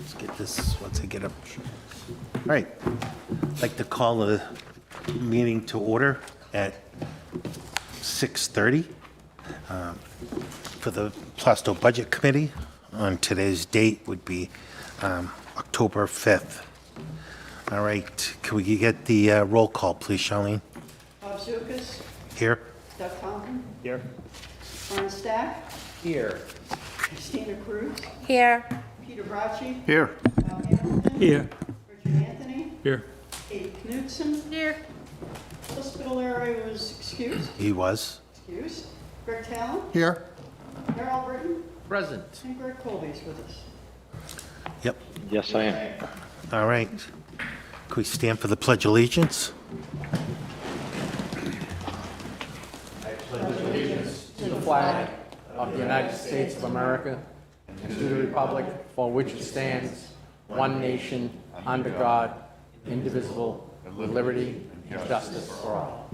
Let's get this, once I get up. All right, I'd like to call the meeting to order at 6:30 for the Plaistow Budget Committee. On today's date would be October 5th. All right, can we get the roll call, please, Charlene? Bob Zukas, Here? Doug Fountain, Here. Ron Stack, Here. Christina Cruz, Here. Peter Bracci, Here. Al Hamilton, Here. Richard Anthony, Here. Kate Knudsen. Here. Hospital area was excused. He was. Greg Talon, Here. Harold Britton, Present. and Greg Colby's with us. Yep. Yes, I am. All right. Can we stand for the Pledge of Allegiance? To the flag of the United States of America and to the republic for which it stands, one nation, under God, indivisible, with liberty and justice for all.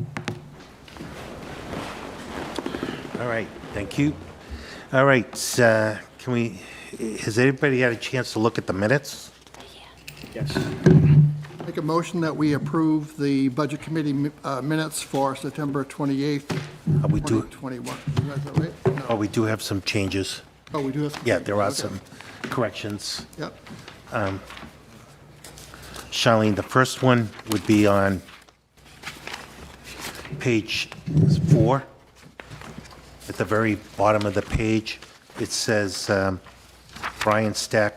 All right, thank you. All right, can we, has anybody had a chance to look at the minutes? Yes. Make a motion that we approve the Budget Committee minutes for September 28th, We do, 2021. Is that right? No. we do have some changes. Oh, we do have some. Yeah, there are Okay. some corrections. Yep. Charlene, the first one would be on page 4. At the very bottom of the page, it says Brian Stack,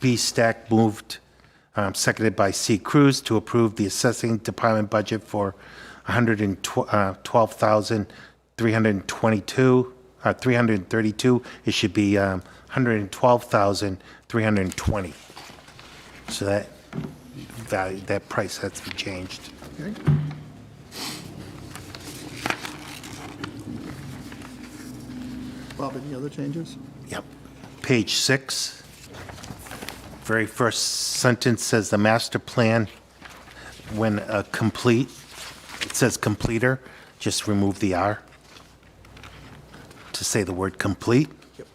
B. Stack moved, seconded by C. Cruz, to approve the assessing department budget for $112,332. 332. It should be 112,320. So that value, that price has to be changed. Okay. Bob, any other changes? Yep. Page 6, very first sentence says the master plan, when complete, it says completer, just remove the R to say the word complete. Yep.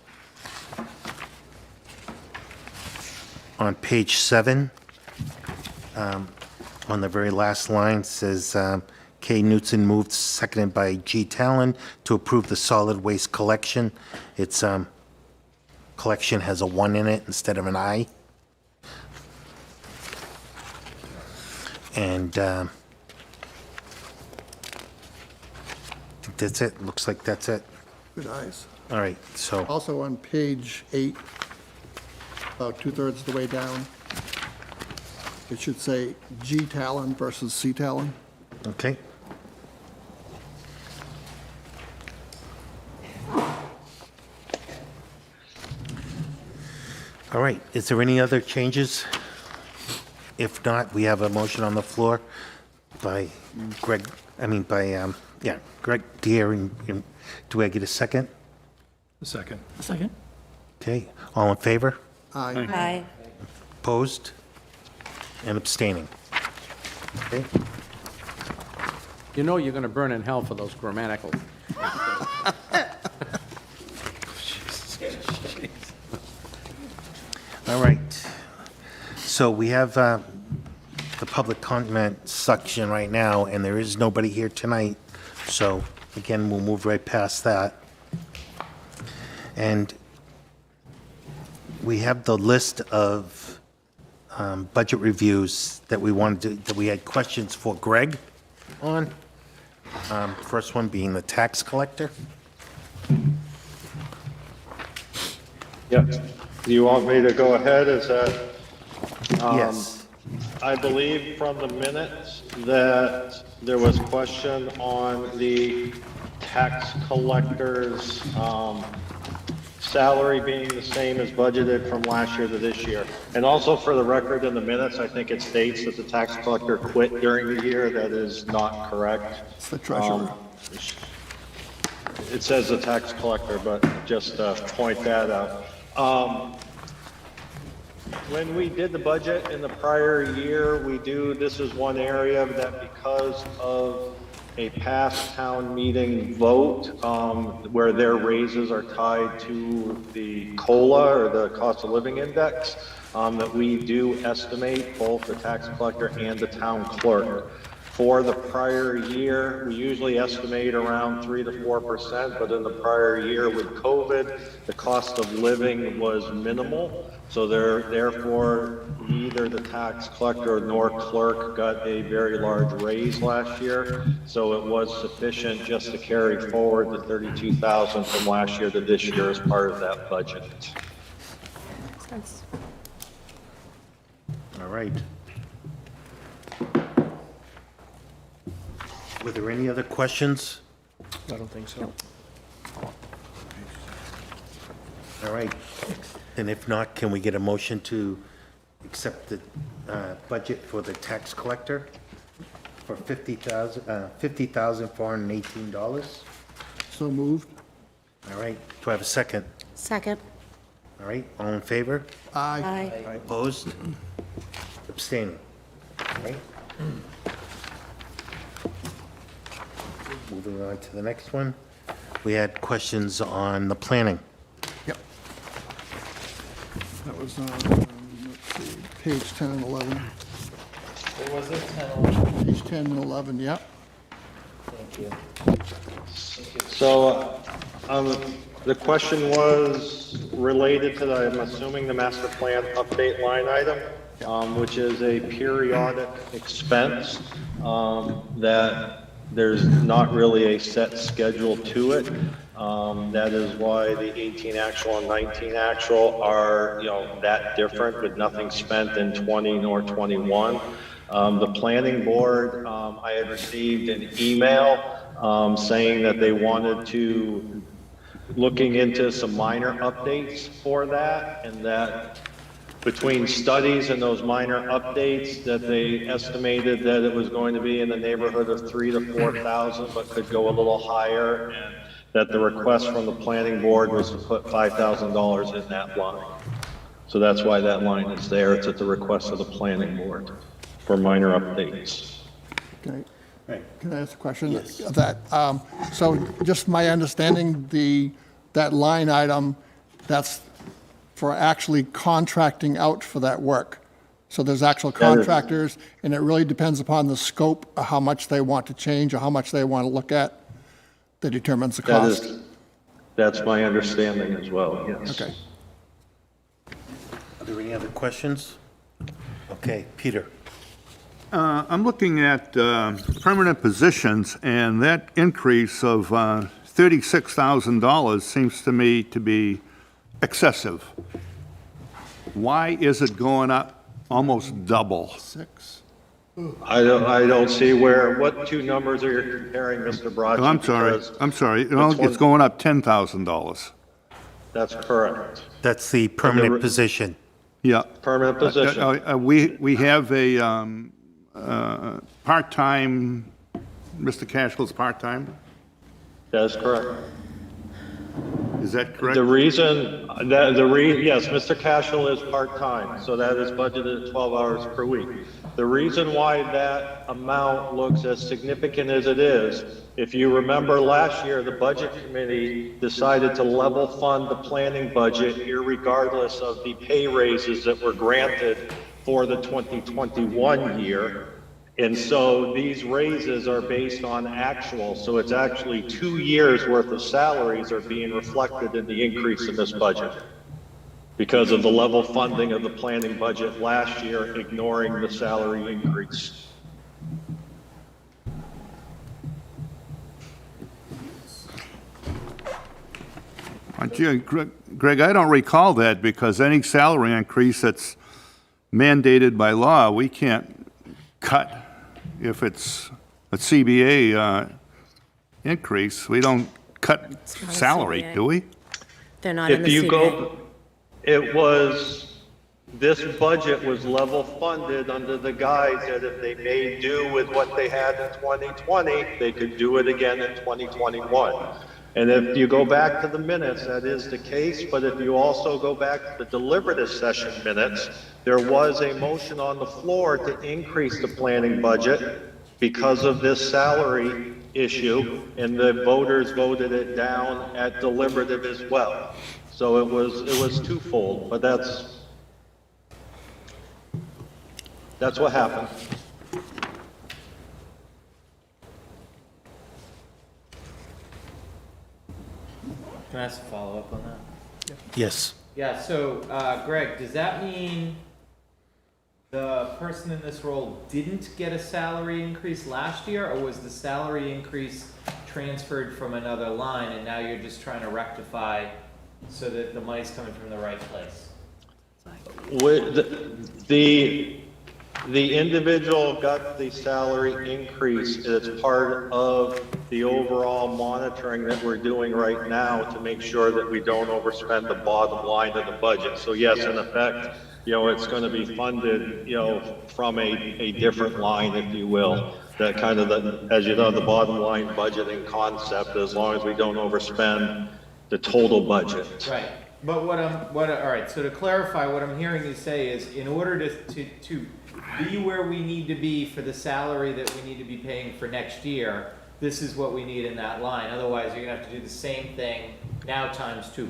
On page 7, on the very last line, says K. Knudsen moved, seconded by G. Talon, to approve the solid waste collection. It's, collection has a 1 in it instead of an I. And I think that's it. Looks like that's it. Good eyes. All right, so, Also on page 8, about 2/3 of the way down, it should say G. Talon versus C. Talon. okay. All right, is there any other changes? If not, we have a motion on the floor by Greg, Greg Deere, and do I get a second? Second. Okay, all in favor? Aye. Aye. Opposed? And abstaining? Okay, You know you're going to burn in hell for those grammatical. all right. So we have the public comment section right now, and there is nobody here tonight. So again, we'll move right past that. And we have the list of budget reviews that we wanted to, that we had questions for Greg on. First one being the tax collector. Yep. Do you want me to go ahead? Is that, Yes. I believe from the minutes that there was question on the tax collector's salary being the same as budgeted from last year to this year. And also for the record in the minutes, I think it states that the tax collector quit during the year. That is not correct. It's the treasurer. It says the tax collector, but just point that out. When we did the budget in the prior year, this is one area that because of a past town meeting vote where their raises are tied to the COLA or the cost of living index, that we do estimate both the tax collector and the town clerk. For the prior year, we usually estimate around 3 to 4%, but in the prior year with COVID, the cost of living was minimal. So therefore, neither the tax collector nor clerk got a very large raise last year. So it was sufficient just to carry forward the 32,000 from last year to this year as part of that budget. Makes sense. All right. Were there any other questions? I don't think so. All right. And if not, can we get a motion to accept the budget for the tax collector for $50,418? So moved. All right. Do I have a second? Second. All right. All in favor? Aye. Aye. Opposed? Abstaining? All right. Moving on to the next one. We had questions on the planning. Yep. That was, let's see, page 10 and 11. What was it, 10? Page 10 and 11, yep. Thank you. So the question was related to the, I'm assuming the master plan update line item, which is a periodic expense that there's not really a set schedule to it. That is why the 18 actual and 19 actual are, that different with nothing spent in 20 nor 21. The planning board, I had received an email saying that they wanted to looking into some minor updates for that, and that between studies and those minor updates that they estimated that it was going to be in the neighborhood of 3,000 to 4,000, but could go a little higher, and that the request from the planning board was to put $5,000 in that line. So that's why that line is there. It's at the request of the planning board for minor updates. Okay. Right. Can I ask a question? Yes. Of that, so just my understanding, that line item, that's for actually contracting out for that work. So there's actual contractors, and it really depends upon the scope of how much they want to change or how much they want to look at that determines the cost. That's my understanding as well, yes. Okay. Are there any other questions? Okay, Peter. I'm looking at permanent positions, and that increase of $36,000 seems to me to be excessive. Why is it going up almost double? 6. I don't see what two numbers are you comparing, Mr. Bracci? Oh, because I'm sorry. Which It's one? going up $10,000. That's correct. That's the permanent position. Yeah. Permanent position. We have a part-time, Mr. Cashwell's part-time? That is correct. Is that correct? The reason, yes, Mr. Cashel is part-time, so that is budgeted at 12 hours per week. The reason why that amount looks as significant as it is, if you remember last year, the budget committee decided to level fund the planning budget irregardless of the pay raises that were granted for the 2021 year. And so these raises are based on actual, so it's actually 2 years worth of salaries are being reflected in the increase in this budget because of the level funding of the planning budget last year, ignoring the salary increase. Gee, Greg, I don't recall that, because any salary increase that's mandated by law, we can't cut if it's a CBA increase. We don't cut not a salary, CBA. do we? They're not in If the you CBA. go, this budget was level funded under the guise that if they made do with what they had in 2020, they could do it again in 2021. And if you go back to the minutes, that is the case, but if you also go back to the deliberative session minutes, there was a motion on the floor to increase the planning budget because of this salary issue, and the voters voted it down at deliberative as well. So it was twofold, but that's what happened. Can I ask a follow-up on that? Yes. Yeah, so, Greg, does that mean the person in this role didn't get a salary increase last year, or was the salary increase transferred from another line, and now you're just trying to rectify so that the money's coming from the right place? With the individual got the salary increase as part of the overall monitoring that we're doing right now to make sure that we don't overspend the bottom line of the budget. So yes, in effect, it's going to be funded, from a different line, if you will. That kind of as you know, the bottom line budgeting concept, as long as we don't overspend the total budget. Right, but all right, so to clarify, what I'm hearing you say is, in order to be where we need to be for the salary that we need to be paying for next year, this is what we need in that line. Otherwise, you're gonna have to do the same thing now times 2.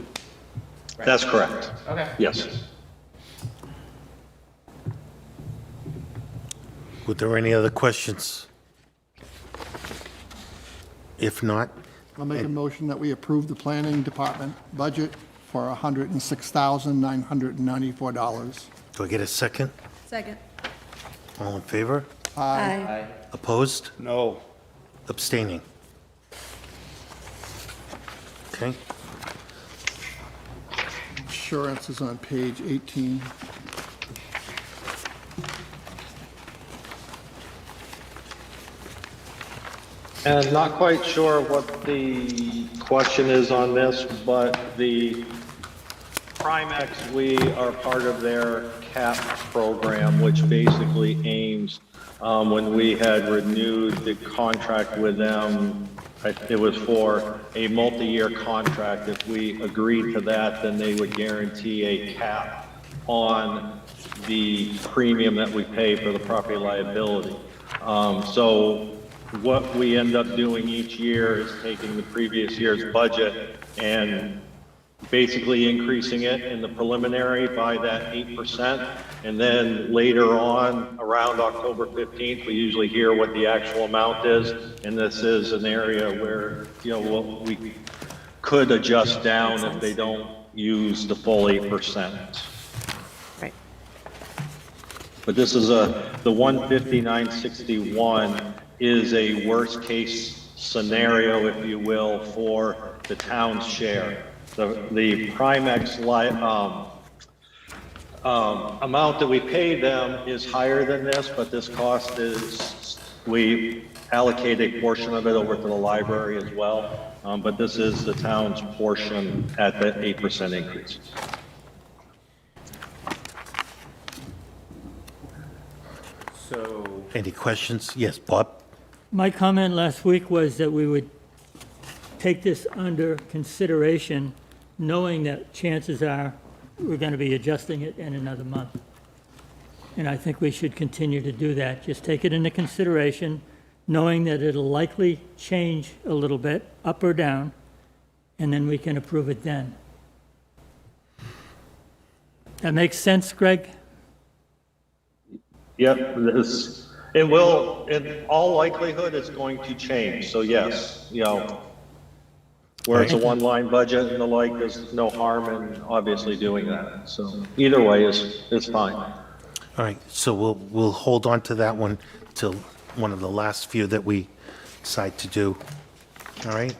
Right? That's correct. Okay. Yes. Were there any other questions? If not, I'll make a motion that we approve the planning department budget for $106,994. do I get a second? Second. All in favor? Aye. Opposed? No. Abstaining? Okay. Insurance is on page 18. And not quite sure what the question is on this, but the Primex, we are part of their CAP program, which basically aims, when we had renewed the contract with them, it was for a multi-year contract. If we agreed to that, then they would guarantee a cap on the premium that we pay for the property liability. So what we end up doing each year is taking the previous year's budget and basically increasing it in the preliminary by that 8%. And then later on, around October 15th, we usually hear what the actual amount is. And this is an area where, we could adjust down if they don't use the full 8%. Right. But this is the 159.61 is a worst case scenario, if you will, for the town's share. The Primex amount that we pay them is higher than this, but this cost is, we allocate a portion of it over to the library as well. But this is the town's portion at the 8% increase. So, Any questions? Yes, Bob? My comment last week was that we would take this under consideration, knowing that chances are we're going to be adjusting it in another month. And I think we should continue to do that. Just take it into consideration, knowing that it'll likely change a little bit, up or down, and then we can approve it then. That makes sense, Greg? Yep, it will, in all likelihood, it's going to change. So yes, where it's a one-line budget and the like, there's no harm in obviously doing that. So either way is fine. All right, so we'll hold on to that one till one of the last few that we decide to do. All right?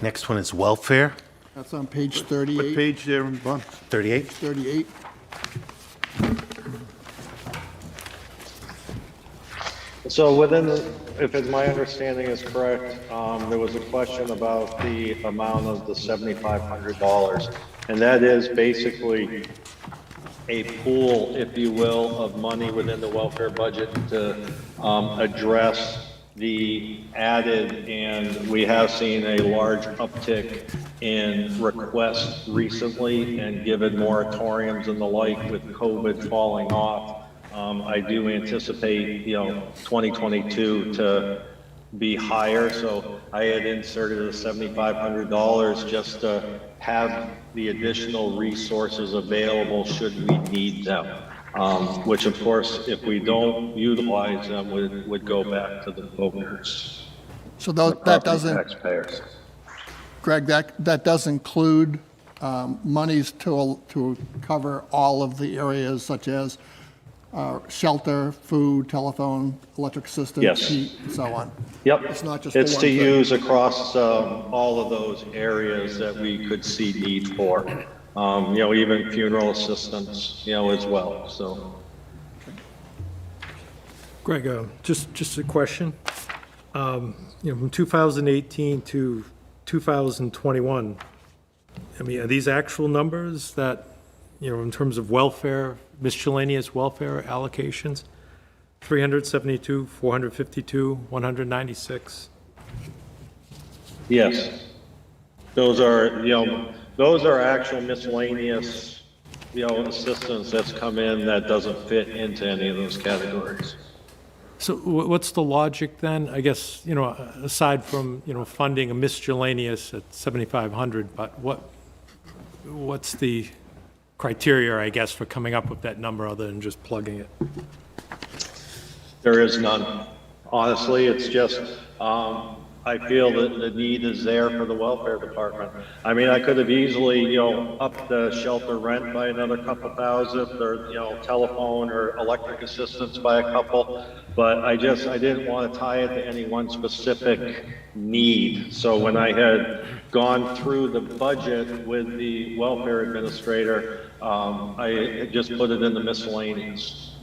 Next one is welfare, That's on page What 38. page there, Bob? 38. 38. So if my understanding is correct, there was a question about the amount of the $7,500. And that is basically a pool, if you will, of money within the welfare budget to address the added, and we have seen a large uptick in requests recently, and given moratoriums and the like with COVID falling off, I do anticipate, 2022 to be higher, so I had inserted the $7,500 just to have the additional resources available should we need them. Which of course, if we don't utilize them, would go back to the voters. So the that property doesn't, taxpayers. Greg, that does include monies to cover all of the areas such as shelter, food, telephone, electric systems, Yes. heat, and so on. Yep. It's not just the It's one to thing. use across all of those areas that we could see need for. Even funeral assistance, as well, so. Greg, just a question. From 2018 to 2021, I mean, are these actual numbers that, in terms of welfare, miscellaneous welfare allocations? 372, 452, 196? Yes. Those are actual miscellaneous, assistance that's come in that doesn't fit into any of those categories. So what's the logic then? I guess, aside from, funding a miscellaneous at 7,500, but what's the criteria, I guess, for coming up with that number other than just plugging it? There is none. Honestly, it's just, I feel that the need is there for the welfare department. I mean, I could have easily, upped the shelter rent by another couple thousand, or, telephone or electric assistance by a couple, but I didn't want to tie it to any one specific need. So when I had gone through the budget with the welfare administrator, I just put it in the miscellaneous.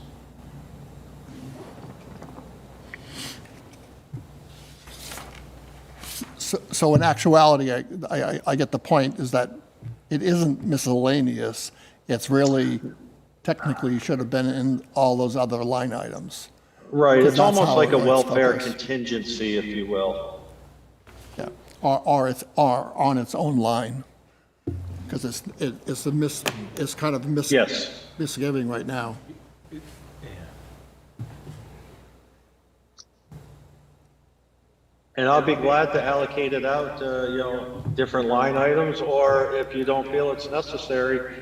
So in actuality, I get the point, is that it isn't miscellaneous. It's really, technically should have been in all those other line items. Right, Because it's that's almost how like a it's welfare focused. contingency, if you will. Yeah, or on its own line, because it's kind of Yes. misgiving right now. And I'll be glad to allocate it out to, different line items, or if you don't feel it's necessary,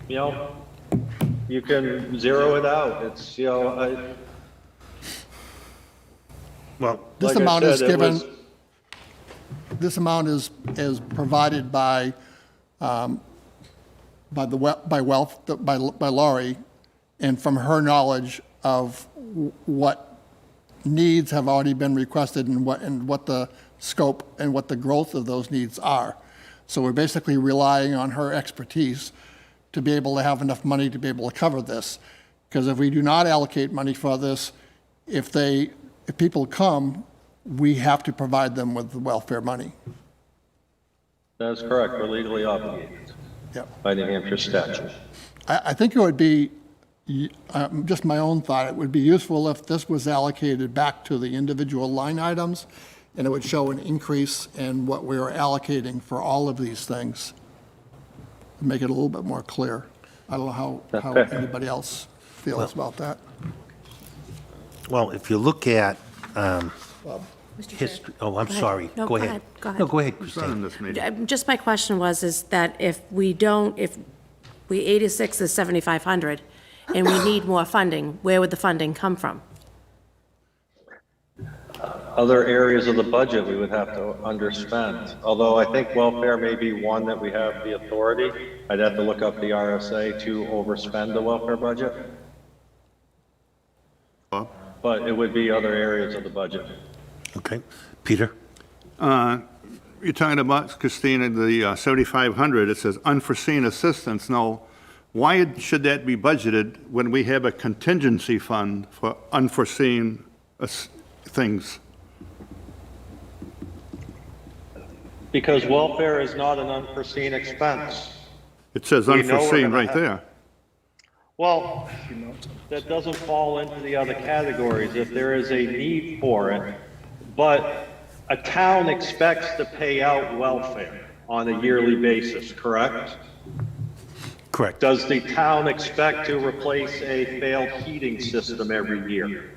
you can zero it out. It's, Well, This like I amount is said, it given, was- this amount is provided by Laurie, and from her knowledge of what needs have already been requested and what the scope and what the growth of those needs are. So we're basically relying on her expertise to be able to have enough money to be able to cover this. Because if we do not allocate money for this, if people come, we have to provide them with the welfare money. That's correct, we're legally obligated Yep. by New Hampshire statute. I think it would be, just my own thought, it would be useful if this was allocated back to the individual line items, and it would show an increase in what we are allocating for all of these things. Make it a little bit more clear. I don't know how Okay. anybody else feels about that. well, if you look at Mr. Chair. history, oh, I'm Go ahead. sorry. No, Go ahead. Go ahead. No, go ahead, It's not in Christine. this meeting. Just my question is that if we 86 is 7,500, and we need more funding, where would the funding come from? Other areas of the budget we would have to underspend, although I think welfare may be one that we have the authority. I'd have to look up the RSA to overspend the welfare budget, Bob? but it would be other areas of the budget. Okay. Peter? You're talking about, Christina, the 7,500, it says unforeseen assistance. Now, why should that be budgeted when we have a contingency fund for unforeseen things? Because welfare is not an unforeseen expense. It says We know we're unforeseen gonna right have- there. Well, that doesn't fall into the other categories if there is a need for it. But a town expects to pay out welfare on a yearly basis, correct? Correct. Does the town expect to replace a failed heating system every year?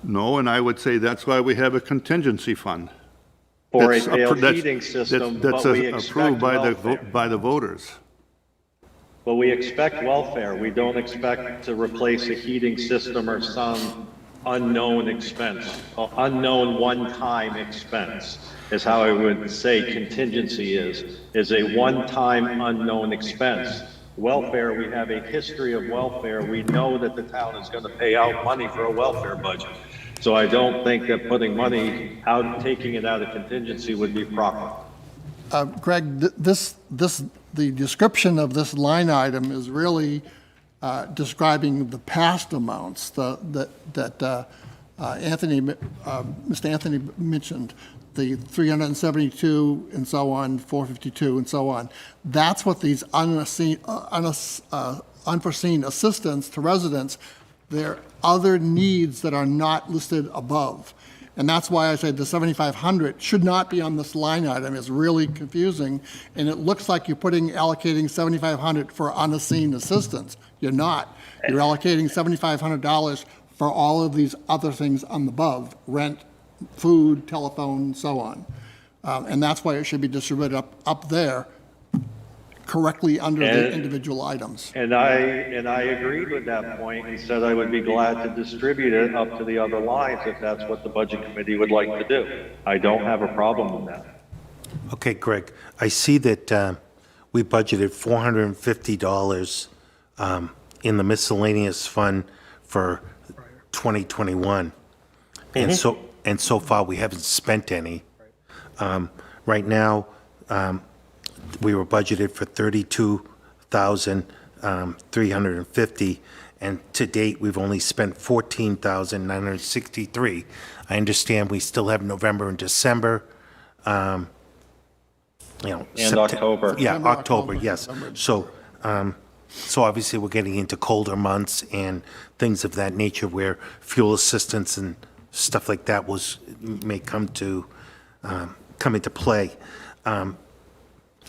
No, and I would say that's why we have a contingency fund. For a That's failed that's- heating system, that's but we approved expect by welfare. by the voters. But we expect welfare. We don't expect to replace a heating system or some unknown expense, unknown one-time expense, is how I would say contingency is a one-time unknown expense. Welfare, we have a history of welfare. We know that the town is going to pay out money for a welfare budget. So I don't think that putting money out, taking it out of contingency would be proper. Greg, the description of this line item is really describing the past amounts that Mr. Anthony mentioned, the 372 and so on, 452 and so on. That's what these unforeseen assistance to residents, they're other needs that are not listed above. And that's why I said the 7,500 should not be on this line item. It's really confusing. And it looks like you're allocating 7,500 for unseen assistance. You're not. You're allocating $7,500 for all of these other things on the above, rent, food, telephone, and so on. And that's why it should be distributed up there correctly under the individual items. And I agreed with that point and said I would be glad to distribute it up to the other lines if that's what the budget committee would like to do. I don't have a problem with that. Okay, Greg, I see that we budgeted $450 in the miscellaneous fund for 2021. And so far, we haven't spent any. Right now, we were budgeted for $32,350, and to date, we've only spent $14,963. I understand we still have November and December. And October. Yeah, September, October, October, yes. November. So obviously, we're getting into colder months and things of that nature where fuel assistance and stuff like that may come into play.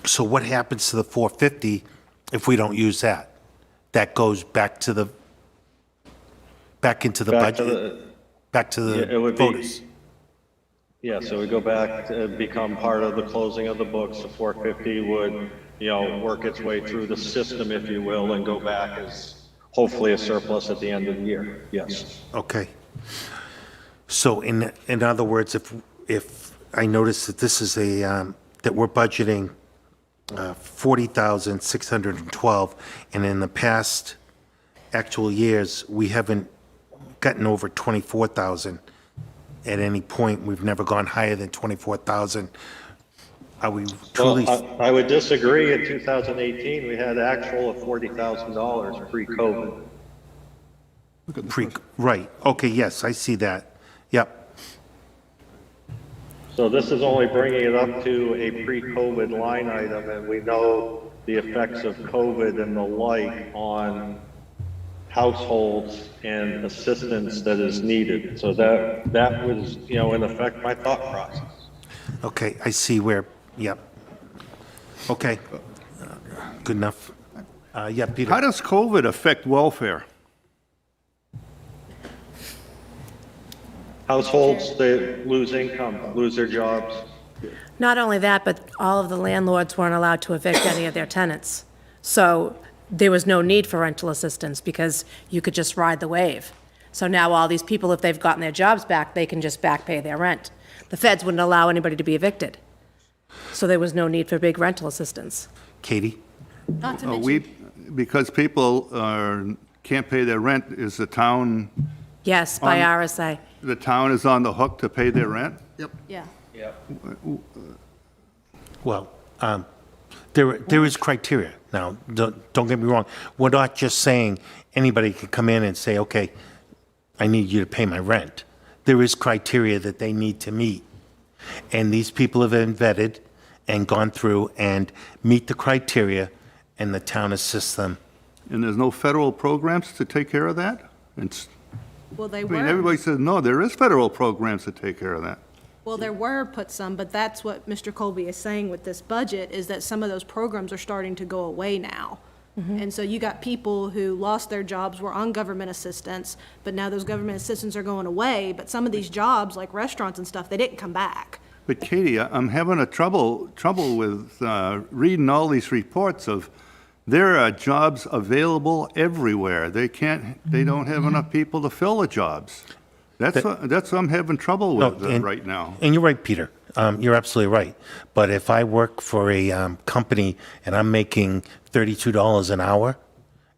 So what happens to the 450 if we don't use that? That goes back into the Back to budget, back to Yeah, it the would be- voters. Yeah, so we go back to become part of the closing of the books. The 450 would, work its way through the system, if you will, and go back as hopefully a surplus at the end of the year. Yes. Okay. So in other words, if I notice that this is that we're budgeting 40,612, and in the past actual years, we haven't gotten over 24,000 at any point. We've never gone higher than 24,000. Are we truly? Well, I would disagree. In 2018, we had actual of $40,000 pre-COVID. Right, okay, yes, I see that. Yep, So this is only bringing it up to a pre-COVID line item, and we know the effects of COVID and the like on households and assistance that is needed. So that was, in effect, my thought process. okay, I see where, yep. Okay, good enough. Yeah, Peter? How does COVID affect welfare? Households, they lose income, lose their jobs. Not only that, but all of the landlords weren't allowed to evict any of their tenants. So there was no need for rental assistance because you could just ride the wave. So now all these people, if they've gotten their jobs back, they can just back pay their rent. The feds wouldn't allow anybody to be evicted. So there was no need for big rental assistance. Katie? Not to mention, Because people can't pay their rent, is the town, yes, by RSA. the town is on the hook to pay their rent? Yeah. Well, there is criteria. Now, don't get me wrong. We're not just saying anybody can come in and say, okay, I need you to pay my rent. There is criteria that they need to meet. And these people have been vetted and gone through and meet the criteria, and the town assists them. And there's no federal programs to take care of that? Well, they I mean, were, everybody says, no, there is federal programs to take care of that. well, there were put some, but that's what Mr. Colby is saying with this budget, is that some of those programs are starting to go away now. And so you got people who lost their jobs, were on government assistance, but now those government assistance are going away. But some of these jobs, like restaurants and stuff, they didn't come back. But Katie, I'm having a trouble with reading all these reports of there are jobs available everywhere. They don't have enough people to fill the jobs. That's what I'm having trouble with right now. And you're right, Peter. You're absolutely right. But if I work for a company and I'm making $32 an hour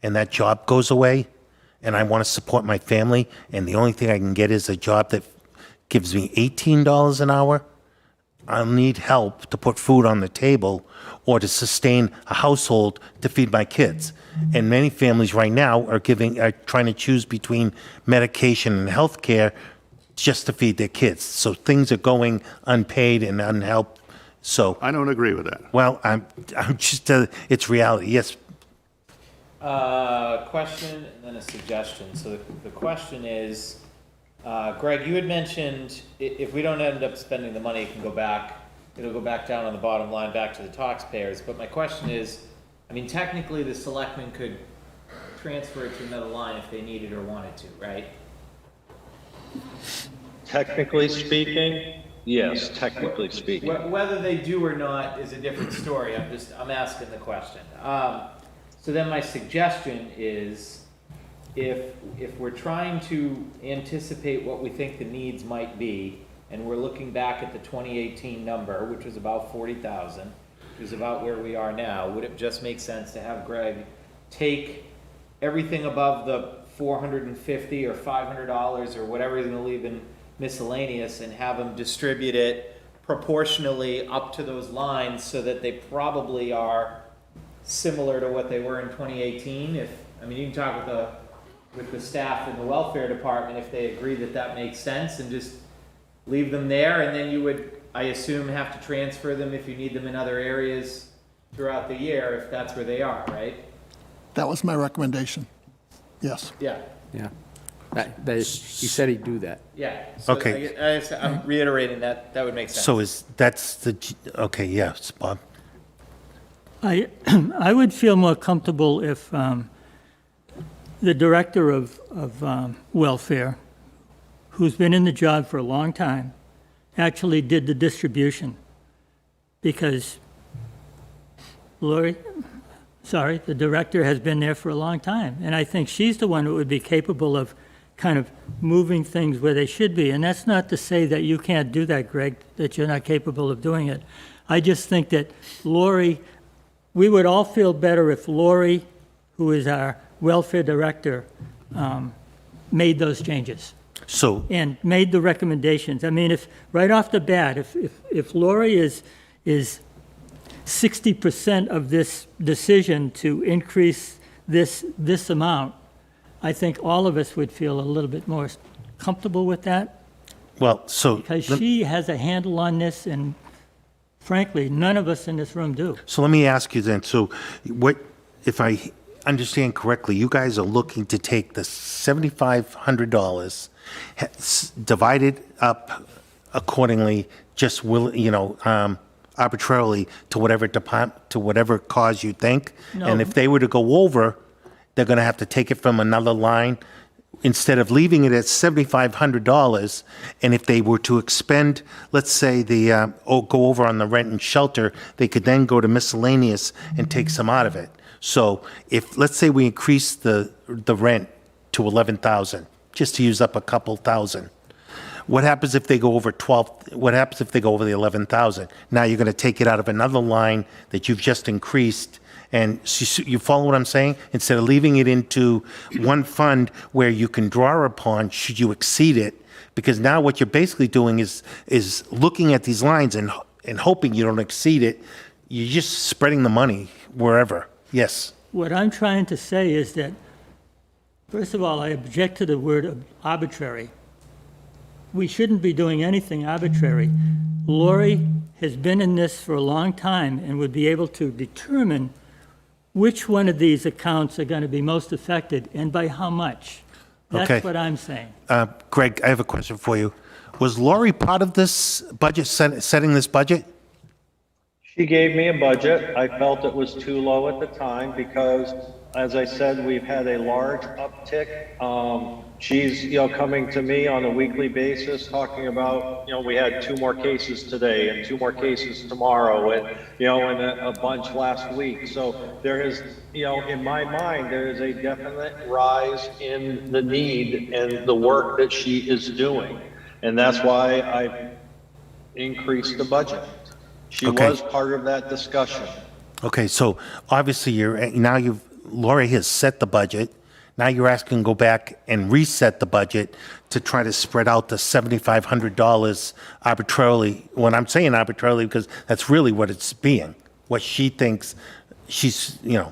and that job goes away and I want to support my family and the only thing I can get is a job that gives me $18 an hour, I'll need help to put food on the table or to sustain a household to feed my kids. And many families right now are trying to choose between medication and health care just to feed their kids. So things are going unpaid and unhelped. So I don't agree with that. well, I'm just it's reality. Yes. Question and then a suggestion. So the question is, Greg, you had mentioned if we don't end up spending the money, it'll go back down on the bottom line, back to the taxpayers. But my question is, I mean, technically the selectmen could transfer it to another line if they needed or wanted to, right? Technically speaking, yes, technically speaking. Whether they do or not is a different story. I'm asking the question. So then my suggestion is, if we're trying to anticipate what we think the needs might be, and we're looking back at the 2018 number, which was about 40,000, which is about where we are now, would it just make sense to have Greg take everything above the $450 or $500 or whatever he's gonna leave in miscellaneous and have him distribute it proportionally up to those lines so that they probably are similar to what they were in 2018? You can talk with the staff in the welfare department if they agree that makes sense, and just leave them there, and then you would, I assume, have to transfer them if you need them in other areas throughout the year, if that's where they are, right? That was my recommendation. Yes. Yeah. Yeah. He said he'd do that. Yeah. So Okay. I'm reiterating that would make sense. So okay, yes, Bob. I would feel more comfortable if the director of welfare, who's been in the job for a long time, actually did the distribution. Because the director has been there for a long time. And I think she's the one who would be capable of kind of moving things where they should be. And that's not to say that you can't do that, Greg, that you're not capable of doing it. I just think that Lori, we would all feel better if Lori, who is our welfare director, made those changes So and made the recommendations. I mean, if right off the bat, if Lori is 60% of this decision to increase this amount, I think all of us would feel a little bit more comfortable with that, because she has a handle on this, and frankly, none of us in this room do. So let me ask you then, so what, if I understand correctly, you guys are looking to take the $7,500, divide it up accordingly, just arbitrarily to whatever department, to whatever cause you think? No. And if they were to go over, they're going to have to take it from another line instead of leaving it at $7,500. And if they were to expend, let's say go over on the rent and shelter, they could then go to miscellaneous and take some out of it. So if, let's say we increase the rent to $11,000, just to use up a couple thousand, what happens if they go over 12? What happens if they go over the 11,000? Now you're going to take it out of another line that you've just increased. And you follow what I'm saying? Instead of leaving it into one fund where you can draw upon should you exceed it, because now what you're basically doing is looking at these lines and hoping you don't exceed it. You're just spreading the money wherever. Yes. What I'm trying to say is that, first of all, I object to the word arbitrary. We shouldn't be doing anything arbitrary. Lori has been in this for a long time and would be able to determine which one of these accounts are going to be most affected and by how much. That's Okay. what I'm saying. Greg, I have a question for you. Was Lori part of this budget, setting this budget? She gave me a budget. I felt it was too low at the time because, as I said, we've had a large uptick. She's, coming to me on a weekly basis, talking about, we had 2 more cases today and 2 more cases tomorrow and, and a bunch last week. So there is, in my mind, there is a definite rise in the need and the work that she is doing. And that's why I increased the budget. She Okay. was part of that discussion. Okay, so obviously Lori has set the budget. Now you're asking to go back and reset the budget to try to spread out the $7,500 arbitrarily. When I'm saying arbitrarily, because that's really what it's being, what she thinks she's, She's gonna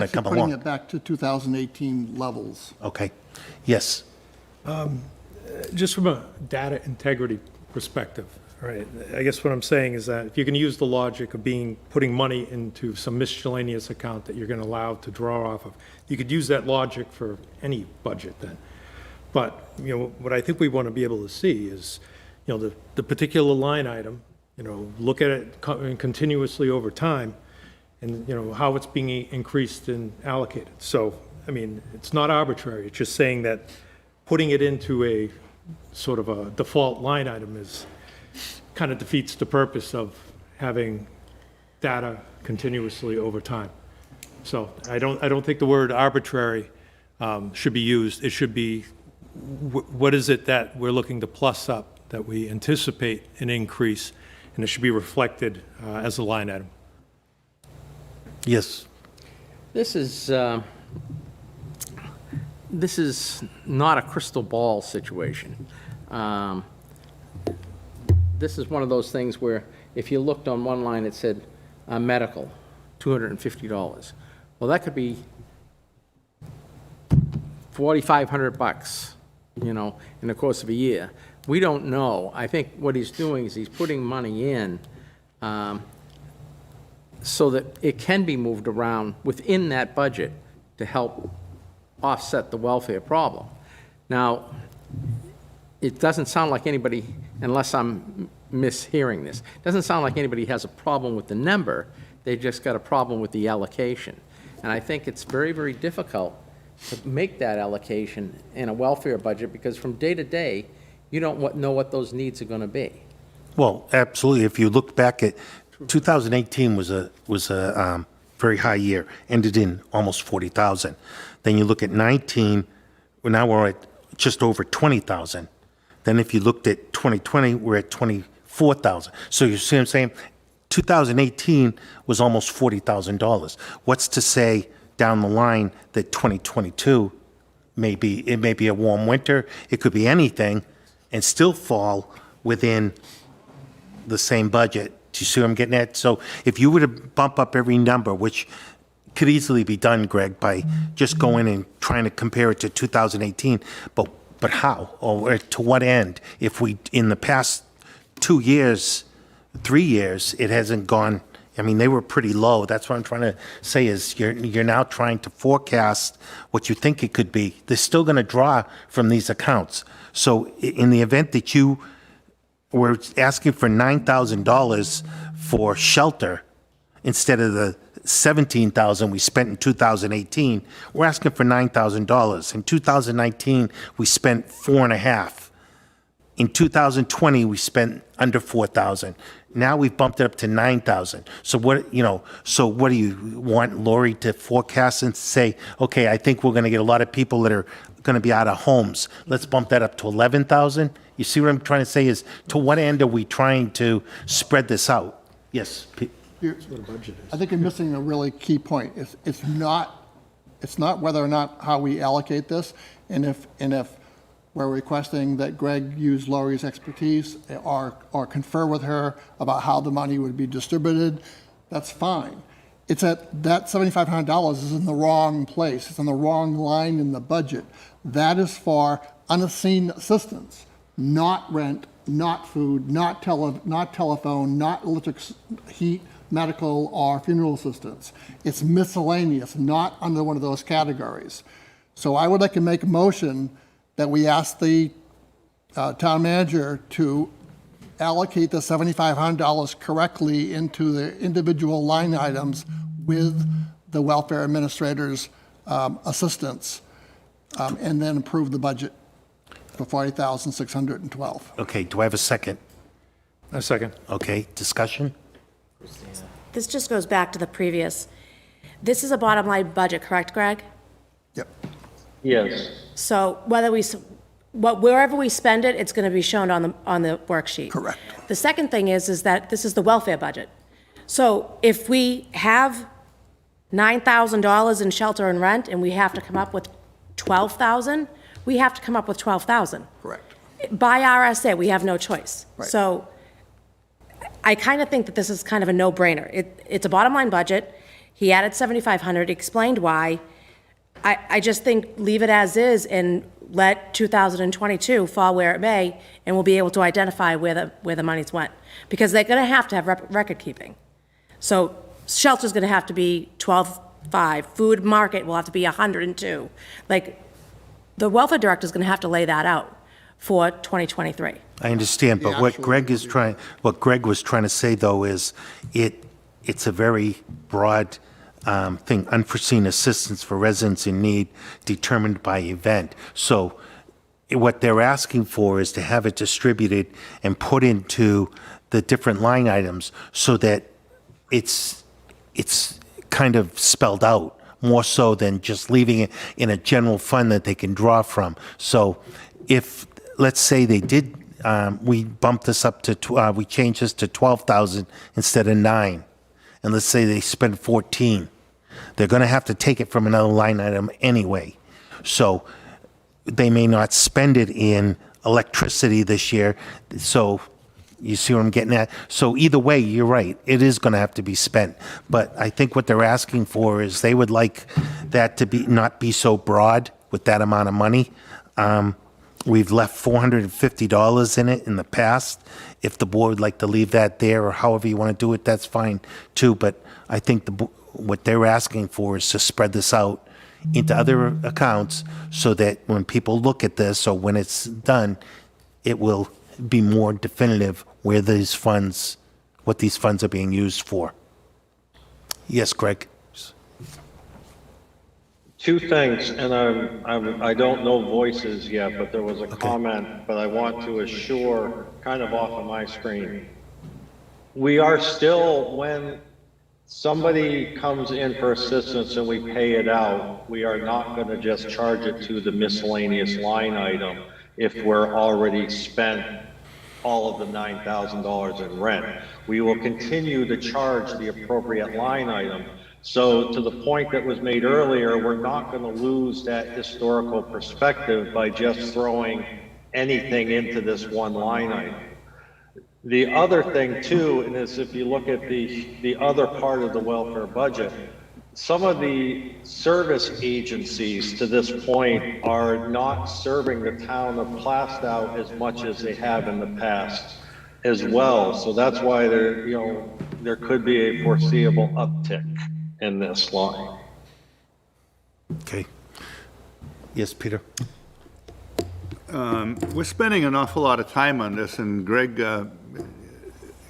actually come putting along. it back to 2018 levels. Okay, yes. Just from a data integrity perspective, right? I guess what I'm saying is that if you're going to use the logic of putting money into some miscellaneous account that you're going to allow to draw off of, you could use that logic for any budget then. But, what I think we want to be able to see is, the particular line item, look at it continuously over time and, how it's being increased and allocated. So, I mean, it's not arbitrary. It's just saying that putting it into a sort of a default line item kind of defeats the purpose of having data continuously over time. So I don't think the word arbitrary should be used. It should be, what is it that we're looking to plus up, that we anticipate an increase, and it should be reflected as a line item. Yes. This is not a crystal ball situation. This is one of those things where if you looked on one line, it said medical, $250. Well, that could be $4,500, in the course of a year. We don't know. I think what he's doing is he's putting money in so that it can be moved around within that budget to help offset the welfare problem. Now, it doesn't sound like anybody, unless I'm mishearing this, doesn't sound like anybody has a problem with the number. They just got a problem with the allocation. And I think it's very, very difficult to make that allocation in a welfare budget because from day to day, you don't know what those needs are going to be. Well, absolutely. If you look back at 2018 was a very high year, ended in almost 40,000. Then you look at 19, now we're at just over 20,000. Then if you looked at 2020, we're at 24,000. So you see what I'm saying? 2018 was almost $40,000. What's to say down the line that 2022 may be a warm winter, it could be anything, and still fall within the same budget. Do you see what I'm getting at? So if you were to bump up every number, which could easily be done, Greg, by just going and trying to compare it to 2018, but how? Or to what end? If we, in the past 2 years, 3 years, it hasn't gone, I mean, they were pretty low. That's what I'm trying to say is you're now trying to forecast what you think it could be. They're still going to draw from these accounts. So in the event that you were asking for $9,000 for shelter instead of the $17,000 we spent in 2018, we're asking for $9,000. In 2019, we spent $4.5. In 2020, we spent under $4,000. Now we've bumped it up to $9,000. So what do you want Lori to forecast and say, okay, I think we're going to get a lot of people that are going to be out of homes. Let's bump that up to 11,000. You see what I'm trying to say is, to what end are we trying to spread this out? Yes. I think you're missing a really key point. It's not whether or not how we allocate this, and if we're requesting that Greg use Lori's expertise or confer with her about how the money would be distributed, that's fine. It's that $7,500 is in the wrong place. It's in the wrong line in the budget. That is for unseen assistance, not rent, not food, not telephone, not electric heat, medical, or funeral assistance. It's miscellaneous, not under one of those categories. So I would like to make a motion that we ask the town manager to allocate the $7,500 correctly into the individual line items with the welfare administrator's assistance, and then approve the budget for $40,612. Okay, do I have a second? A second. Okay, discussion? This just goes back to the previous, this is a bottom line budget, correct, Greg? Yep. Yes. So wherever we spend it, it's going to be shown on the worksheet. Correct. The second thing is that this is the welfare budget. So if we have $9,000 in shelter and rent, and we have to come up with $12,000, we have to come up with $12,000. Correct. By RSA, we have no choice. Right. So I kind of think that this is kind of a no-brainer. It's a bottom line budget. He added 7,500, explained why. I just think leave it as is and let 2022 fall where it may, and we'll be able to identify where the monies went. Because they're going to have record keeping. So shelter's going to have to be 12.5. Food market will have to be 102. Like, the welfare director's going to have to lay that out for 2023. I understand, but Yeah, what absolutely. Greg was trying to say, though, is it's a very broad thing, unforeseen assistance for residents in need determined by event. So what they're asking for is to have it distributed and put into the different line items so that it's kind of spelled out, more so than just leaving it in a general fund that they can draw from. So if, let's say they did, we bumped this up to, we changed this to 12,000 instead of 9, and let's say they spend 14, they're going to have to take it from another line item anyway. So they may not spend it in electricity this year. So you see what I'm getting at? So either way, you're right. It is going to have to be spent. But I think what they're asking for is they would like that to be not be so broad with that amount of money. We've left $450 in it in the past. If the board would like to leave that there or however you want to do it, that's fine too. But I think what they're asking for is to spread this out into other accounts so that when people look at this or when it's done, it will be more definitive where these funds, what these funds are being used for. Yes, Greg? Two things, and I don't know voices yet, but there was a comment, but I want to assure, kind of off of my screen. We are still, when somebody comes in for assistance and we pay it out, we are not going to just charge it to the miscellaneous line item if we're already spent all of the $9,000 in rent. We will continue to charge the appropriate line item. So to the point that was made earlier, we're not going to lose that historical perspective by just throwing anything into this one line item. The other thing too, and is if you look at the other part of the welfare budget, some of the service agencies to this point are not serving the town of Plaistow as much as they have in the past as well. So that's why there could be a foreseeable uptick in this line. Okay. Yes, Peter? We're spending an awful lot of time on this, and Greg,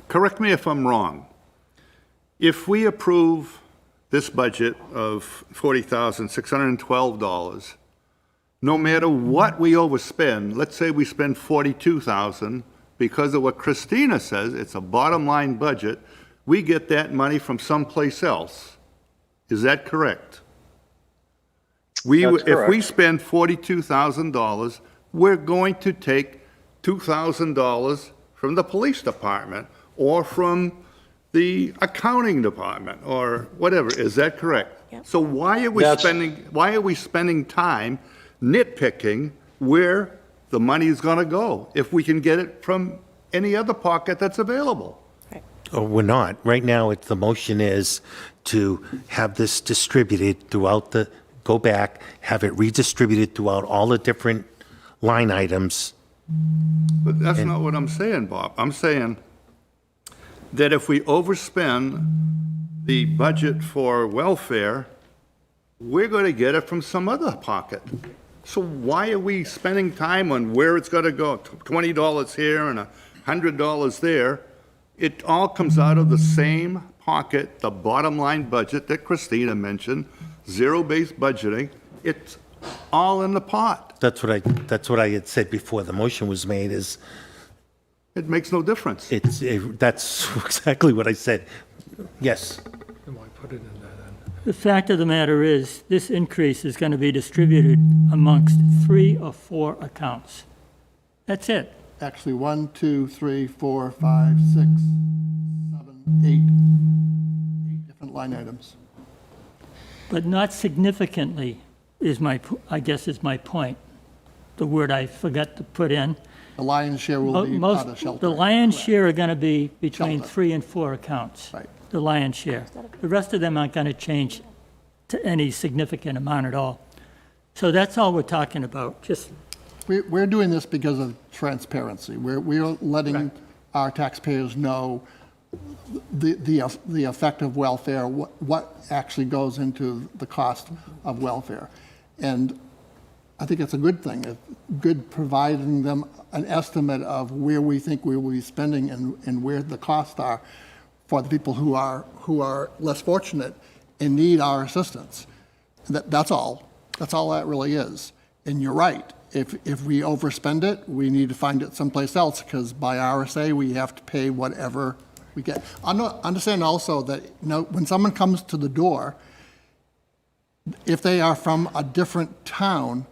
correct me if I'm wrong. If we approve this budget of $40,612, no matter what we overspend, let's say we spend $42,000, because of what Christina says, it's a bottom line budget, we get that money from someplace else. Is that correct? That's If we correct. spend $42,000, we're going to take $2,000 from the police department or from the accounting department or whatever. Is that correct? Yep. So why are we spending time nitpicking where the money is going to go if we can get it from any other pocket that's available? Or we're not. Right now, the motion is to have this distributed throughout go back, have it redistributed throughout all the different line items. But that's not what I'm saying, Bob. I'm saying that if we overspend the budget for welfare, we're going to get it from some other pocket. So why are we spending time on where it's going to go? $20 here and $100 there. It all comes out of the same pocket, the bottom line budget that Christina mentioned, zero-based budgeting. It's all in the pot. That's what I had said before the motion was made, is It makes no difference. that's exactly what I said. Yes. Then why put it in there then? The fact of the matter is, this increase is going to be distributed amongst 3 or 4 accounts. That's it. Actually, 1, 2, 3, 4, 5, 6, 7, 8 different line items. But not significantly I guess is my point. The word I forgot to put in. The lion's share will be out of shelter. The lion's Correct. share are going to be between Shelter. 3 and 4 accounts. Right. The lion's share. The rest of them aren't going to change to any significant amount at all. So that's all we're talking about, just, We're doing this because of transparency. We're letting our taxpayers know the effect of welfare, what actually goes into the cost of welfare. And I think it's a good thing, good providing them an estimate of where we think we will be spending and where the costs are for the people who are less fortunate and need our assistance. That's all. That's all that really is. And you're right. If we overspend it, we need to find it someplace else, because by RSA, we have to pay whatever we get. Understand also that, when someone comes to the door, if they are from a different town,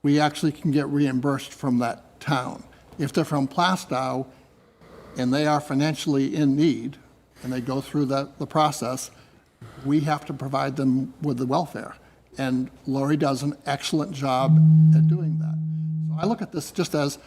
we actually can get reimbursed from that town. If they're from Plaistow and they are financially in need, and they go through the process, we have to provide them with the welfare. And Lori does an excellent job at doing that. So I look at this just as,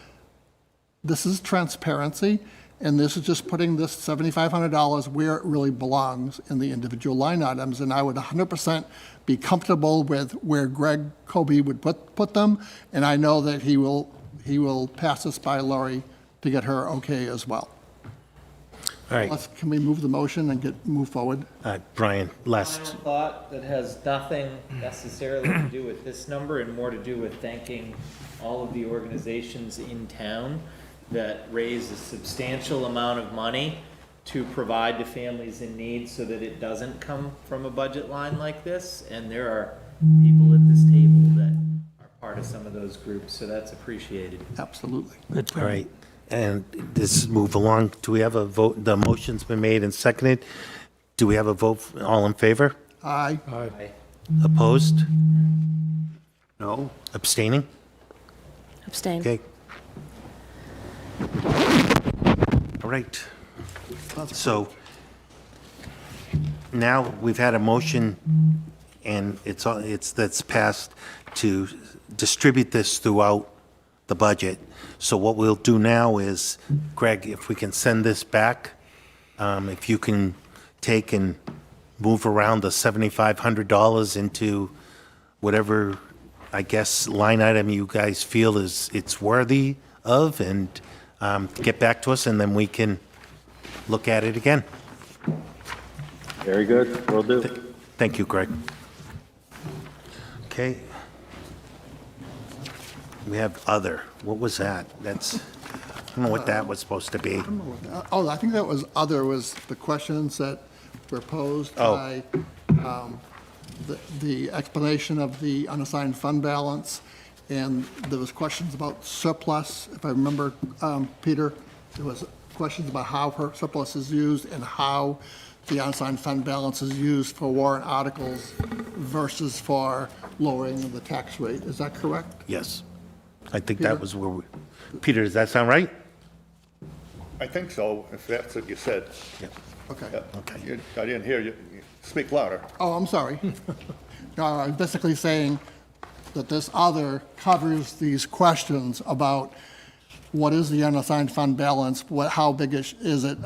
this is transparency, and this is just putting this $7,500 where it really belongs in the individual line items. And I would 100% be comfortable with where Greg Kobe would put them, and I know that he will pass this by Lori to get her okay as well. All right, Can we move the motion and move forward? Brian, last, Final thought that has nothing necessarily to do with this number and more to do with thanking all of the organizations in town that raise a substantial amount of money to provide to families in need so that it doesn't come from a budget line like this. And there are people at this table that are part of some of those groups, so that's appreciated. Absolutely. all right. And this move along. Do we have a vote? The motion's been made and seconded. Do we have a vote? All in favor? Aye. Aye. Opposed? No? Abstaining? Abstain. Okay. All right. So now we've had a motion, and that's passed to distribute this throughout the budget. So what we'll do now is, Greg, if we can send this back, if you can take and move around the $7,500 into whatever, I guess, line item you guys feel it's worthy of, and get back to us, and then we can look at it again. Very good, will do. Thank you, Greg. Okay. We have other. What was that? I don't know what that was supposed to be. Oh, I think that was the questions that were posed Oh. by the explanation of the unassigned fund balance, and there was questions about surplus, if I remember, Peter, there was questions about how her surplus is used and how the unassigned fund balance is used for warrant articles versus for lowering the tax rate. Is that correct? Yes. I think Peter? that was where Peter, does that sound right? I think so, if that's what you said. Yeah. Okay. Yeah. Okay. I didn't hear you. Speak louder. Oh, I'm sorry. No, I'm basically saying that this other covers these questions about what is the unassigned fund balance, how big is it,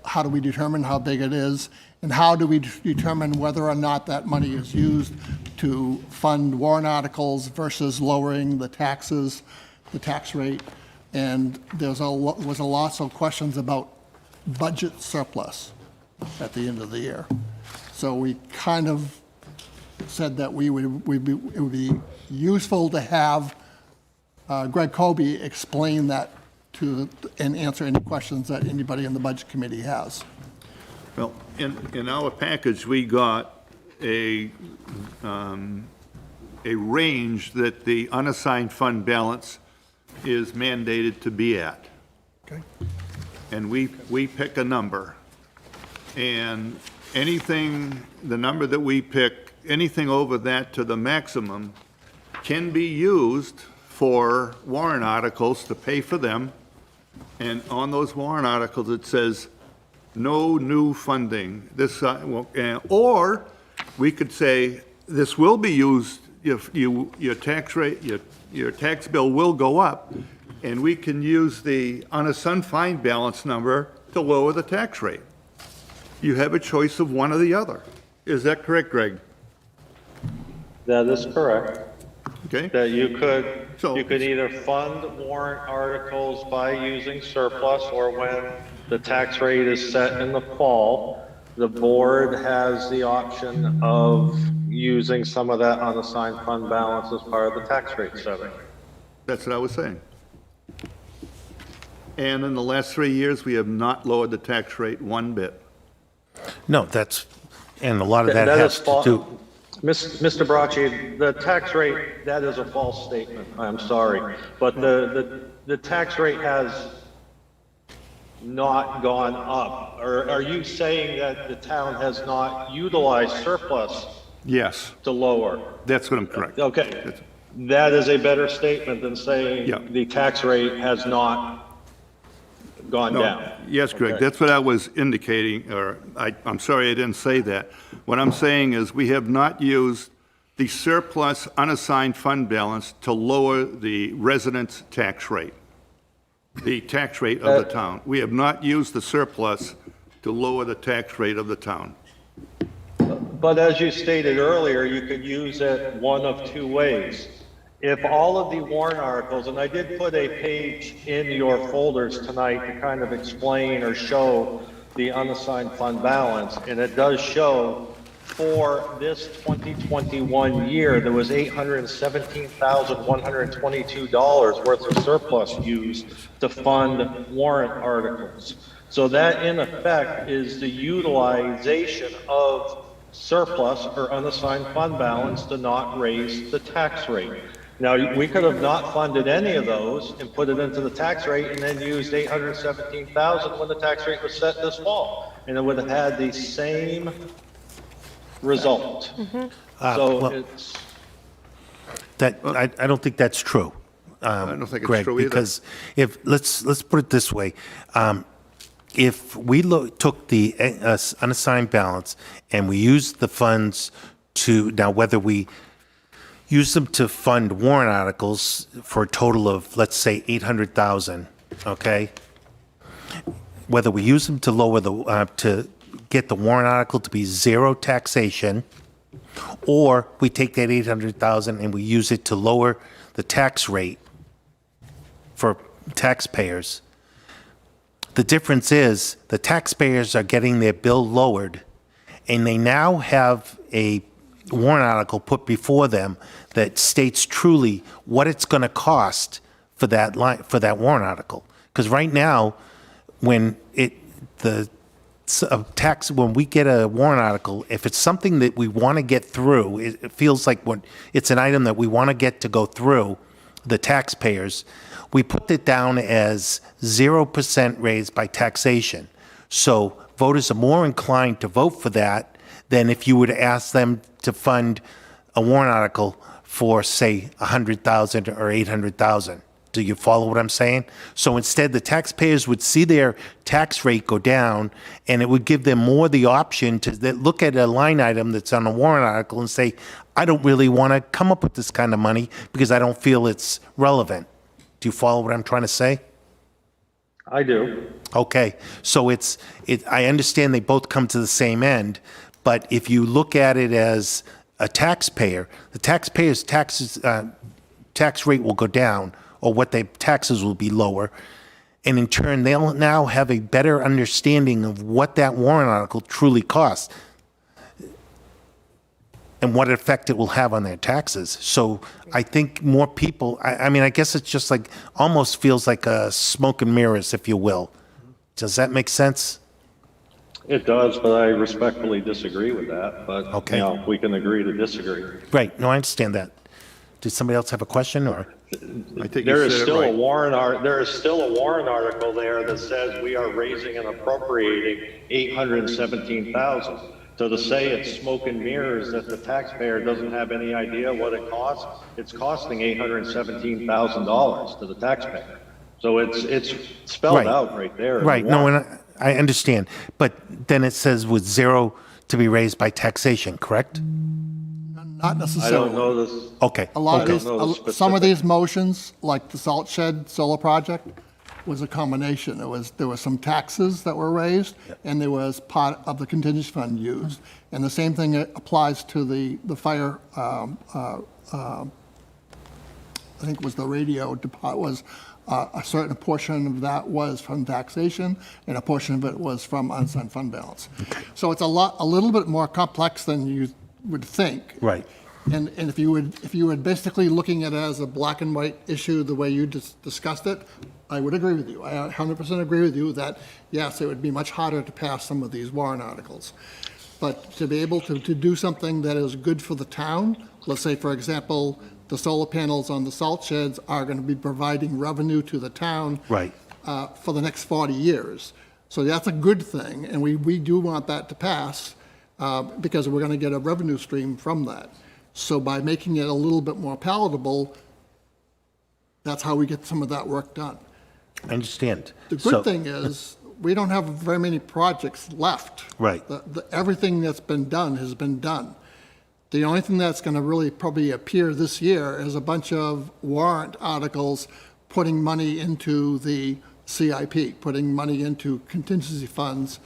how do we determine how big it is, and how do we determine whether or not that money is used to fund warrant articles versus lowering the taxes, the tax rate. And was a lot of questions about budget surplus at the end of the year. So we kind of said that it would be useful to have Greg Kobe explain that and answer any questions that anybody in the Budget Committee has. Well, in our package, we got a range that the unassigned fund balance is mandated to be at. Okay. And we pick a number. And anything, the number that we pick, anything over that to the maximum can be used for warrant articles to pay for them. And on those warrant articles, it says, no new funding. This, or we could say, this will be used, if your tax rate, your tax bill will go up, and we can use the unassigned fund balance number to lower the tax rate. You have a choice of one or the other. Is that correct, Greg? That is correct. Okay? That you could So- either fund warrant articles by using surplus, or when the tax rate is set in the fall, the board has the option of using some of that unassigned fund balance as part of the tax rate setting. That's what I was saying. And in the last 3 years, we have not lowered the tax rate one bit. No, and a lot of that That has is to false. do, Mr. Bracci, the tax rate, that is a false statement, I'm sorry. But the tax rate has not gone up. Or are you saying that the town has not utilized surplus Yes, to lower? that's what I'm correct. Okay, that is a better statement than saying Yeah. the tax rate has not gone No, down. yes, Greg, Okay. that's what I was indicating, or I'm sorry I didn't say that. What I'm saying is we have not used the surplus unassigned fund balance to lower the residents' tax rate, the tax rate of the town. We have not used the surplus to lower the tax rate of the town. But as you stated earlier, you could use it one of two ways. If all of the warrant articles, and I did put a page in your folders tonight to kind of explain or show the unassigned fund balance, and it does show for this 2021 year, there was $817,122 worth of surplus used to fund warrant articles. So that in effect is the utilization of surplus or unassigned fund balance to not raise the tax rate. Now, we could have not funded any of those and put it into the tax rate and then used 817,000 when the tax rate was set this fall, and it would have had the same result. So well- it's, I don't think that's true. I don't think it's Greg, true either. because let's put it this way. If we took the unassigned balance and we used the funds now whether we use them to fund warrant articles for a total of, let's say, 800,000, okay? Whether we use them to lower to get the warrant article to be zero taxation, or we take that 800,000 and we use it to lower the tax rate for taxpayers. The difference is the taxpayers are getting their bill lowered, and they now have a warrant article put before them that states truly what it's going to cost for that warrant article. Because right now, when we get a warrant article, if it's something that we want to get through, it feels like it's an item that we want to get to go through the taxpayers, we put it down as 0% raised by taxation. So voters are more inclined to vote for that than if you would ask them to fund a warrant article for, say, 100,000 or 800,000. Do you follow what I'm saying? So instead, the taxpayers would see their tax rate go down, and it would give them more the option to look at a line item that's on a warrant article and say, I don't really want to come up with this kind of money because I don't feel it's relevant. Do you follow what I'm trying to say? I do. Okay, so I understand they both come to the same end, but if you look at it as a taxpayer, the taxpayer's tax rate will go down, or what their taxes will be lower, and in turn, they'll now have a better understanding of what that warrant article truly costs. and what effect it will have on their taxes. So I think more people, I mean, I guess it's just like, almost feels like a smoke and mirrors, if you will. Does that make sense? It does, but I respectfully disagree with that, but, Okay. you know, we can agree to disagree. Right, no, I understand that. Did somebody else have a question, or? I think There you is said it still a right. there is still a warrant article there that says we are raising and appropriating 817,000. So to say it's smoke and mirrors, that the taxpayer doesn't have any idea what it costs, it's costing $817,000 to the taxpayer. So it's spelled Right. out right there. in the Right, no, warrant. and I understand, but then it says with zero to be raised by taxation, correct? Not I necessarily. don't know this. Okay, A lot Okay. of I don't know the these, some of specific- these motions, like the Salt Shed Solar Project, was a combination. There was some taxes that were raised, and there was part of the contingency fund used. And the same thing applies to the fire, I think it was the radio department, was a certain portion of that was from taxation, and a portion of it was from unassigned fund balance. So it's a little bit more complex than you would think. right. And if you were basically looking at it as a black and white issue, the way you discussed it, I would agree with you. I 100% agree with you that, yes, it would be much harder to pass some of these warrant articles. But to be able to do something that is good for the town, let's say, for example, the solar panels on the salt sheds are going to be providing revenue to the town Right. for the next 40 years. So that's a good thing, and we do want that to pass because we're going to get a revenue stream from that. So by making it a little bit more palatable, that's how we get some of that work done. I understand. The So- good thing is, we don't have very many projects left. Right. Everything that's been done has been done. The only thing that's going to really probably appear this year is a bunch of warrant articles putting money into the CIP, putting money into contingency funds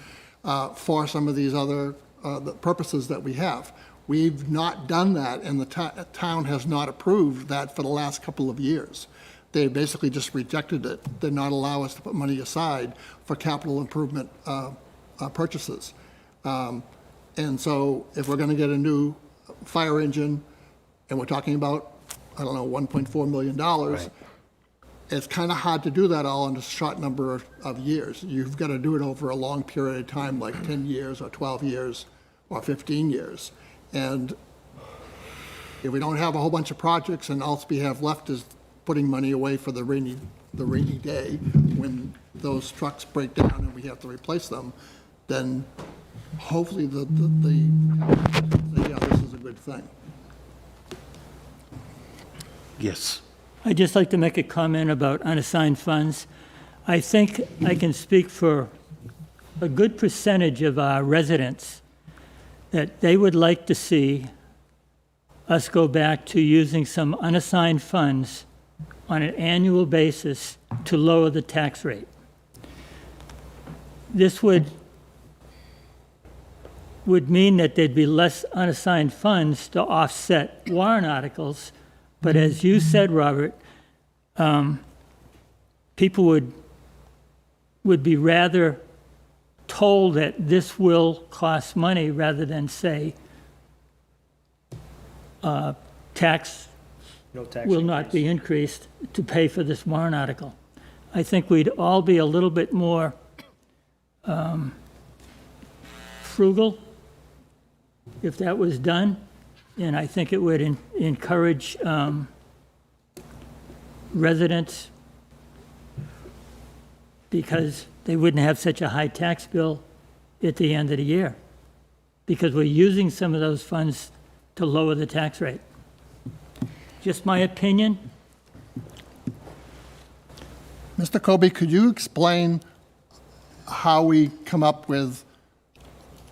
for some of these other the purposes that we have. We've not done that, and the town has not approved that for the last couple of years. They basically just rejected it. They not allow us to put money aside for capital improvement purchases. And so if we're going to get a new fire engine, and we're talking about, I don't know, $1.4 million, it's kind of hard to do that all in a short number of years. You've got to do it over a long period of time, like 10 years or 12 years or 15 years. And if we don't have a whole bunch of projects and all we have left is putting money away for the rainy day when those trucks break down and we have to replace them, then hopefully yeah, this is a good thing. Yes. I'd just like to make a comment about unassigned funds. I think I can speak for a good percentage of our residents that they would like to see us go back to using some unassigned funds on an annual basis to lower the tax rate. This would mean that there'd be less unassigned funds to offset warrant articles. But as you said, Robert, people would be rather told that this will cost money rather than say, tax will not be increased to pay for this warrant article. I think we'd all be a little bit more frugal if that was done, and I think it would encourage residents, because they wouldn't have such a high tax bill at the end of the year, because we're using some of those funds to lower the tax rate. Just my opinion. Mr. Kobe, could you explain how we come up with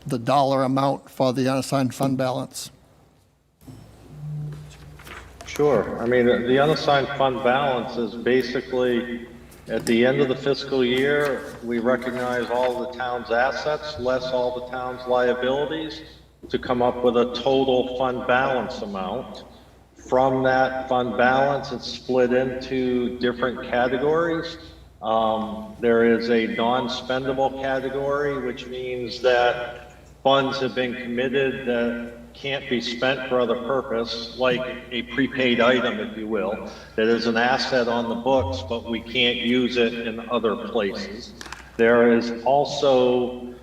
the dollar amount for the unassigned fund balance? Sure. I mean, the unassigned fund balance is basically, at the end of the fiscal year, we recognize all the town's assets, less all the town's liabilities, to come up with a total fund balance amount. From that fund balance, it's split into different categories. There is a non-spendable category, which means that funds have been committed that can't be spent for other purpose, like a prepaid item, if you will, that is an asset on the books, but we can't use it in other places. There is also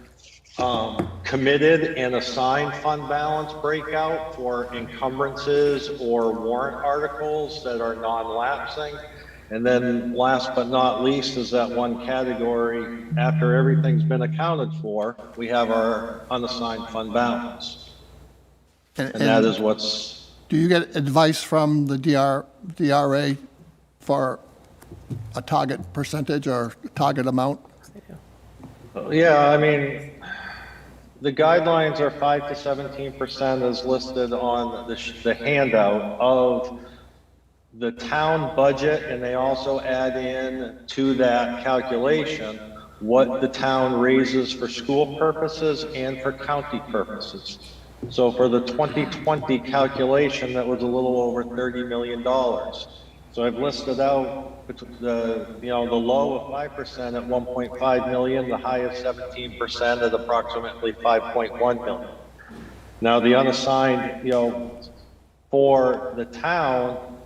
committed and assigned fund balance breakout for encumbrances or warrant articles that are non-lapsing. And then last but not least is that one category, after everything's been accounted for, we have our unassigned fund balance. And that is what's, Do you get advice from the DRA for a target percentage or target amount? yeah, I mean, the guidelines are 5 to 17% as listed on the handout of the town budget, and they also add in to that calculation what the town raises for school purposes and for county purposes. So for the 2020 calculation, that was a little over $30 million. So I've listed out the low of 5% at 1.5 million, the high of 17% at approximately 5.1 million. Now the unassigned, for the town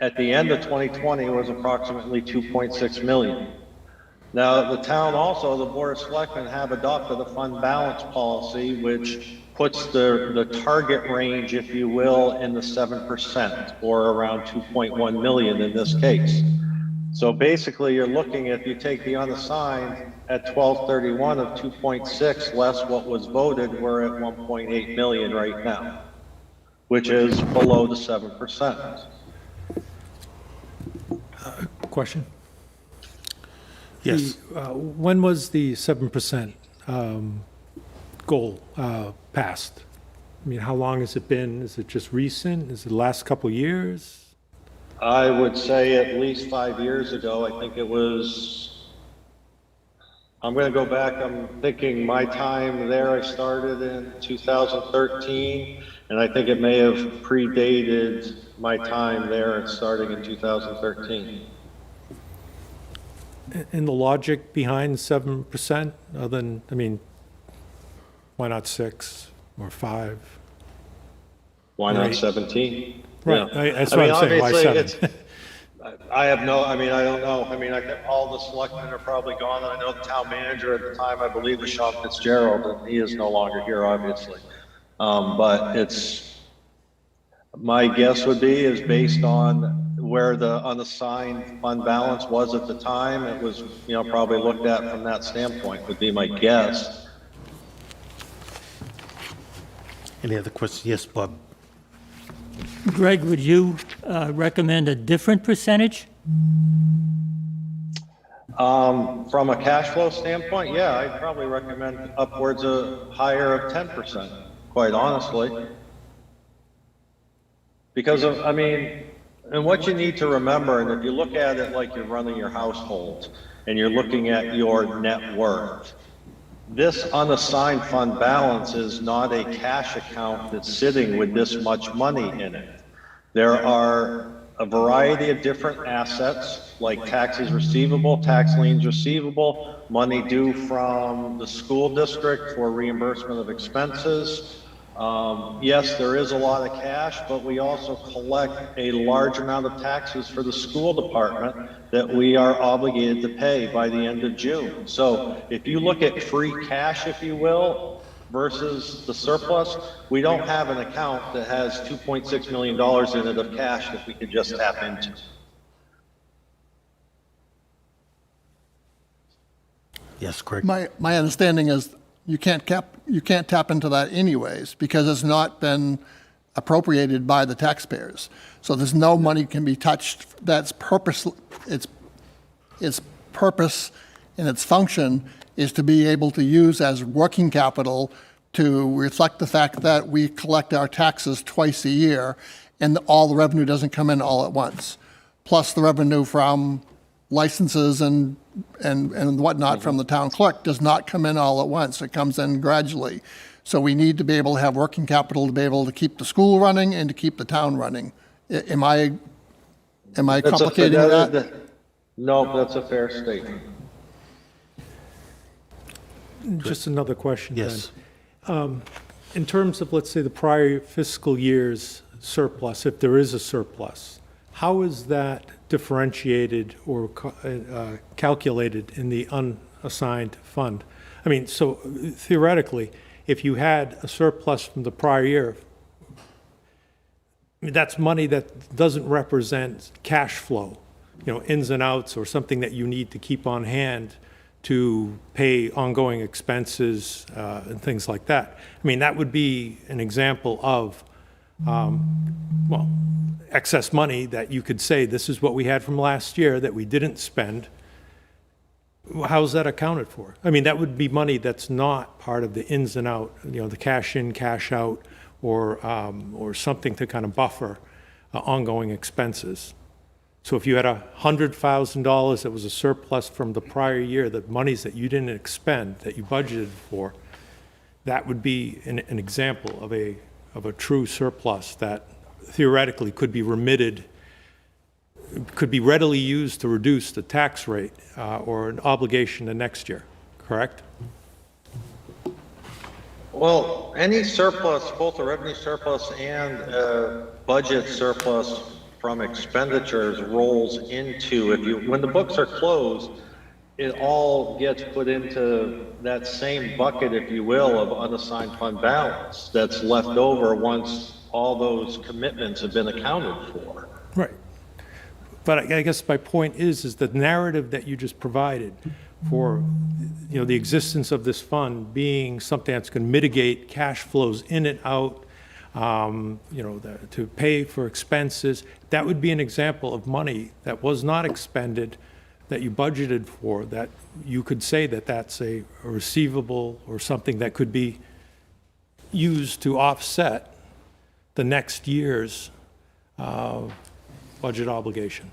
at the end of 2020 was approximately 2.6 million. Now the town also, the Board of Selectmen have adopted a fund balance policy, which puts the target range, if you will, in the 7%, or around 2.1 million in this case. So basically you're looking at, you take the unassigned at 12/31 of 2.6 less what was voted, we're at 1.8 million right now, which is below the 7%. Question? Yes. When was the 7% goal passed? I mean, how long has it been? Is it just recent? Is it the last couple years? I would say at least 5 years ago. I think it was, I'm going to go back, I'm thinking my time there, I started in 2013, and I think it may have predated my time there starting in 2013. And the logic behind 7%, other than, I mean, why not 6 or 5? Why not Right. 17? Right, Yeah. that's what I'm saying, why obviously, 7? I have no, I mean, I don't know. I mean, I think all the selectmen are probably gone. I know the town manager at the time, I believe, was Sean Fitzgerald, and he is no longer here, obviously. But it's, my guess would be is based on where the unassigned fund balance was at the time. It was, probably looked at from that standpoint, would be my guess. Any other questions? Yes, Bob? Greg, would you recommend a different percentage? From a cash flow standpoint, yeah, I'd probably recommend upwards of higher of 10%, quite honestly. Because of, I mean, and what you need to remember, and if you look at it like you're running your household and you're looking at your net worth, this unassigned fund balance is not a cash account that's sitting with this much money in it. There are a variety of different assets like taxes receivable, tax liens receivable, money due from the school district for reimbursement of expenses. Yes, there is a lot of cash, but we also collect a large amount of taxes for the school department that we are obligated to pay by the end of June. So if you look at free cash, if you will, versus the surplus, we don't have an account that has $2.6 million in it of cash that we could just tap into. Yes, Craig? My understanding is you can't tap into that anyways because it's not been appropriated by the taxpayers. So there's no money can be touched. That's purpose. Its purpose and its function is to be able to use as working capital to reflect the fact that we collect our taxes twice a year and all the revenue doesn't come in all at once. Plus the revenue from licenses and whatnot from the town clerk does not come in all at once. It comes in gradually. So we need to be able to have working capital to be able to keep the school running and to keep the town running. Am I complicating that? No, that's a fair statement. Just another question then. Yes. in terms of, let's say, the prior fiscal year's surplus, if there is a surplus, how is that differentiated or calculated in the unassigned fund? I mean, so theoretically, if you had a surplus from the prior year, I mean, that's money that doesn't represent cash flow, ins and outs, or something that you need to keep on hand to pay ongoing expenses and things like that. I mean, that would be an example of, excess money that you could say, this is what we had from last year that we didn't spend. How's that accounted for? I mean, that would be money that's not part of the ins and out, the cash in, cash out, or something to kind of buffer ongoing expenses. So if you had $100,000 that was a surplus from the prior year, the monies that you didn't expend, that you budgeted for, that would be an example of a true surplus that theoretically could be remitted, could be readily used to reduce the tax rate or an obligation to next year, correct? Well, any surplus, both a revenue surplus and budget surplus from expenditures rolls into, when the books are closed, it all gets put into that same bucket, if you will, of unassigned fund balance that's left over once all those commitments have been accounted for. Right. But I guess my point is the narrative that you just provided for, the existence of this fund being something that's going to mitigate cash flows in and out, to pay for expenses, that would be an example of money that was not expended, that you budgeted for, that you could say that that's a receivable or something that could be used to offset the next year's budget obligation.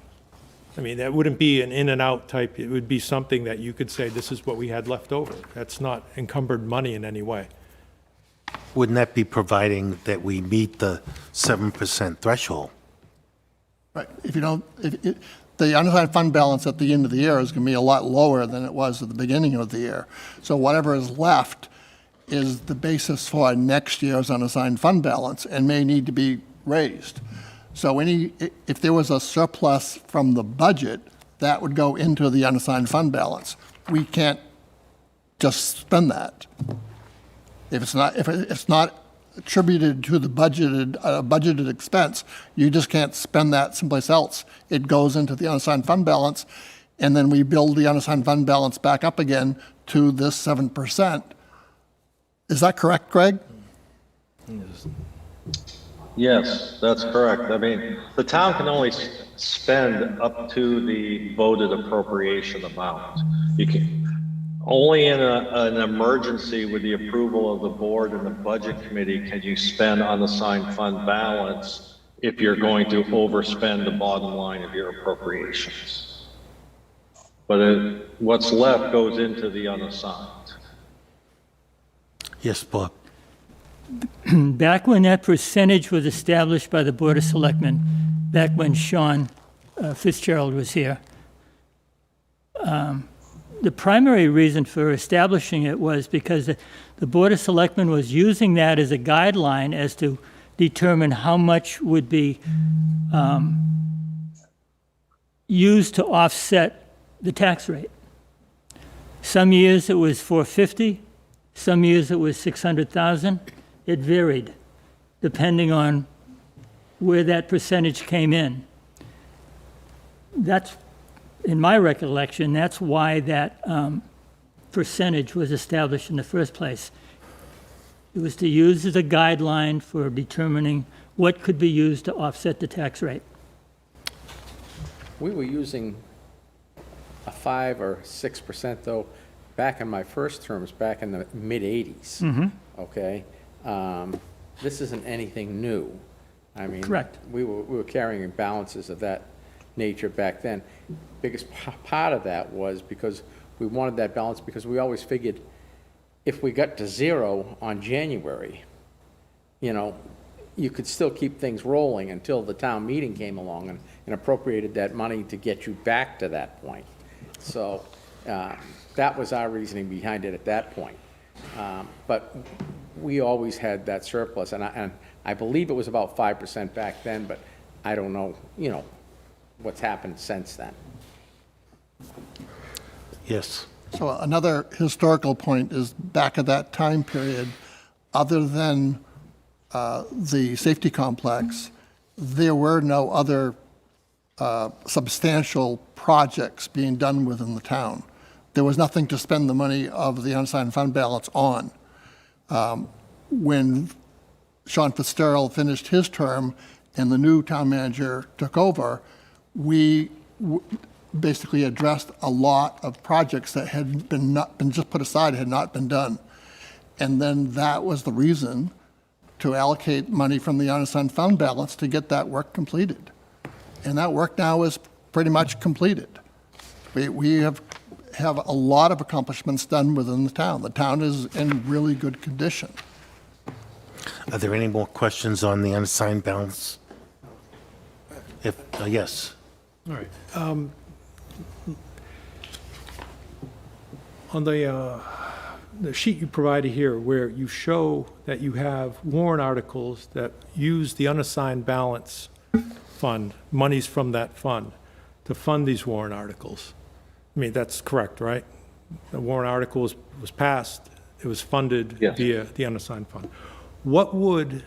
I mean, that wouldn't be an in and out type, it would be something that you could say, this is what we had left over. That's not encumbered money in any way. Wouldn't that be providing that we meet the 7% threshold? Right. If you don't, the unassigned fund balance at the end of the year is going to be a lot lower than it was at the beginning of the year. So whatever is left is the basis for next year's unassigned fund balance and may need to be raised. So if there was a surplus from the budget, that would go into the unassigned fund balance. We can't just spend that. If it's not attributed to the budgeted expense, you just can't spend that someplace else. It goes into the unassigned fund balance, and then we build the unassigned fund balance back up again to this 7%. Is that correct, Greg? Yes, that's correct. I mean, the town can only spend up to the voted appropriation amount. You can only in an emergency with the approval of the board and the budget committee can you spend unassigned fund balance if you're going to overspend the bottom line of your appropriations. But what's left goes into the unassigned. Yes, Bob. Back when that percentage was established by the Board of Selectmen, back when Sean Fitzgerald was here, the primary reason for establishing it was because the Board of Selectmen was using that as a guideline as to determine how much would be used to offset the tax rate. Some years it was 450, some years it was 600,000. It varied depending on where that percentage came in. That's, in my recollection, that's why that percentage was established in the first place. It was to use as a guideline for determining what could be used to offset the tax rate. We were using a 5 or 6% though, back in my first terms, back in the mid-'80s. Okay? This isn't anything new. I mean, Correct. We were carrying balances of that nature back then. Biggest part of that was because we wanted that balance because we always figured if we got to 0 on January, you could still keep things rolling until the town meeting came along and appropriated that money to get you back to that point. So that was our reasoning behind it at that point. But we always had that surplus, and I believe it was about 5% back then, but I don't know, what's happened since then. Yes. So another historical point is back at that time period, other than the safety complex, there were no other substantial projects being done within the town. There was nothing to spend the money of the unassigned fund balance on. When Sean Fitzgerald finished his term and the new town manager took over, we basically addressed a lot of projects that had been just put aside, had not been done. And then that was the reason to allocate money from the unassigned fund balance to get that work completed. And that work now is pretty much completed. We have a lot of accomplishments done within the town. The town is in really good condition. Are there any more questions on the unassigned balance? If, yes. All right. On the sheet you provided here, where you show that you have warrant articles that use the unassigned balance fund, monies from that fund, to fund these warrant articles. I mean, that's correct, right? The warrant article was passed, it was funded Yes. via the unassigned fund. What would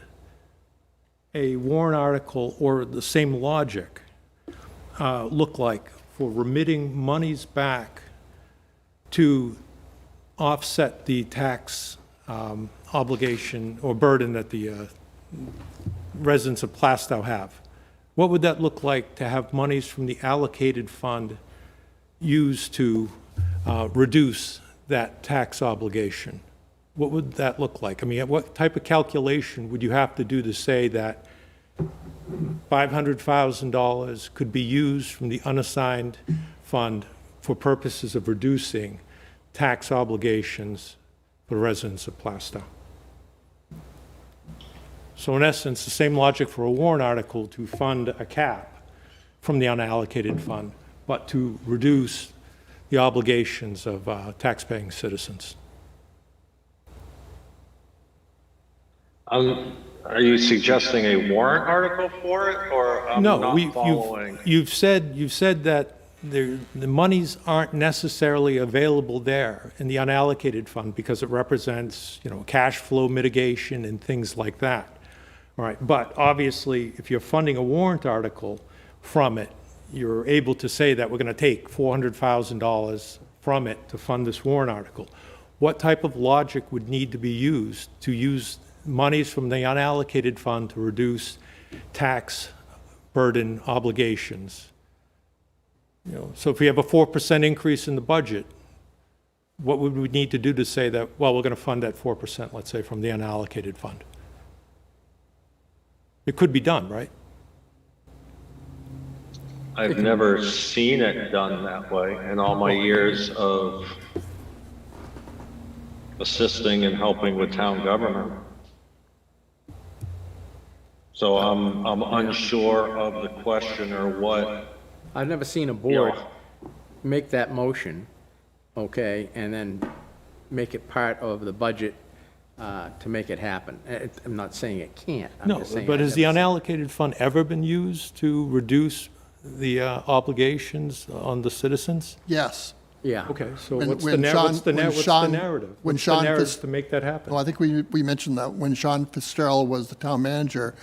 a warrant article, or the same logic, look like for remitting monies back to offset the tax obligation or burden that the residents of Plaistow have? What would that look like to have monies from the allocated fund used to reduce that tax obligation? What would that look like? I mean, what type of calculation would you have to do to say that $500,000 could be used from the unassigned fund for purposes of reducing tax obligations for the residents of Plaistow? So in essence, the same logic for a warrant article to fund a cap from the unallocated fund, but to reduce the obligations of taxpaying citizens. Are you suggesting a warrant article for it, or I'm No, not following? you've said that the monies aren't necessarily available there in the unallocated fund because it represents, cash flow mitigation and things like that. All right, but obviously, if you're funding a warrant article from it, you're able to say that we're going to take $400,000 from it to fund this warrant article. What type of logic would need to be used to use monies from the unallocated fund to reduce tax burden obligations? So if we have a 4% increase in the budget, what would we need to do to say that, well, we're going to fund that 4%, let's say, from the unallocated fund? It could be done, right? I've never seen it done that way in all my years of assisting and helping with town government. So I'm unsure of the question or what. I've never seen a board make that motion, okay, and then make it part of the budget to make it happen. I'm not saying it can't. I'm No, just saying but I've has the never seen- unallocated fund ever been used to reduce the obligations on the citizens? Yes. Yeah. Okay, so When- what's when the Sean- what's the when narrative? Sean- when What's the Sean narrative Fitz- to make that happen? Well, I think we mentioned that when Sean Fitzgerald was the town manager,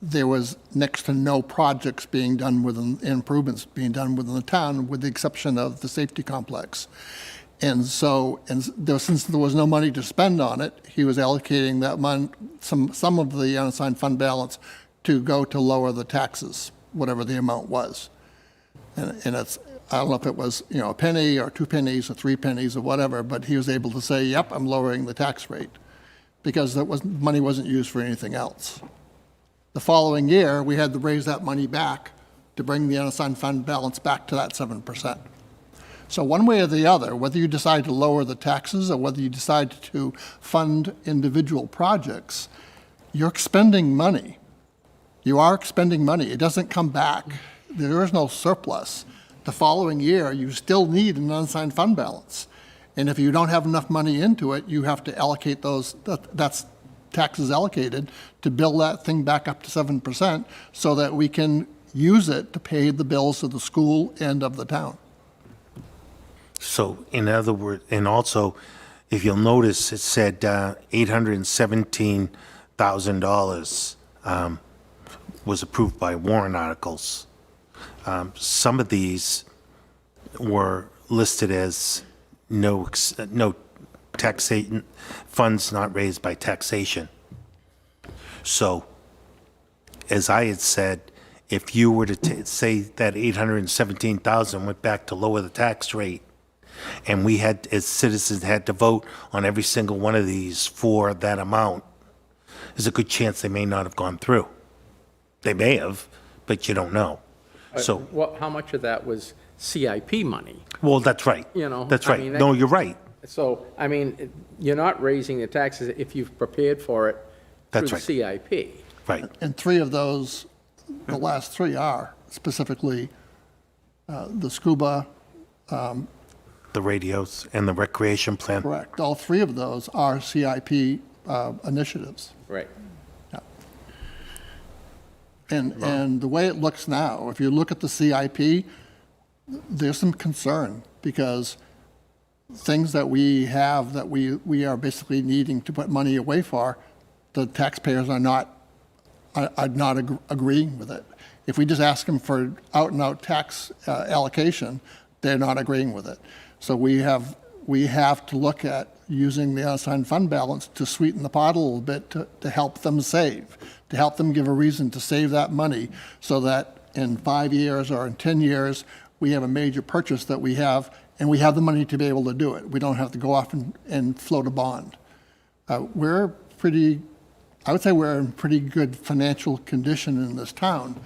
there was next to no projects being done within, improvements being done within the town, with the exception of the safety complex. And so, since there was no money to spend on it, he was allocating that some of the unassigned fund balance to go to lower the taxes, whatever the amount was. And it's, I don't know if it was, a penny or 2 pennies or 3 pennies or whatever, but he was able to say, yep, I'm lowering the tax rate, because money wasn't used for anything else. The following year, we had to raise that money back to bring the unassigned fund balance back to that 7%. So one way or the other, whether you decide to lower the taxes or whether you decide to fund individual projects, you're expending money. You are expending money. It doesn't come back. There is no surplus. The following year, you still need an unassigned fund balance. And if you don't have enough money into it, you have to allocate those. That's taxes allocated to build that thing back up to 7% so that we can use it to pay the bills of the school and of the town. So in other words, and also, if you'll notice, it said $817,000 was approved by warrant articles. Some of these were listed as no taxation, funds not raised by taxation. So, as I had said, if you were to say that 817,000 went back to lower the tax rate, and we had, as citizens, had to vote on every single one of these for that amount, there's a good chance they may not have gone through. They may have, but you don't know. So, How much of that was CIP money? well, that's right. You know, That's I right. mean, No, you're right. So, I mean, you're not raising the taxes if you've prepared for it through That's the right. CIP. Right. And three of those, the last three are specifically the scuba, The radios and the recreation plan. correct. All three of those are CIP initiatives. Right. And the way it looks now, if you look at the CIP, there's some concern because things that we have that we are basically needing to put money away for, the taxpayers are not agreeing with it. If we just ask them for out-and-out tax allocation, they're not agreeing with it. So we have to look at using the unassigned fund balance to sweeten the pot a little bit to help them save, to help them give a reason to save that money so that in 5 years or in 10 years, we have a major purchase that we have, and we have the money to be able to do it. We don't have to go off and float a bond. I would say we're in pretty good financial condition in this town.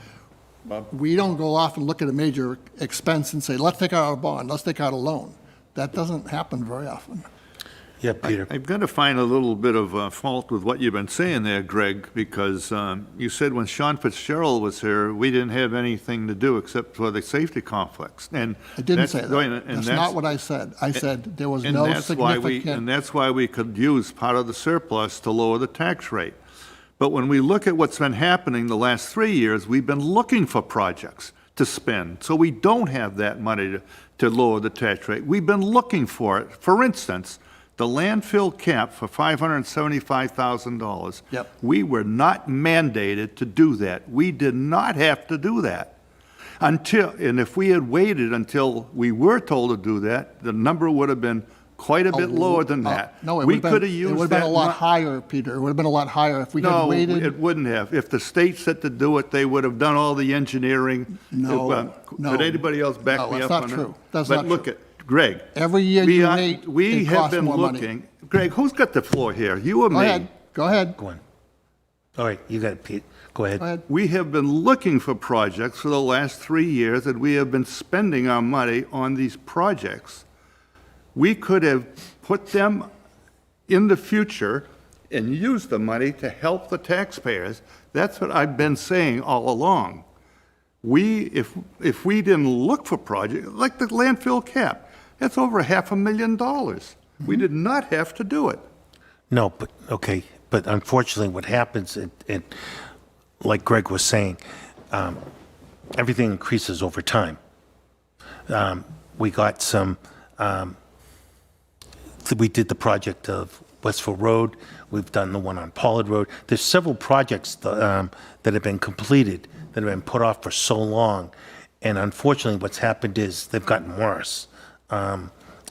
We don't go off and look at a major expense and say, let's take out a bond, let's take out a loan. That doesn't happen very often. Yeah, Peter. I've got to find a little bit of fault with what you've been saying there, Greg, because you said when Sean Fitzgerald was here, we didn't have anything to do except for the safety complex. And I didn't say wait a minute, that. and That's not what I said. I said there was and no that's why significant. And that's why we could use part of the surplus to lower the tax rate. But when we look at what's been happening the last 3 years, we've been looking for projects to spend. So we don't have that money to lower the tax rate. We've been looking for it. For instance, the landfill cap for $575,000. Yep. We were not mandated to do that. We did not have to do that. And if we had waited until we were told to do that, the number would have been quite a bit lower than that. No, We could have it used would have been a lot that higher, Peter. It would have been a lot higher if we had No, waited. it wouldn't have. If the state said to do it, they would have done all the engineering. No. Could anybody else back No, me that's up not on true. that? That's But not look true. at, Greg. Every year we you are- wait, We it have costs been more money. looking. Greg, who's got the floor here? You or me? Go ahead, go ahead, Go on. All right, you got it, Pete. Go ahead. go ahead. We have been looking for projects for the last 3 years, and we have been spending our money on these projects. We could have put them in the future and used the money to help the taxpayers. That's what I've been saying all along. If we didn't look for projects, like the landfill cap, that's over $500,000. We did not have to do it. No, but, okay, but unfortunately, what happens, like Greg was saying, everything increases over time. We got some, we did the project of Westfield Road, we've done the one on Pollard Road. There's several projects that have been completed, that have been put off for so long, and unfortunately, what's happened is they've gotten worse.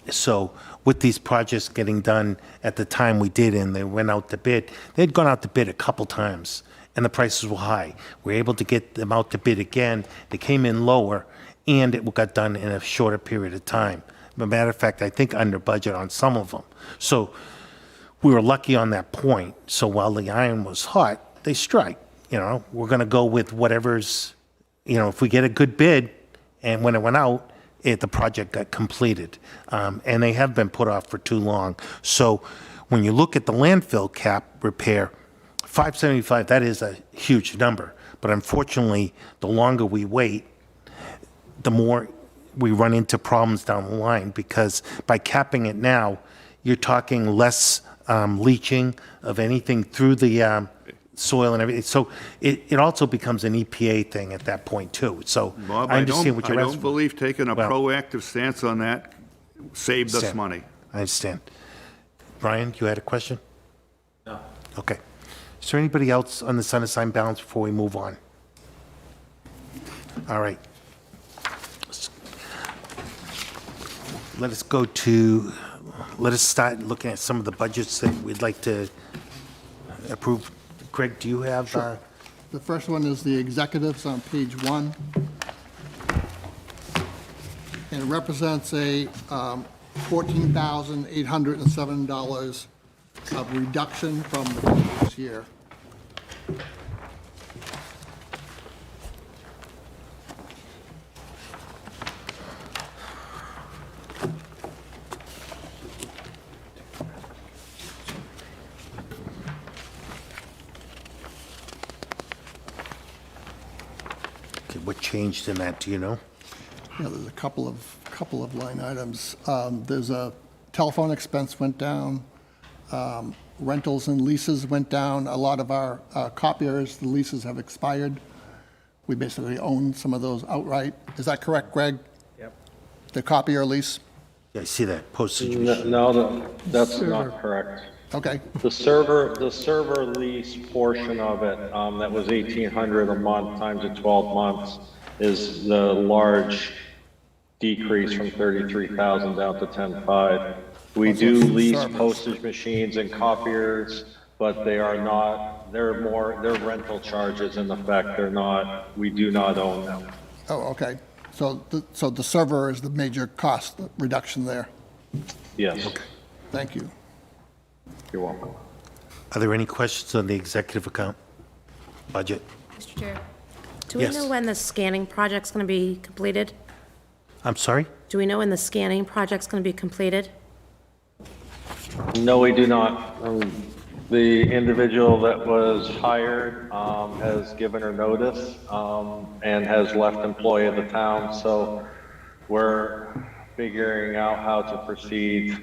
So with these projects getting done at the time we did and they went out to bid, they'd gone out to bid a couple times and the prices were high. We were able to get them out to bid again. They came in lower and it got done in a shorter period of time. As a matter of fact, I think under budget on some of them. So we were lucky on that point. So while the iron was hot, they strike. You know, we're going to go with whatever's, you know, if we get a good bid and when it went out, the project got completed. And they have been put off for too long. So when you look at the landfill cap repair, 575, that is a huge number. But unfortunately, the longer we wait, the more we run into problems down the line because by capping it now, you're talking less leaching of anything through the soil and everything. So it also becomes an EPA thing at that point too. So Bob, I understand what you're I asking. don't believe taking a Well- proactive stance on that saved us Understand. money. I understand. Brian, you had a question? No. Okay. Is there anybody else on this unassigned balance before we move on? All right. Let us start looking at some of the budgets that we'd like to approve. Greg, do you have? The first one is the executives on page 1. And it represents a $14,807 of reduction from the previous year. Okay, what changed in that, do you know? Yeah, there's a couple of line items. There's a telephone expense went down, rentals and leases went down. A lot of our copiers, the leases have expired. We basically own some of those outright. Is that correct, Greg? Yep. The copier lease? Yeah, I see that, postage machine. No, that's not correct. Okay, The server lease portion of it, that was 1,800 a month times the 12 months, is the large decrease from 33,000 down to 10,500. We do lease servers. postage machines and copiers, but they are not, they're rental charges in effect. We do not own them. oh, okay. So the server is the major cost reduction there. Yes, Thank you. you're welcome. Are there any questions on the executive account budget? Mr. Chair, do we Yes. know when the scanning project's going to be completed? I'm sorry? Do we know when the scanning project's going to be completed? No, we do not. The individual that was hired has given her notice and has left employee of the town, so we're figuring out how to proceed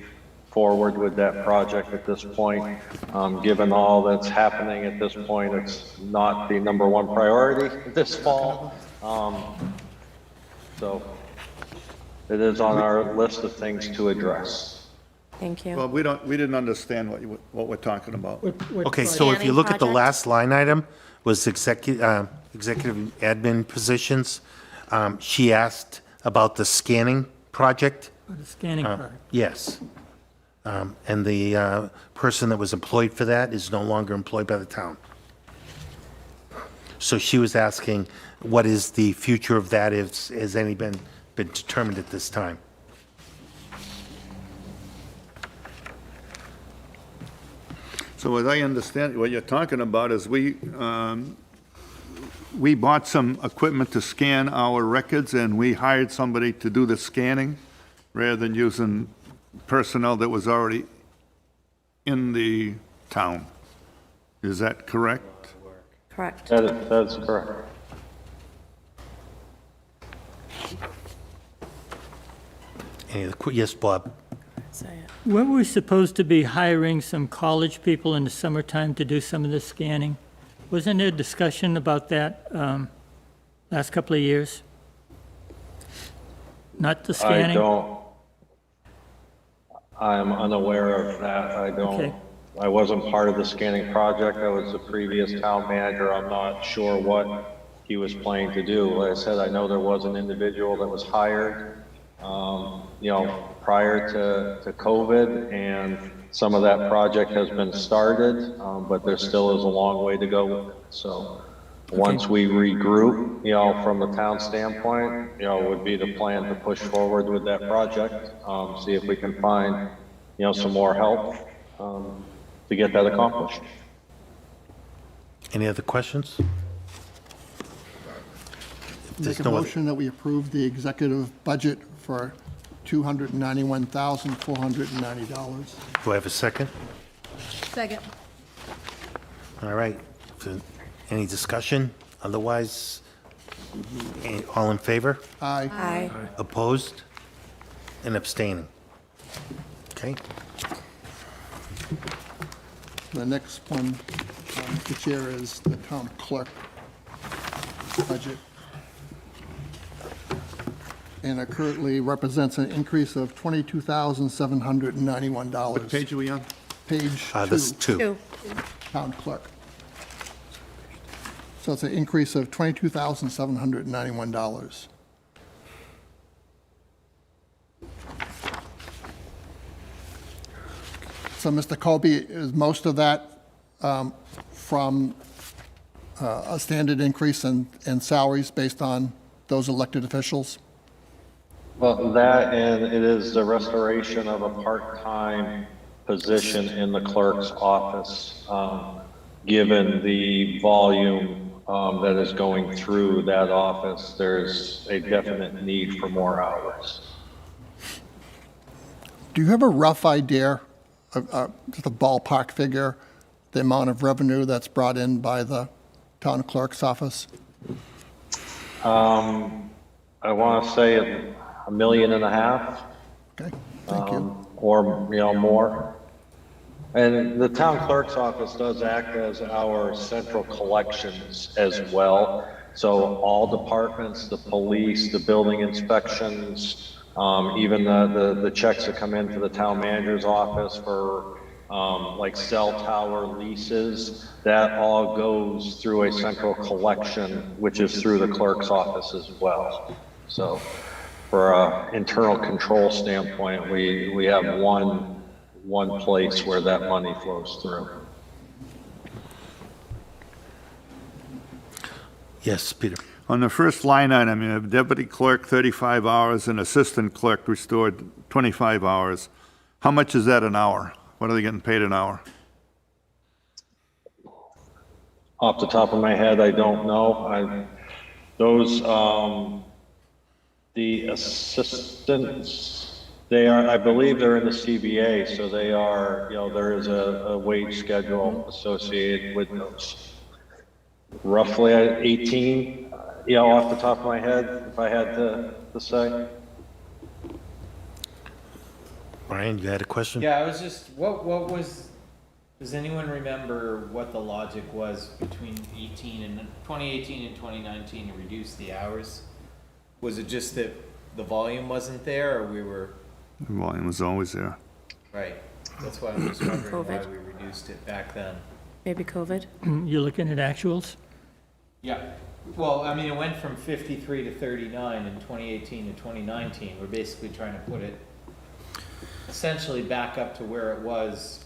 forward with that project at this point. Given all that's happening at this point, it's not the number one priority this fall. So it is on our list of things to address. Thank you. Well, we didn't understand what we're talking about. Okay, so if you Scanning look at the project? last line item, was executive admin positions. She asked about the scanning project. The scanning part. Yes. And the person that was employed for that is no longer employed by the town. So she was asking, what is the future of that? Has any been determined at this time? So as I understand, what you're talking about is we bought some equipment to scan our records, and we hired somebody to do the scanning rather than using personnel that was already in the town. Is that correct? Correct. That's correct. Yes, Bob? Weren't we supposed to be hiring some college people in the summertime to do some of the scanning? Wasn't there discussion about that last couple of years? Not the scanning? I'm unaware of that. Okay. I wasn't part of the scanning project. I was the previous town manager. I'm not sure what he was planning to do. Like I said, I know there was an individual that was hired, prior to COVID, and some of that project has been started, but there still is a long way to go with it. So once we regroup, from the town standpoint, would be the plan to push forward with that project, see if we can find, some more help to get that accomplished. Any other questions? Make a no other- motion that we approve the executive budget for $291,490. Do I have a second? Second. All right. So, any discussion? Otherwise, all in favor? Aye. Aye. Opposed? And abstaining? Okay. The next one, Mr. Chair, is the town clerk budget. And it currently represents an increase of $22,791. What page are we on? Page This 2, two. town clerk. So it's an increase of $22,791. So, Mr. Colby, is most of that from a standard increase in salaries based on those elected officials? Well, that and it is the restoration of a part-time position in the clerk's office, given the volume that is going through that office. There's a definite need for more hours. Do you have a rough idea, just a ballpark figure, the amount of revenue that's brought in by the town clerk's office? I want to say $1.5 million. Okay, thank you. Or, more. And the town clerk's office does act as our central collections as well. So all departments, the police, the building inspections, even the checks that come into the town manager's office for like cell tower leases, that all goes through a central collection, which is through the clerk's office as well. So for an internal control standpoint, we have one place where that money flows through. Yes, Peter. On the first line item, you have deputy clerk 35 hours and assistant clerk restored 25 hours. How much is that an hour? What are they getting paid an hour? Off the top of my head, I don't know. The assistants, I believe they're in the CBA, so they are, there is a wage schedule associated with those. Roughly 18, off the top of my head, if I had to say. Brian, you had a question? Yeah, I was just, does anyone remember what the logic was between 2018 and 2019 to reduce the hours? Was it just that the volume wasn't there, or we were? The volume was always there. Right, that's why I'm just wondering why COVID. we reduced it back then. Maybe COVID? You're looking at actuals? Yeah, well, I mean, it went from 53 to 39 in 2018 to 2019. We're basically trying to put it essentially back up to where it was,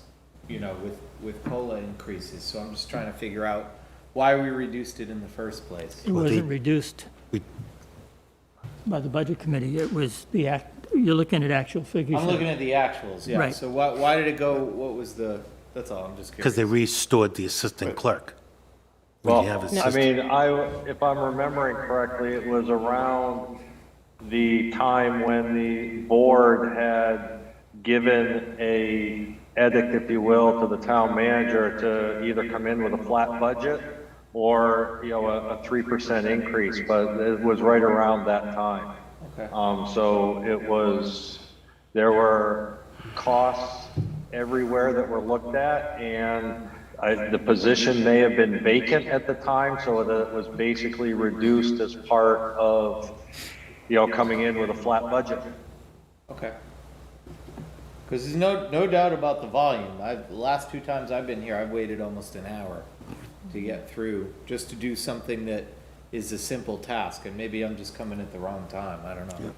with COLA increases. So I'm just trying to figure out why we reduced it in the first place. It wasn't reduced we- by the budget committee. It was you're looking at actual figures. I'm looking at the actuals, yeah. Right. So why did it go, what was that's all, I'm just curious. Because they restored the assistant clerk. We Well, have I assistant- mean, if I'm remembering correctly, it was around the time when the board had given a edict, if you will, to the town manager to either come in with a flat budget or, a 3% increase, but it was right around that time. Okay. So there were costs everywhere that were looked at, and the position may have been vacant at the time, so that it was basically reduced as part of, coming in with a flat budget. Okay. Because there's no doubt about the volume. The last 2 times I've been here, I've waited almost an hour to get through, just to do something that is a simple task, and maybe I'm just coming at the wrong time, I don't know.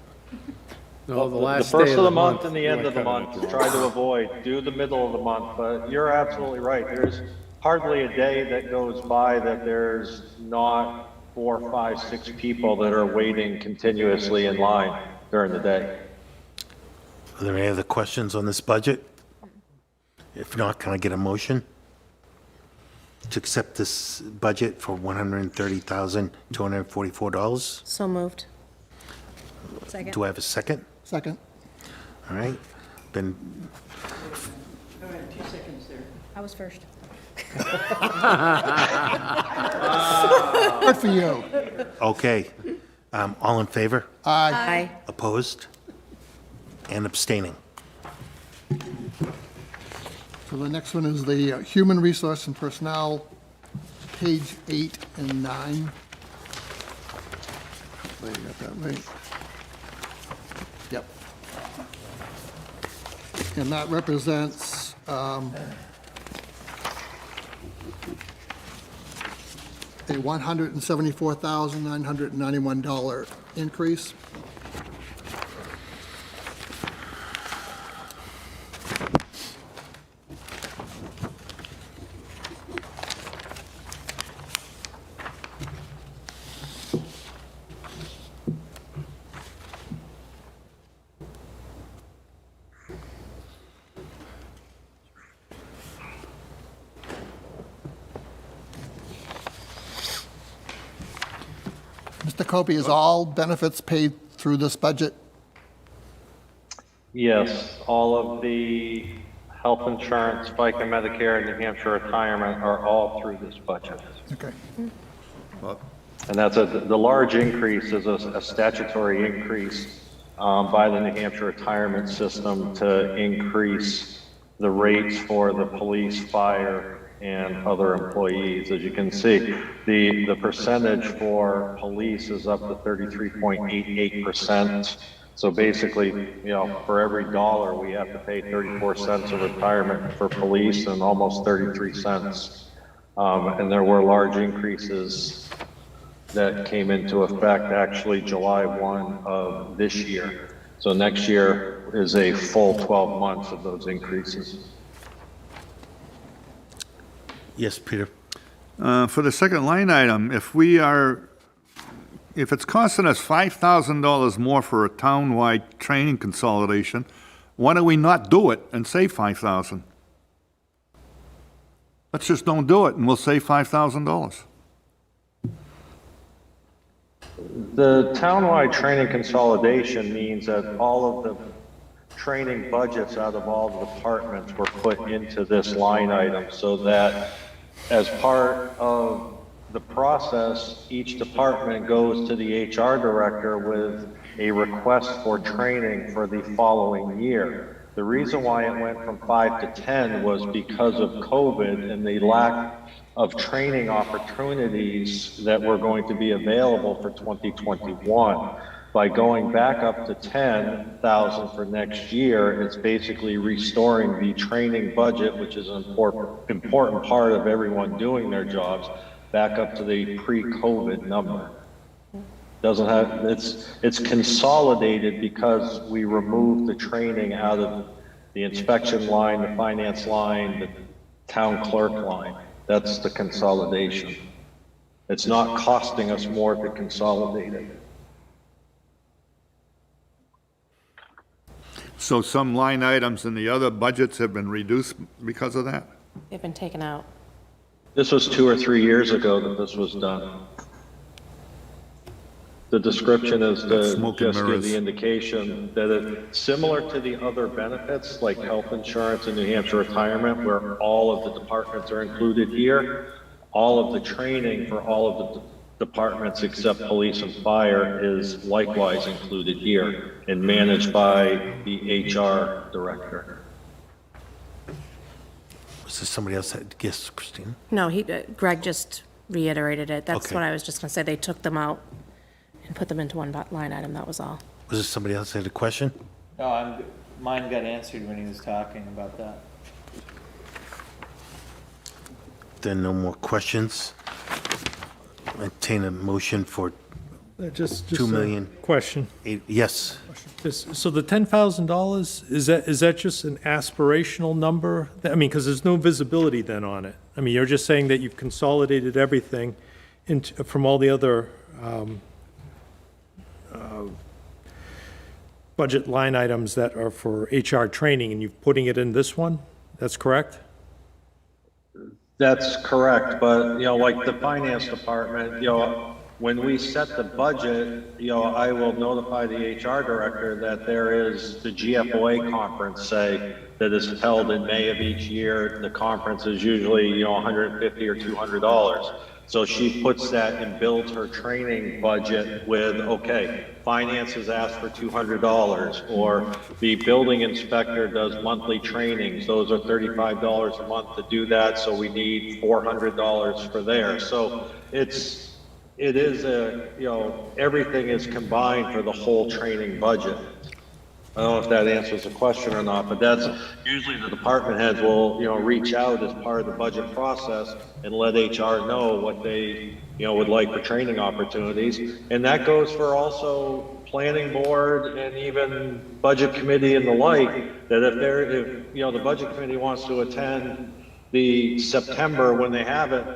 No, The first of the month and the end of the month, try to avoid, do the middle of the month, but you're absolutely right. There's hardly a day that goes by that there's not 4, 5, 6 people that are waiting continuously in line during the day. Are there any other questions on this budget? If not, can I get a motion to accept this budget for $130,244? So moved. Second. Do I have a second? Second? All right, then, All right, 2 seconds there. I was first. Good for you. okay. All in favor? Aye. Aye. Opposed? And abstaining? So So the next one is the Human Resource and Personnel, page 8 and 9. Hopefully I got that right. Yep. And that represents a $174,991 increase. Mr. Copey, is all benefits paid through this budget? Yes, all of the health insurance, FICA, Medicare, and New Hampshire retirement are all through this budget. Okay. And that's the large increase is a statutory increase by the New Hampshire retirement system to increase the rates for the police, fire, and other employees. As you can see, the percentage for police is up to 33.88%. So basically, for every dollar, we have to pay 34 cents of retirement for police and almost 33 cents. And there were large increases that came into effect actually July 1 of this year. So next year is a full 12 months of those increases. Yes, Peter. For the second line item, if it's costing us $5,000 more for a townwide training consolidation, why do we not do it and save $5,000? Let's just don't do it and we'll save $5,000. The townwide training consolidation means that all of the training budgets out of all the departments were put into this line item so that as part of the process, each department goes to the HR director with a request for training for the following year. The reason why it went from 5 to 10 was because of COVID and the lack of training opportunities that were going to be available for 2021. By going back up to 10,000 for next year, it's basically restoring the training budget, which is an important part of everyone doing their jobs, back up to the pre-COVID number. Doesn't have, it's consolidated because we removed the training out of the inspection line, the finance line, the town clerk line. That's the consolidation. It's not costing us more to consolidate it. So some line items in the other budgets have been reduced because of that? They've been taken out. This was 2 or 3 years ago that this was done. The description is to Smoke and just give mirrors. the indication that it's similar to the other benefits like health insurance and New Hampshire retirement, where all of the departments are included here. All of the training for all of the departments except police and fire is likewise included here and managed by the HR director. Was there somebody else that, yes, Christine? No, Greg just reiterated it. That's Okay. what I was just gonna say. They took them out and put them into one line item, that was all. Was there somebody else that had a question? No, mine got answered when he was talking about that. Then no more questions. Entertain a motion for Just 2 million. Question. Yes. So the $10,000, is that just an aspirational number? I mean, because there's no visibility then on it. I mean, you're just saying that you've consolidated everything from all the other budget line items that are for HR training, and you're putting it in this one? That's correct? That's correct, but, like the finance department, when we set the budget, I will notify the HR director that there is the GFOA conference, say, that is held in May of each year. The conference is usually, $150 or $200. So she puts that and builds her training budget with, okay, finance has asked for $200, or the building inspector does monthly trainings. Those are $35 a month to do that, so we need $400 for there. So it is everything is combined for the whole training budget. I don't know if that answers the question or not, but that's usually the department heads will, reach out as part of the budget process and let HR know what they, would like for training opportunities. And that goes for also planning board and even budget committee and the like, that if the budget committee wants to attend the September when they have it,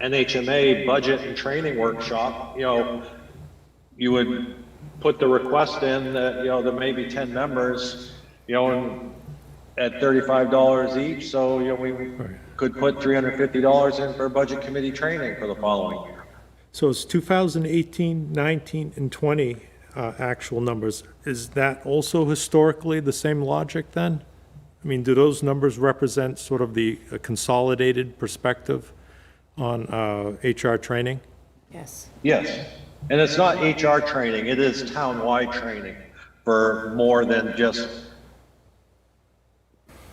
NHMA budget and training workshop, you would put the request in that, there may be 10 members, and at $35 each, so, we could put $350 in for budget committee training for the following year. So it's 2018, 19, and 20 actual numbers. Is that also historically the same logic then? I mean, do those numbers represent sort of the consolidated perspective on HR training? Yes. Yes, and it's not HR training, it is town-wide training for more than just,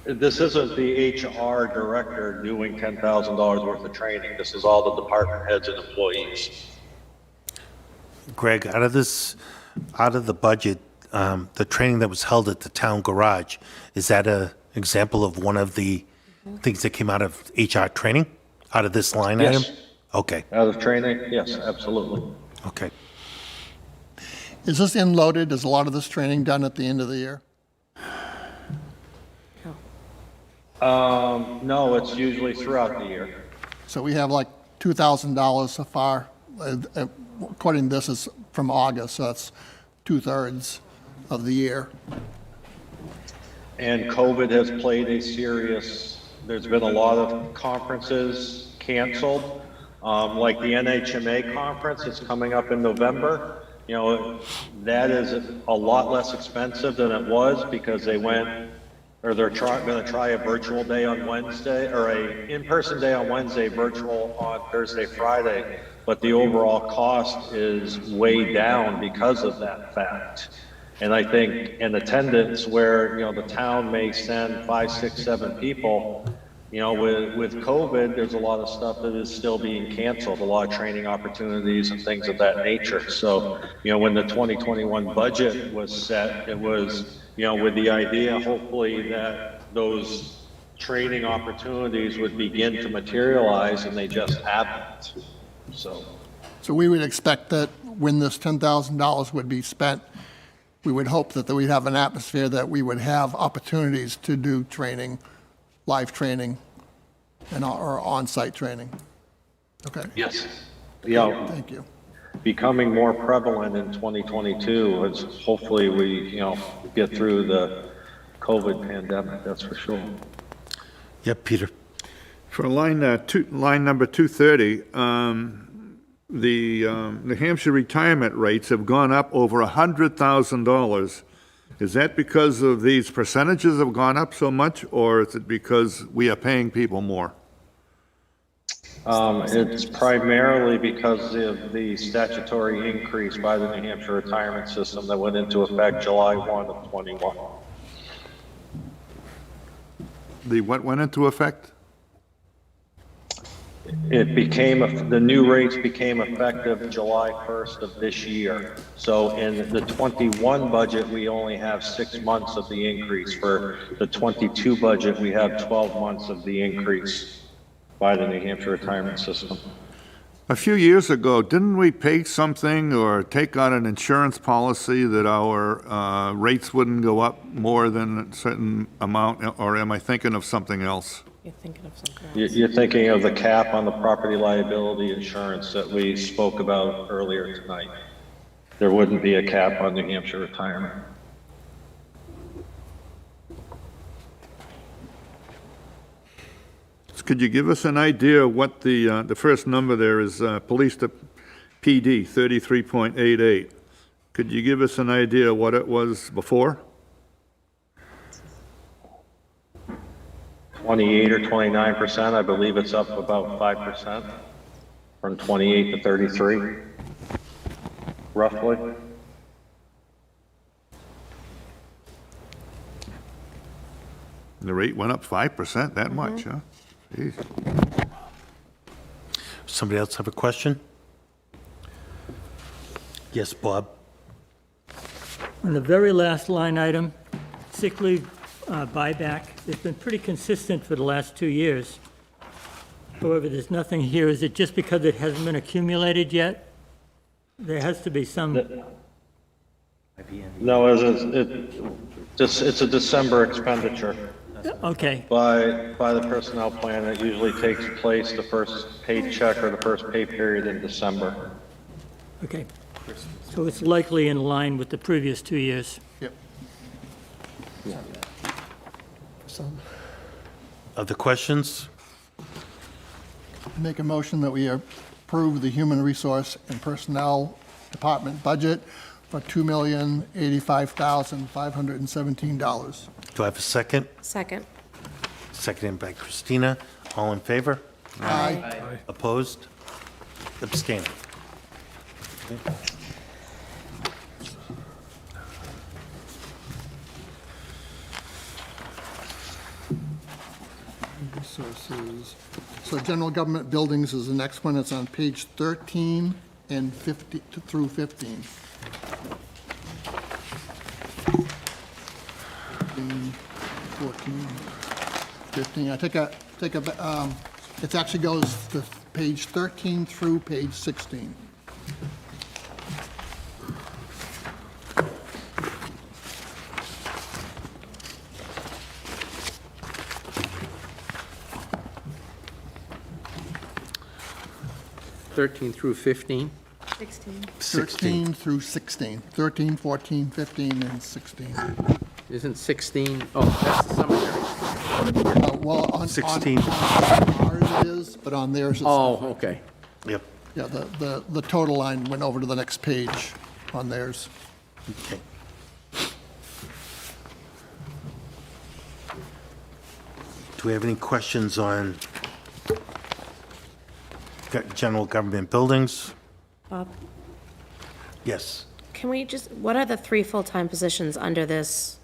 this isn't the HR director doing $10,000 worth of training, this is all the department heads and employees. Greg, out of the budget, the training that was held at the town garage, is that a example of one of the things that came out of HR training, out of this line item? Yes. Okay, Out of training, yes, absolutely. okay. Is this end-loaded? Is a lot of this training done at the end of the year? No, it's usually throughout the year. So we have like $2,000 so far. According to this, is from August, so that's 2/3 of the year. And COVID has played a serious, there's been a lot of conferences canceled. Like the NHMA conference, it's coming up in November. That is a lot less expensive than it was because they went, or they're going to try a virtual day on Wednesday, or a in-person day on Wednesday, virtual on Thursday, Friday. But the overall cost is way down because of that fact. And I think in attendance where, the town may send 5, 6, 7 people, with COVID, there's a lot of stuff that is still being canceled, a lot of training opportunities and things of that nature. So, when the 2021 budget was set, it was, with the idea, hopefully, that those training opportunities would begin to materialize, and they just haven't. So we would expect that when this $10,000 would be spent, we would hope that we'd have an atmosphere that we would have opportunities to do training, live training, or on-site training. Okay, yes, thank you. becoming more prevalent in 2022 as hopefully we, get through the COVID pandemic, that's for sure. Yep, Peter. For line number 230, the New Hampshire retirement rates have gone up over $100,000. Is that because of these percentages have gone up so much, or is it because we are paying people more? It's primarily because of the statutory increase by the New Hampshire retirement system that went into effect July 1 of 21. The what went into effect? The new rates became effective July 1st of this year. So in the 21 budget, we only have 6 months of the increase. For the 22 budget, we have 12 months of the increase by the New Hampshire retirement system. A few years ago, didn't we pay something or take out an insurance policy that our rates wouldn't go up more than a certain amount, or am I thinking of something else? You're thinking of something else. You're thinking of the cap on the property liability insurance that we spoke about earlier tonight. There wouldn't be a cap on New Hampshire retirement. Could you give us an idea of what the first number there is, police to PD, 33.88. Could you give us an idea what it was before? 28 or 29%, I believe it's up about 5%. from 28 to 33, roughly. The rate went up 5%, that much, huh? Jeez. Somebody else have a question? Yes, Bob? On the very last line item, sick leave buyback, it's been pretty consistent for the last 2 years. However, there's nothing here. Is it just because it hasn't been accumulated yet? There has to be some, No, it's a December expenditure. okay, By the personnel plan, it usually takes place the first paycheck or the first pay period in December. okay. So it's likely in line with the previous 2 years. Yep. Other questions? Make a motion that we approve the Human Resource and Personnel Department budget for $2,085,517. Do I have a second? Second. Seconded by Christina. All in favor? Aye. Opposed? Abstaining? Resources. So general government buildings is the next one. It's on page 13 and 50 through 15. 14, 15. It actually goes to page 13 through page 16. Thirteen through 15. 16. 13 through 16. 13, 14, 15, and 16. Isn't 16, oh, that's the cemetery. Well, on 16. ours it is, but on theirs it's Oh, okay. Yep. yeah, the total line went over to the next page on theirs. Okay. Do we have any questions on general government buildings? Bob, Yes. can we just, what are the 3 full-time positions under this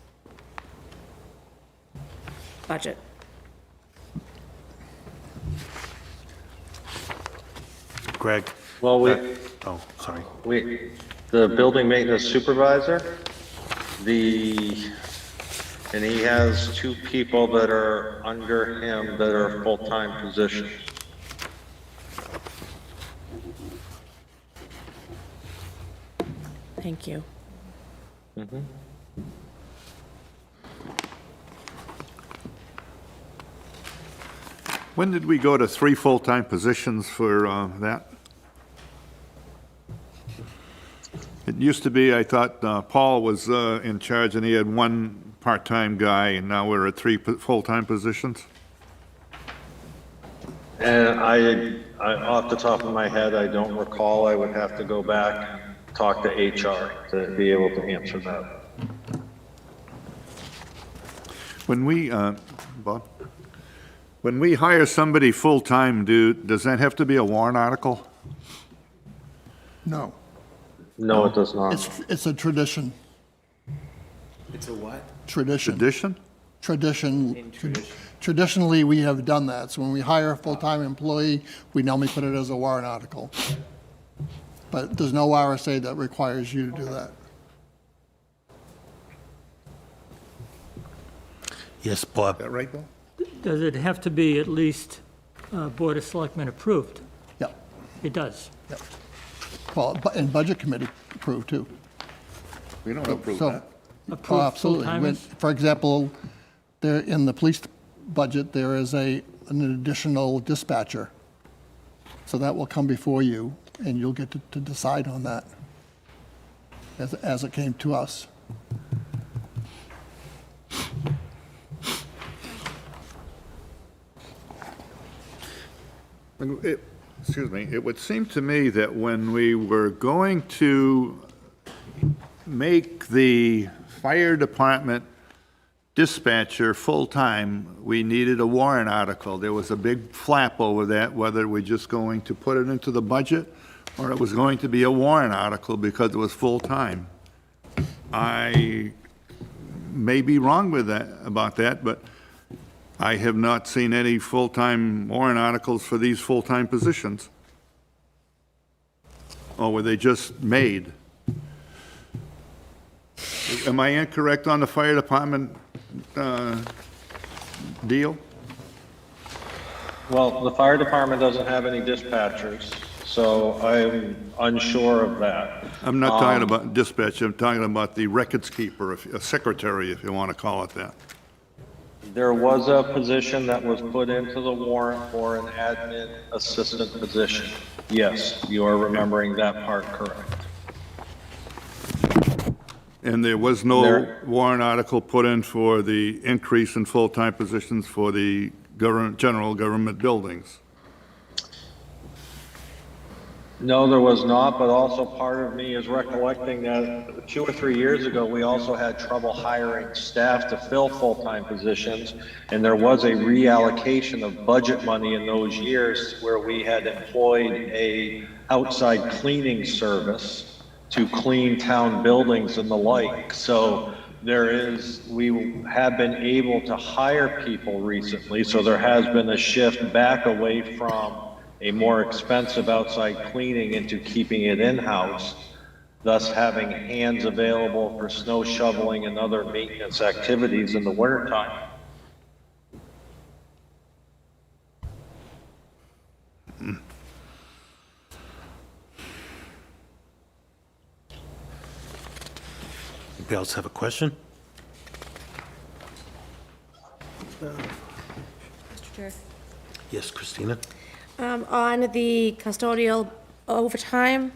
budget? Greg? Well, Oh, sorry. the building maintenance supervisor, and he has 2 people that are under him that are full-time positions. Thank you. When did we go to 3 full-time positions for that? It used to be, I thought Paul was in charge and he had 1 part-time guy, and now we're at 3 full-time positions? And I, off the top of my head, I don't recall. I would have to go back and talk to HR to be able to answer that. When we, Bob, when we hire somebody full-time, does that have to be a warrant article? No, No, it does not. it's a tradition. It's a what? Tradition. Addition? Tradition. Traditionally, we have done that. So when we hire a full-time employee, we normally put it as a warrant article. But there's no RSA that requires you to do that. Yes, Bob? Is that right, Bill? Does it have to be at least Board of Selectmen approved? Yep, It does. yep. Well, and Budget Committee approved too. We don't approve So, that. Approved absolutely. When- full-timers? For example, there, in the police budget, there is an additional dispatcher. So that will come before you, and you'll get to decide on that as it came to us. Excuse me, it would seem to me that when we were going to make the fire department dispatcher full-time, we needed a warrant article. There was a big flap over that, whether we're just going to put it into the budget or it was going to be a warrant article because it was full-time. I may be wrong with that, about that, but I have not seen any full-time warrant articles for these full-time positions. Or were they just made? Am I incorrect on the fire department deal? Well, the fire department doesn't have any dispatchers, so I'm unsure of that. I'm not talking about dispatch, I'm talking about the records keeper, a secretary, if you want to call it that. There was a position that was put into the warrant for an admin assistant position. Yes, you are remembering that part correct. And there was no warrant article put in for the increase in full-time positions for the general government buildings. No, there was not, but also part of me is recollecting that 2 or 3 years ago, we also had trouble hiring staff to fill full-time positions, and there was a reallocation of budget money in those years where we had employed a outside cleaning service to clean town buildings and the like. So we have been able to hire people recently, so there has been a shift back away from a more expensive outside cleaning into keeping it in-house, thus having hands available for snow shoveling and other maintenance activities in the wintertime. Anybody else have a question? Mr. Chair. Yes, Christina? On the custodial overtime,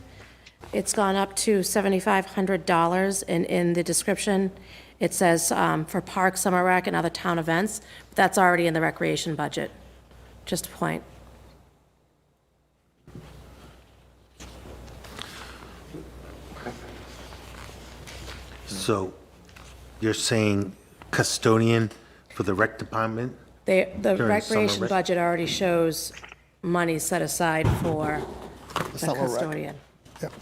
it's gone up to $7,500, and in the description, it says for park, summer rec, and other town events. That's already in the recreation budget, just a point. So you're saying custodian for the rec department? The During recreation summer rec? budget already shows money set aside for the Summer rec. custodian Yep.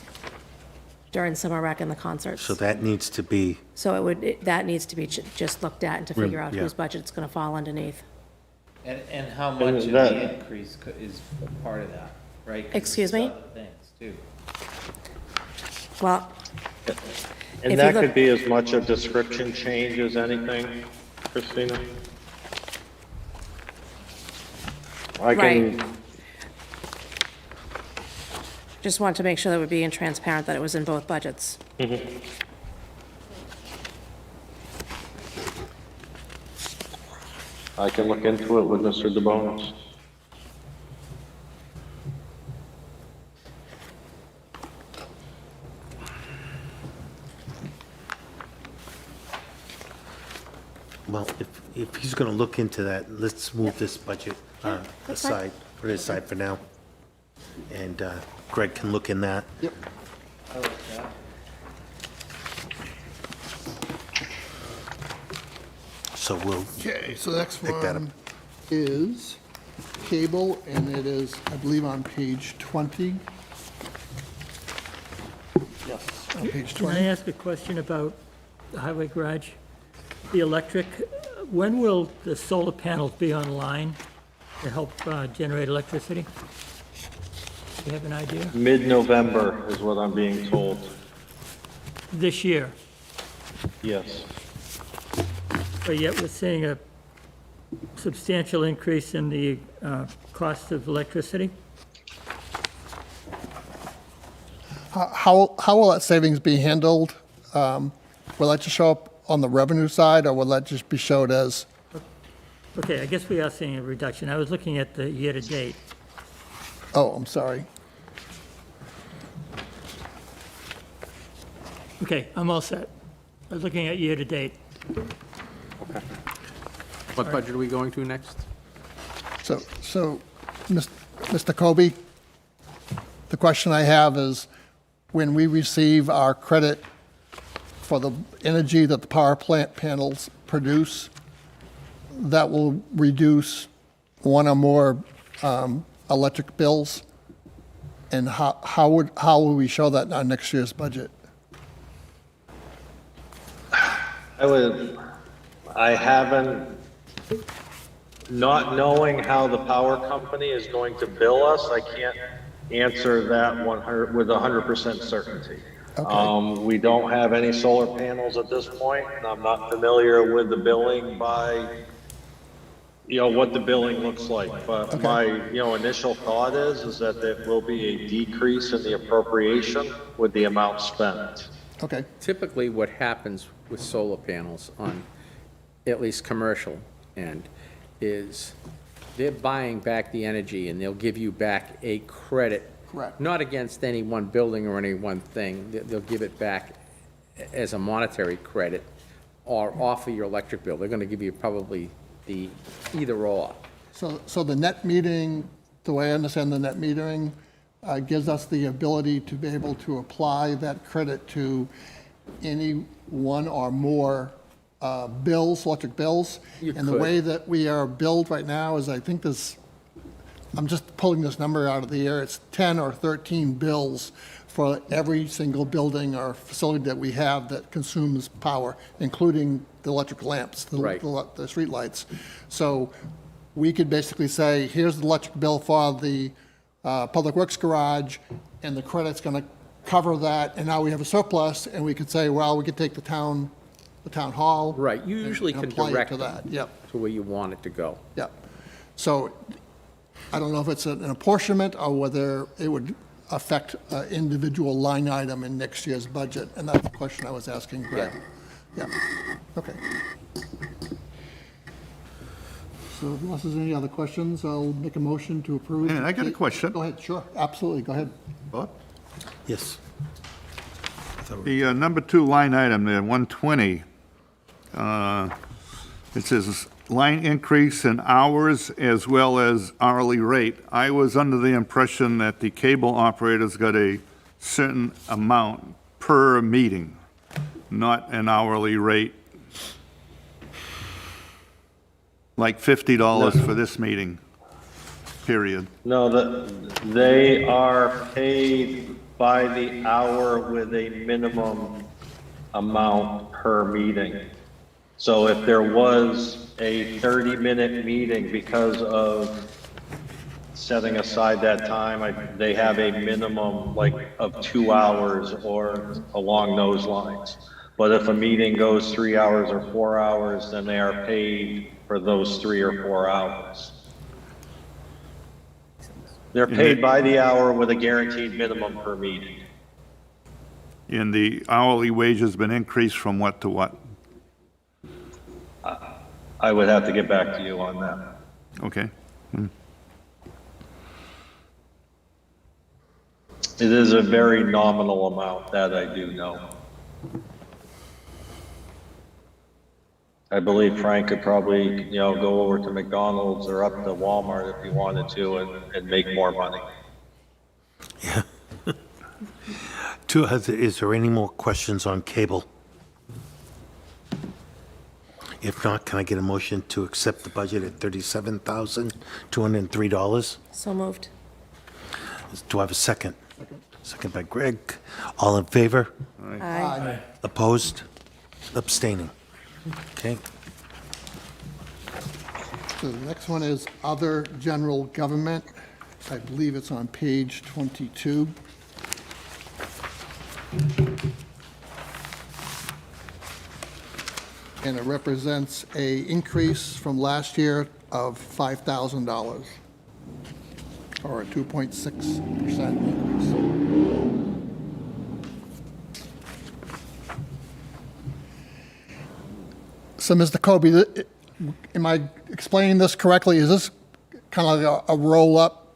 during summer rec and the concerts. So that needs to be, So that needs to be just looked at and to figure out yeah. whose budget it's going to fall underneath. And how much of that- the increase is part of that, right? 'Cause Excuse there's me? other things too. Well, If And you that look- could be as much a description change as anything, Christina? I can, just want to make sure that we're being transparent, that it was in both budgets. I can look into it with Mr. DeBonis. well, if he's going to look into that, let's move this budget that's fine. aside, put it aside for now. And Greg can look in that. Yep. So we'll, Okay, so the next Pick that up. one is cable, and it is, I believe, on page 20. Yes, on page Can I 20. ask a question about the highway garage? The electric, when will the solar panels be online to help generate electricity? Do you have an idea? Mid-November is what I'm being told. This year, Yes. but yet we're seeing a substantial increase in the cost of electricity? How will that savings be handled? Will that just show up on the revenue side, or will that just be showed as, Okay, I guess we are seeing a reduction. I was looking at the year-to-date. oh, I'm sorry. Okay, I'm all set. I was looking at year-to-date. What budget are we going to next? So, Mr. Kobe, the question I have is, when we receive our credit for the energy that the power plant panels produce that will reduce one or more electric bills? And how will we show that on next year's budget? I haven't, not knowing how the power company is going to bill us, I can't answer that 100, with 100% certainty. Okay. We don't have any solar panels at this point, and I'm not familiar with the billing by, what the billing looks like. But Okay. my, initial thought is that there will be a decrease in the appropriation with the amount spent. Okay, Typically, what happens with solar panels on, at least commercial end, is they're buying back the energy and they'll give you back a credit. Correct. Not against any one building or any one thing. They'll give it back as a monetary credit or off of your electric bill. They're gonna give you probably the either or. so the net metering, the way I understand the net metering, gives us the ability to be able to apply that credit to any one or more bills, electric bills. You And the could. way that we are billed right now is, I think there's, I'm just pulling this number out of the air, it's 10 or 13 bills for every single building or facility that we have that consumes power, including the electric lamps, Right. the street lights. So we could basically say, here's the electric bill for the Public Works garage, and the credit's gonna cover that, and now we have a surplus, and we could say, well, we could take the town hall. Right, you and- usually and can apply it direct to them that. Yep, to where you want it to go. yep. So I don't know if it's an apportionment or whether it would affect an individual line item in next year's budget, and that's the question I was asking Greg. Yeah, okay. So unless there's any other questions, I'll make a motion to approve. Hey, I got a question. Go ahead, sure, absolutely, go ahead. Bob? Yes. The number 2 line item there, 120, it says line increase in hours as well as hourly rate. I was under the impression that the cable operators got a certain amount per meeting, not an hourly rate, like $50 for this meeting, period. No, they are paid by the hour with a minimum amount per meeting. So if there was a 30-minute meeting, because of setting aside that time, they have a minimum of 2 hours or along those lines. But if a meeting goes 3 hours or 4 hours, then they are paid for those 3 or 4 hours. They're paid by the hour with a guaranteed minimum per meeting. And the hourly wage has been increased from what to what? I would have to get back to you on that. Okay. It is a very nominal amount, that I do know. I believe Frank could probably, go over to McDonald's or up to Walmart if he wanted to and make more money. Is there any more questions on cable? If not, can I get a motion to accept the budget at $37,203? So moved. Do I have a second? Second by Greg. All in favor? Aye. Opposed? Abstaining? Okay. So the next one is other general government. I believe it's on page 22. And it represents a increase from last year of $5,000, or a 2.6% increase. So, Mr. Kobe, am I explaining this correctly? Is this kind of like a roll-up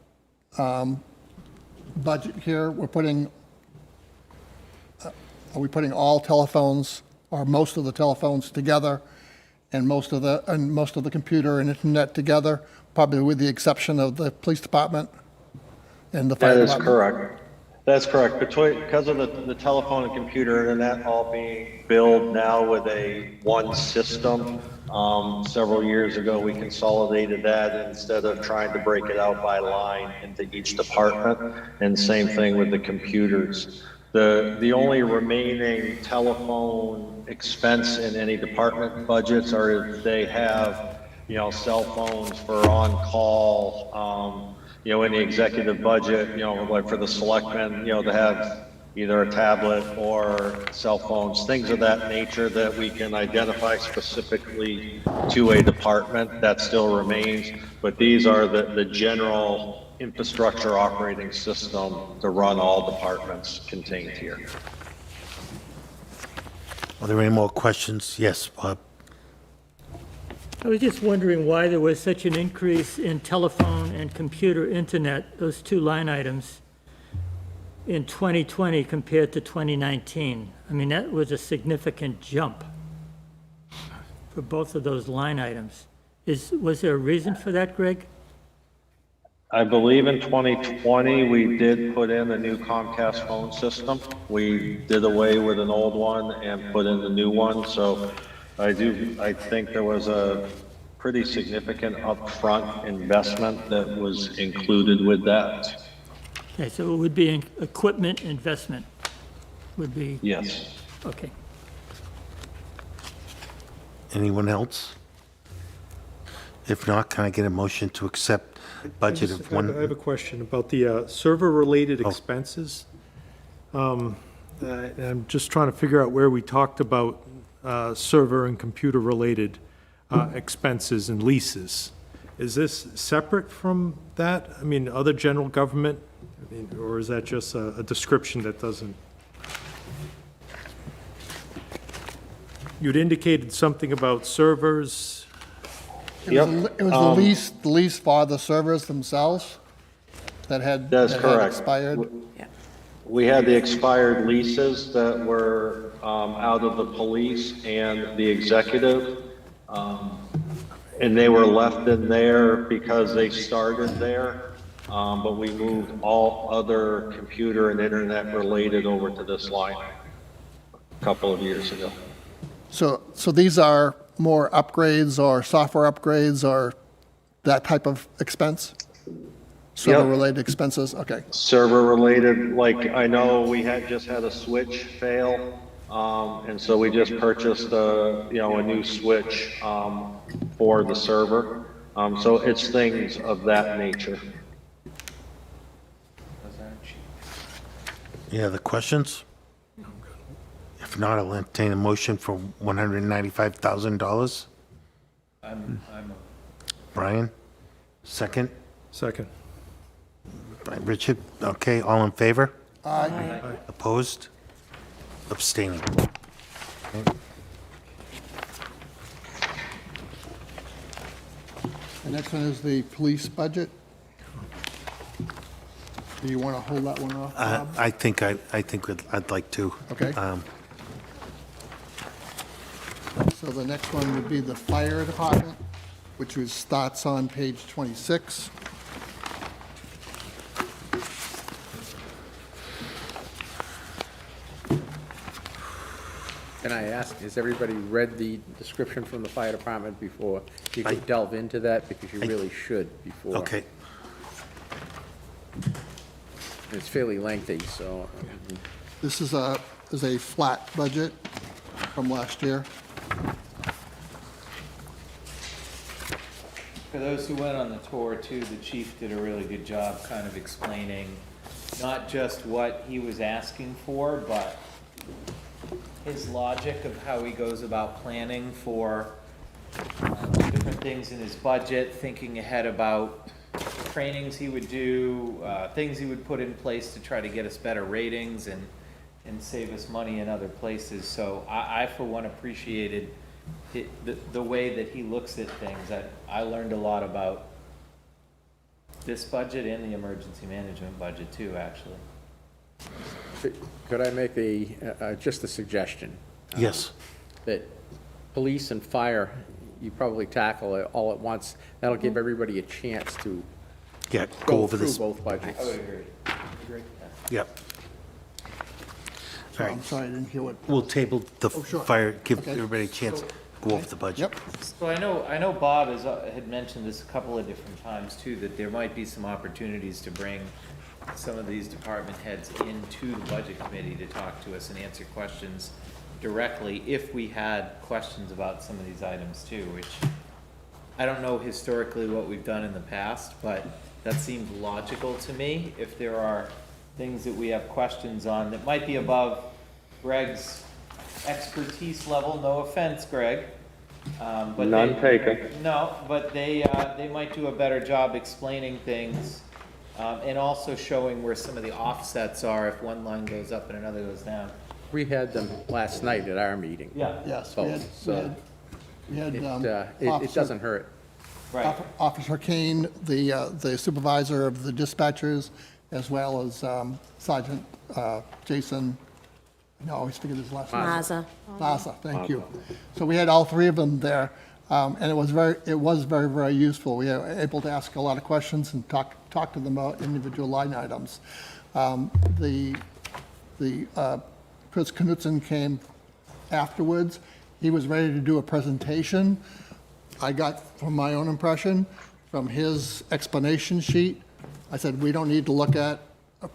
budget here? Are we putting all telephones, or most of the telephones together, and most of the computer and internet together, probably with the exception of the police department and the fire That is department? correct. That's correct. Because of the telephone and computer internet all being billed now with a one system, several years ago, we consolidated that instead of trying to break it out by line into each department. And same thing with the computers. The only remaining telephone expense in any department budgets are if they have, cell phones for on-call, in the executive budget, like for the selectmen, to have either a tablet or cell phones, things of that nature that we can identify specifically to a department, that still remains. But these are the general infrastructure operating system to run all departments contained here. Are there any more questions? Yes, Bob. I was just wondering why there was such an increase in telephone and computer internet, those two line items, in 2020 compared to 2019. I mean, that was a significant jump for both of those line items. Was there a reason for that, Greg? I believe in 2020, we did put in a new Comcast phone system. We did away with an old one and put in the new one, so I think there was a pretty significant upfront investment that was included with that. Okay, so it would be an equipment investment, would be, Yes. okay. Anyone else? If not, can I get a motion to accept budget of I have a one? question about the server-related expenses. I'm just trying to figure out where we talked about server and computer-related expenses and leases. Is this separate from that? I mean, other general government, or is that just a description that doesn't? You'd indicated something about servers. It was the lease for the servers themselves that That's had correct. expired. We had the expired leases that were out of the police and the executive. And they were left in there because they started there. But we moved all other computer and internet related over to this line a couple of years ago. So these are more upgrades or software upgrades or that type of expense? Server-related expenses, okay. Server related, like I know we just had a switch fail. And so we just purchased a new switch, for the server. So it's things of that nature. Any other questions? If not, I'll entertain a motion for $195,000. Brian, second? Second. By Richard, okay, all in favor? Aye. Opposed? Abstaining. The next one is the police budget. Do you want to hold that one off, Bob? I think I'd like to. Okay. So the next one would be the fire department, which starts on page 26. Can I ask, has everybody read the description from the fire department before you could delve into that? Because you really should before. Okay, It's fairly lengthy, so. This is a flat budget from last year. For those who went on the tour too, the chief did a really good job kind of explaining not just what he was asking for, but his logic of how he goes about planning for different things in his budget, thinking ahead about trainings he would do, things he would put in place to try to get us better ratings and save us money in other places. So I for one appreciated the way that he looks at things. I learned a lot about this budget and the emergency management budget too, actually. Could I make just a suggestion? yes. That police and fire, you probably tackle it all at once. That'll give everybody a chance to Yeah, go over through this. both budgets. I would agree. Yep. So I'm sorry, I didn't hear what. We'll table the Oh, sure. fire, give Okay. everybody a chance to go over the budget. Yep, So I know Bob had mentioned this a couple of different times too, that there might be some opportunities to bring some of these department heads into the budget committee to talk to us and answer questions directly if we had questions about some of these items too, which I don't know historically what we've done in the past, but that seems logical to me. If there are things that we have questions on that might be above Greg's expertise level, no offense, Greg. But None taken. No, but they might do a better job explaining things, and also showing where some of the offsets are if one line goes up and another goes down. We had them last night at our meeting. Yeah. yes, So we had, it doesn't hurt. Right. Officer Kane, the supervisor of the dispatchers, as well as Sergeant Jason, I always forget his last name. Maza. Lassa, thank you. So we had all three of them there, and it was very, very useful. We were able to ask a lot of questions and talk to them about individual line items. Chris Knutson came afterwards. He was ready to do a presentation. I got, from my own impression, from his explanation sheet, I said, we don't need to look at a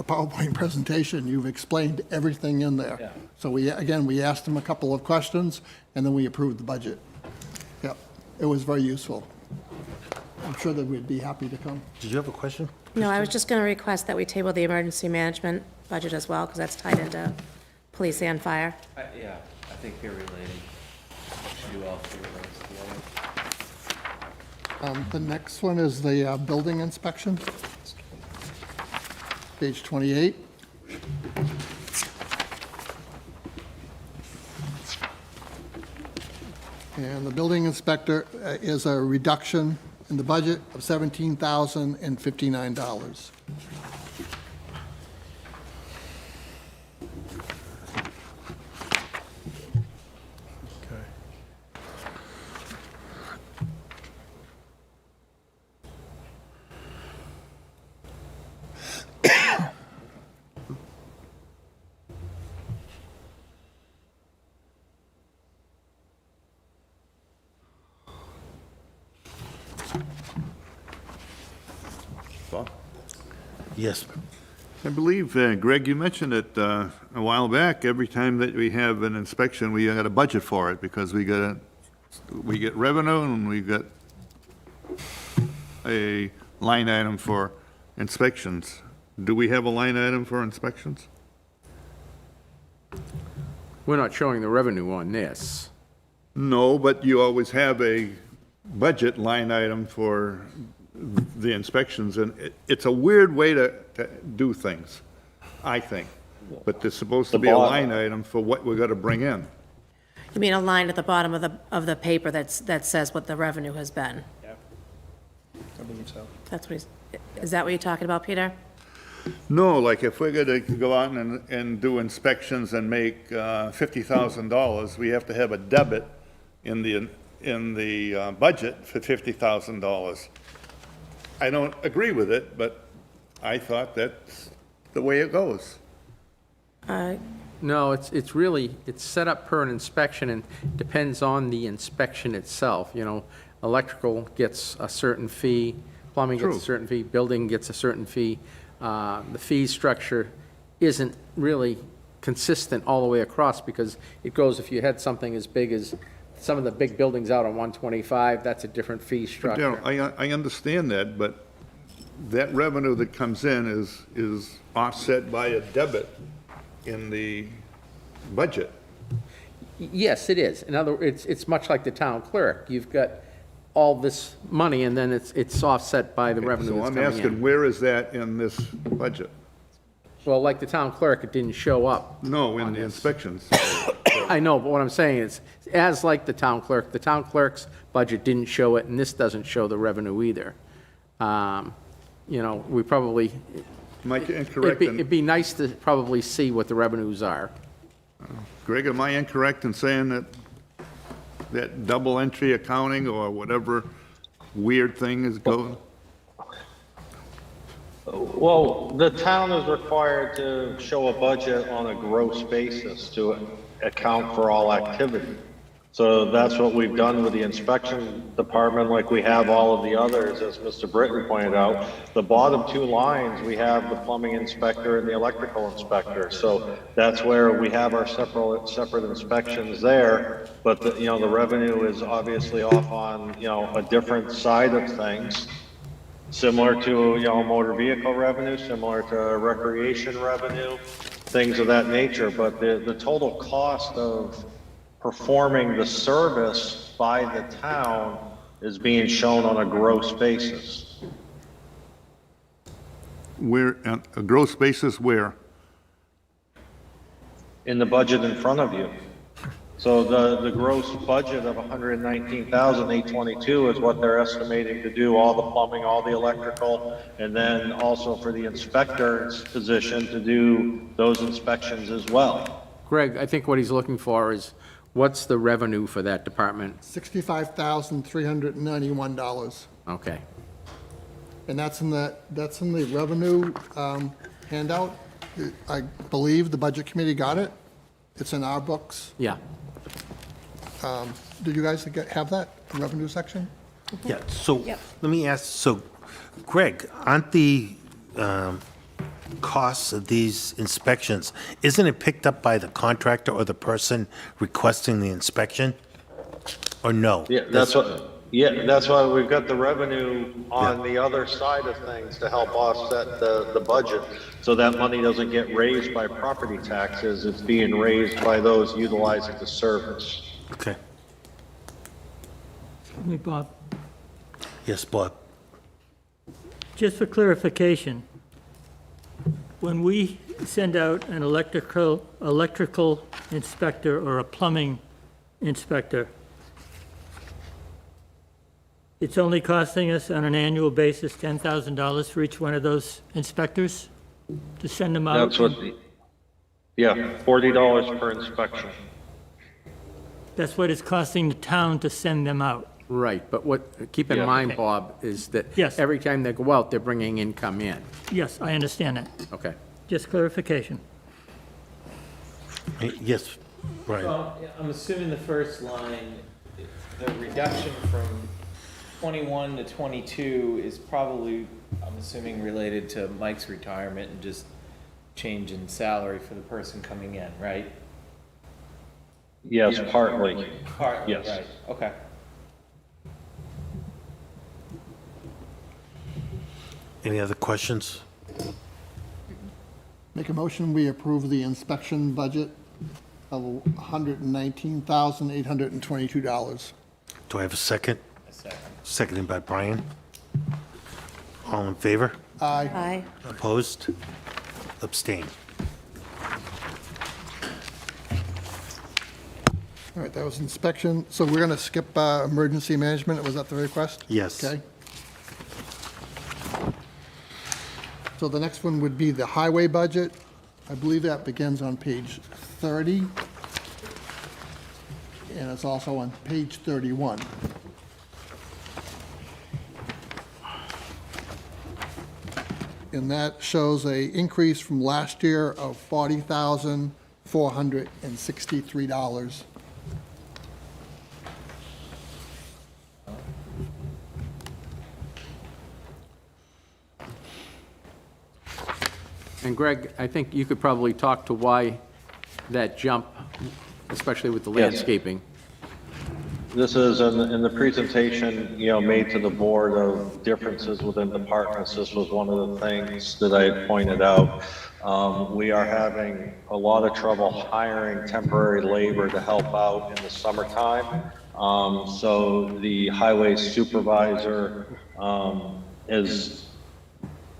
PowerPoint presentation. You've explained everything in there. Yeah. So we asked him a couple of questions, and then we approved the budget. Yep, it was very useful. I'm sure that we'd be happy to come. Did you have a question? No, I was just going to request that we table the emergency management budget as well, because that's tied into police and fire. Yeah, I think they're related. We should do all three of those together. The next one is the building inspection. Page 28. And the building inspector is a reduction in the budget of $17,059. Yes. I believe, Greg, you mentioned it a while back, every time that we have an inspection, we got a budget for it, because we get revenue and we got a line item for inspections. Do we have a line item for inspections? We're not showing the revenue on this. No, but you always have a budget line item for the inspections, and it's a weird way to do things, I think. But there's supposed to be a line item for what we're gonna bring in. You mean a line at the bottom of the paper that says what the revenue has been? Yeah, I believe so. That's what is that what you're talking about, Peter? No, like if we're gonna go out and do inspections and make $50,000, we have to have a debit in the budget for $50,000. I don't agree with it, but I thought that's the way it goes. No, it's really, it's set up per an inspection and depends on the inspection itself, you know. Electrical gets a certain fee, plumbing gets a True. certain fee, building gets a certain fee. The fee structure isn't really consistent all the way across, because it goes, if you had something as big as some of the big buildings out on 125, that's a different fee structure. I understand that, but that revenue that comes in is offset by a debit in the budget. Yes, it is. In other words, it's much like the town clerk. You've got all this money, and then it's offset by the revenue So that's I'm coming asking, in. where is that in this budget? Well, like the town clerk, it didn't show up. No, in on the this. inspections. I know, but what I'm saying is, as like the town clerk's budget didn't show it, and this doesn't show the revenue either. You know, we probably, Am I incorrect? it'd be nice to probably see what the revenues are. Greg, am I incorrect in saying that double entry accounting or whatever weird thing is going? Well, the town is required to show a budget on a gross basis to account for all activity. So that's what we've done with the inspection department, like we have all of the others, as Mr. Britton pointed out. The bottom two lines, we have the plumbing inspector and the electrical inspector. So that's where we have our separate inspections there. But the, you know, the revenue is obviously off on, you know, a different side of things. Similar to, you know, motor vehicle revenue, similar to recreation revenue, things of that nature. But the total cost of performing the service by the town is being shown on a gross basis. Where, a gross basis where? In the budget in front of you. So the gross budget of 119,822 is what they're estimating to do all the plumbing, all the electrical, and then also for the inspector's position to do those inspections as well. Greg, I think what he's looking for is, what's the revenue for that department? $65,391. Okay. And that's in the revenue handout. I believe the Budget Committee got it. It's in our books. Yeah. Did you guys have that, the revenue section? Yeah, so let me ask, so Greg, aren't the costs of these inspections, isn't it picked up by the contractor or the person requesting the inspection? Or no? Yeah, that's why we've got the revenue on the other side of things to help offset the budget. So that money doesn't get raised by property taxes, it's being raised by those utilizing the service. Okay. Excuse me, Bob, Yes, Bob? just for clarification, when we send out an electrical inspector or a plumbing inspector, it's only costing us on an annual basis $10,000 for each one of those inspectors to send them out? That's what, $40 per inspection. That's what it's costing the town to send them out? Right, but keep in Yeah. mind, Bob, is that Yes. every time they go out, they're bringing income in. Yes, I understand that. Okay. Just clarification. Yes, Brian? Well, yeah, I'm assuming the first line, the reduction from 21 to 22 is probably, I'm assuming, related to Mike's retirement and just change in salary for the person coming in, right? Yes, partly. Partly, Yes. right, okay. Any other questions? Make a motion, we approve the inspection budget of $119,822. Do I have a second? A second. Seconded by Brian. All in favor? Aye. Aye. Opposed? Abstain. All right, that was inspection. So we're going to skip emergency management. Was that the request? Yes. Okay. So the next one would be the highway budget. I believe that begins on page 30. And it's also on page 31. And that shows a increase from last year of $40,463. And Greg, I think you could probably talk to why that jump, especially with the Yes. landscaping. This is in the presentation, you know, made to the board of differences within departments. This was one of the things that I had pointed out. We are having a lot of trouble hiring temporary labor to help out in the summertime. So the highway supervisor, is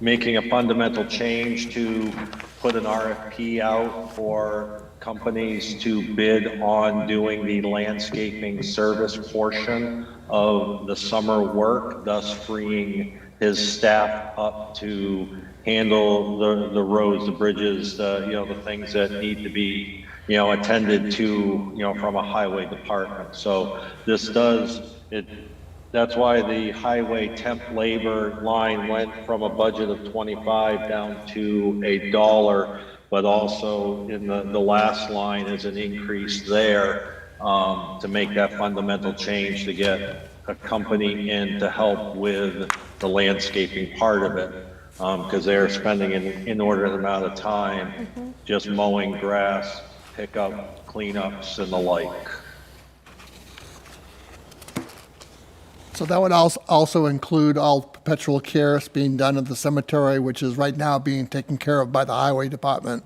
making a fundamental change to put an RFP out for companies to bid on doing the landscaping service portion of the summer work, thus freeing his staff up to handle the roads, the bridges, the things that need to be, attended to, from a highway department. So this does, it That's why the highway temp labor line went from a budget of 25 down to $1, but also in the last line is an increase there, to make that fundamental change to get a company in to help with the landscaping part of it. Because they're spending an inordinate amount of time just mowing grass, pickup, cleanups and the like. So that would also include all perpetual care being done at the cemetery, which is right now being taken care of by the highway department.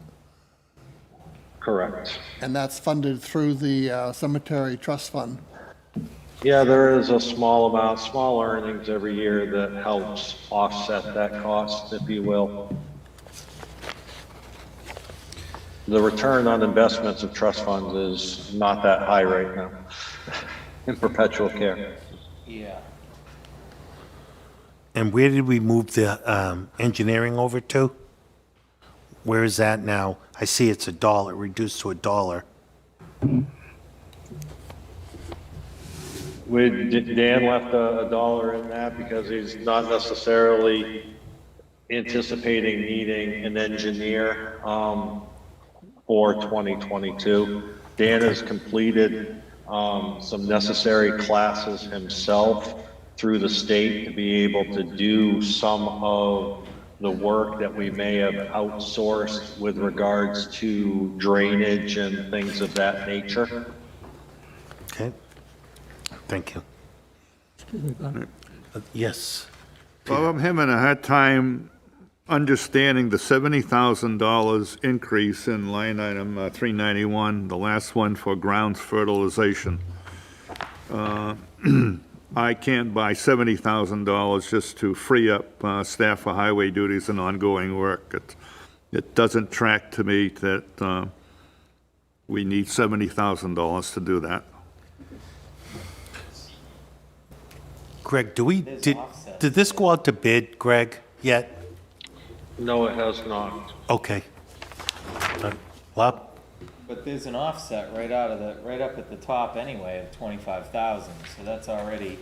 Correct. And that's funded through the cemetery trust fund. Yeah, there is a small amount, small earnings every year that helps offset that cost, if you will. The return on investments of trust funds is not that high right now in perpetual care. Yeah. And where did we move the engineering over to? Where is that now? I see it's $1, reduced to $1. Dan left a dollar in that because he's not necessarily anticipating needing an engineer for 2022. Dan has completed some necessary classes himself through the state to be able to do some of the work that we may have outsourced with regards to drainage and things of that nature. Okay. Thank you. Yes. Well, I'm having a hard time understanding the $70,000 increase in line item 391, the last one for grounds fertilization. I can't buy $70,000 just to free up staff for highway duties and ongoing work. It doesn't track to me that we need $70,000 to do that. Greg, did this go out to bid, Greg, yet? No, it has not. Okay. Bob? But there's an offset right up at the top anyway of 25,000, so that's already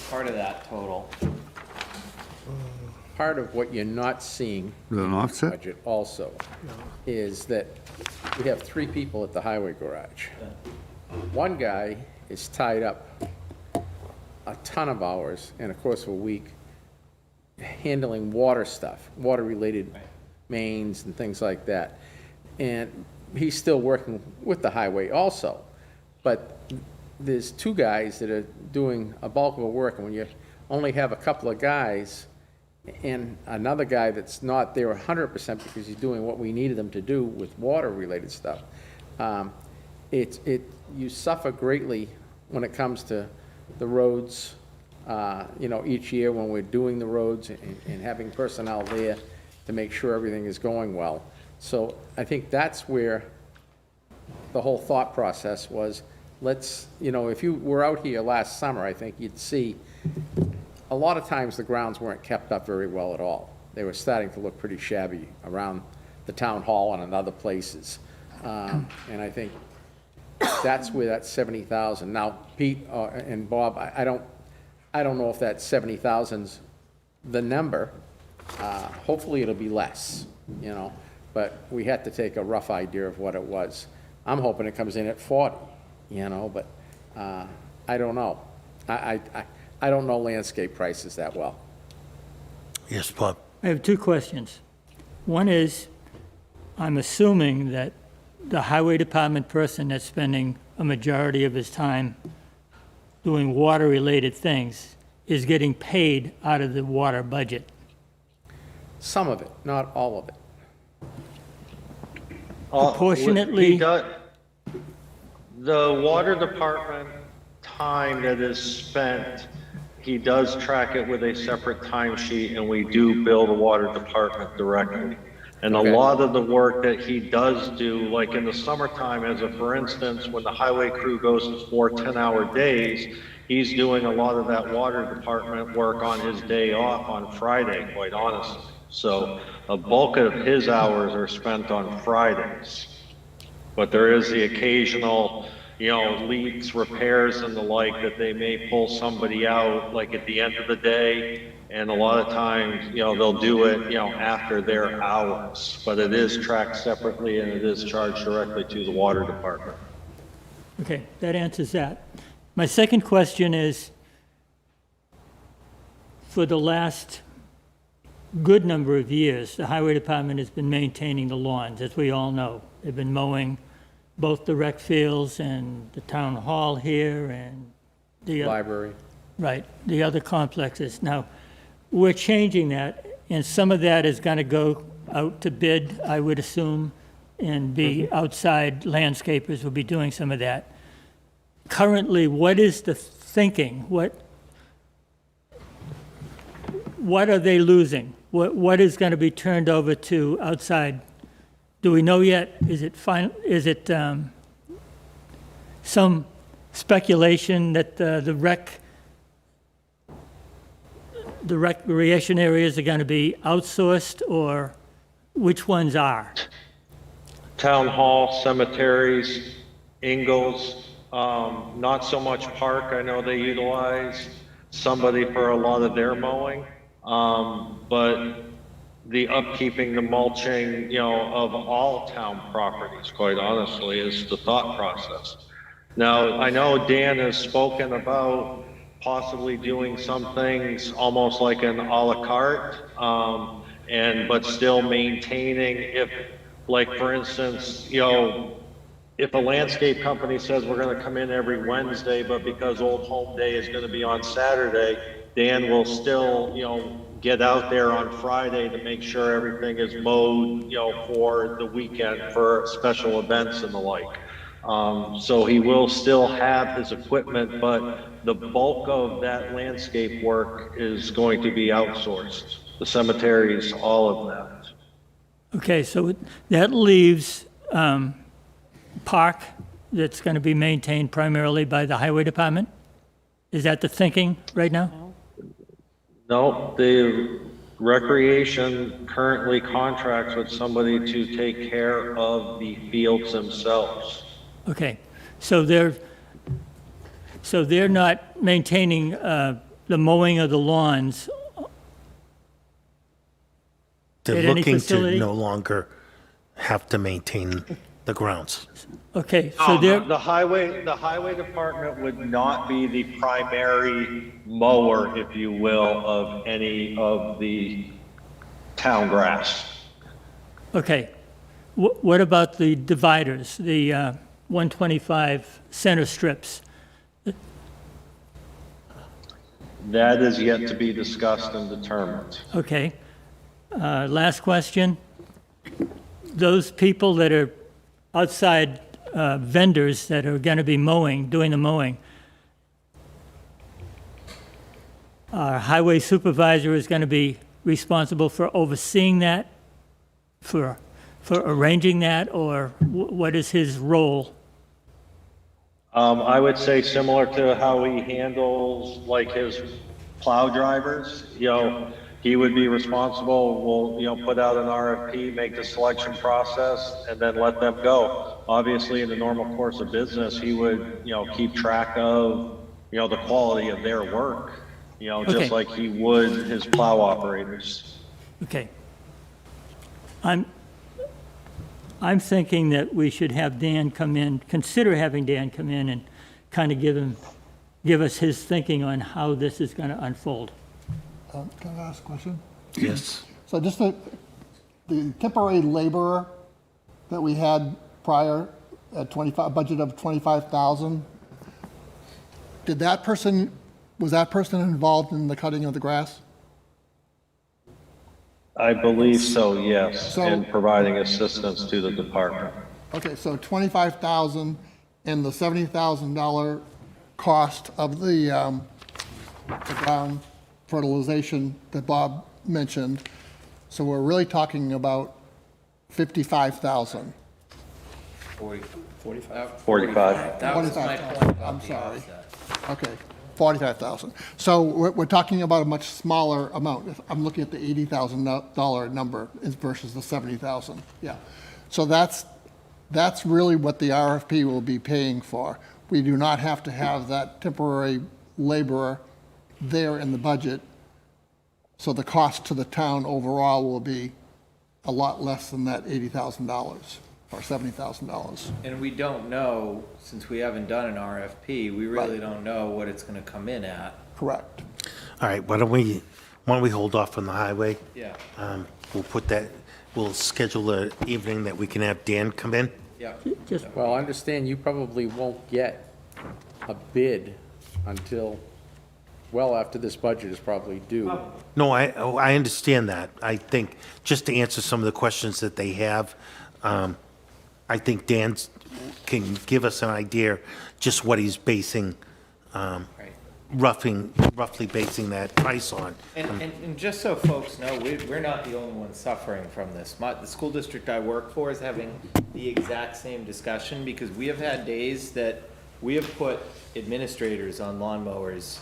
part of that total. Part of what you're not seeing Is it an in the offset? budget also is that we have 3 people at the highway garage. One guy is tied up a ton of hours in the course of a week handling water stuff, water-related mains and things like that. And he's still working with the highway also. But there's 2 guys that are doing a bulk of the work, and when you only have a couple of guys and another guy that's not there 100% because he's doing what we needed him to do with water-related stuff, you suffer greatly when it comes to the roads, each year when we're doing the roads and having personnel there to make sure everything is going well. So I think that's where the whole thought process was, if you were out here last summer, I think you'd see a lot of times the grounds weren't kept up very well at all. They were starting to look pretty shabby around the town hall and in other places. And I think that's where that 70,000. Now, Pete and Bob, I don't know if that 70,000's the number. Hopefully it'll be less, but we had to take a rough idea of what it was. I'm hoping it comes in at 40, but I don't know. I don't know landscape prices that well. Yes, Bob. I have 2 questions. One is, I'm assuming that the highway department person that's spending a majority of his time doing water-related things is getting paid out of the water budget. Some of it, not all of it. Proportionately, The water department time that is spent, he does track it with a separate timesheet, and we do bill the water department directly. And a Okay. lot of the work that he does do, like in the summertime, for instance, when the highway crew goes to 4 10-hour days, he's doing a lot of that water department work on his day off on Friday, quite honestly. So a bulk of his hours are spent on Fridays. But there is the occasional, leaks, repairs and the like, that they may pull somebody out like at the end of the day. And a lot of times, they'll do it, after their hours, but it is tracked separately and it is charged directly to the water department. Okay, that answers that. My second question is, for the last good number of years, the highway department has been maintaining the lawns, as we all know. They've been mowing both the rec fields and the town hall here and the Library. right, the other complexes. Now, we're changing that, and some of that is going to go out to bid, I would assume, and be outside landscapers will be doing some of that. Currently, what is the thinking? What are they losing? What is going to be turned over to outside? Do we know yet? Is it some speculation that the recreation areas are going to be outsourced, or which ones are? Town hall, cemeteries, Ingalls, not so much park. I know they utilize somebody for a lot of their mowing. But the upkeeping, the mulching, of all town properties, quite honestly, is the thought process. Now, I know Dan has spoken about possibly doing some things almost like an a la carte, but still maintaining, if, like, for instance, if a landscape company says we're going to come in every Wednesday, but because Old Home Day is going to be on Saturday, Dan will still, get out there on Friday to make sure everything is mowed, for the weekend, for special events and the like. So he will still have his equipment, but the bulk of that landscape work is going to be outsourced. The cemeteries, all of that. Okay, so that leaves park that's going to be maintained primarily by the highway department? Is that the thinking right now? No, the recreation currently contracts with somebody to take care of the fields themselves. Okay, so they're not maintaining the mowing of the lawns They're at any looking to facility? no longer have to maintain the grounds. Okay, so they're, The highway department would not be the primary mower, if you will, of any of the town grass. okay. What about the dividers, the 125 center strips? That is yet to be discussed and determined. Okay. Last question. Those people that are outside vendors that are going to be mowing, doing the mowing, our highway supervisor is going to be responsible for overseeing that, for arranging that, or what is his role? I would say similar to how he handles like his plow drivers, he would be responsible, will put out an RFP, make the selection process, and then let them go. Obviously, in the normal course of business, he would, keep track of, the quality of their work, Okay. just like he would his plow operators. Okay. I'm thinking that we should have Dan come in, consider having Dan come in and kind of give us his thinking on how this is going to unfold. Can I ask a question? Yes. So just the temporary laborer that we had prior at budget of 25,000, was that person involved in the cutting of the grass? I believe so, yes, So- and providing assistance to the department. Okay, so 25,000 and the $70,000 cost of the ground fertilization that Bob mentioned. So we're really talking about 55,000. 45. 45,000, I'm sorry. Okay, 45,000. So we're talking about a much smaller amount. If I'm looking at the $80,000 number versus the 70,000, yeah. So that's really what the RFP will be paying for. we do not have to have that temporary laborer there in the budget. So the cost to the town overall will be a lot less than that $80,000 or $70,000. And we don't know, since we haven't done an RFP, we really don't know what it's gonna come in at. Correct. All right, why don't we hold off on the highway? Yeah. We'll schedule an evening that we can have Dan come in. Yeah. Just, Well, understand you probably won't get a bid until well after this budget is probably due. No, I understand that. I think, just to answer some of the questions that they have, I think Dan can give us an idea just what he's basing, roughly basing that price on. And just so folks know, we're not the only ones suffering from this. The school district I work for is having the exact same discussion, because we have had days that we have put administrators on lawnmowers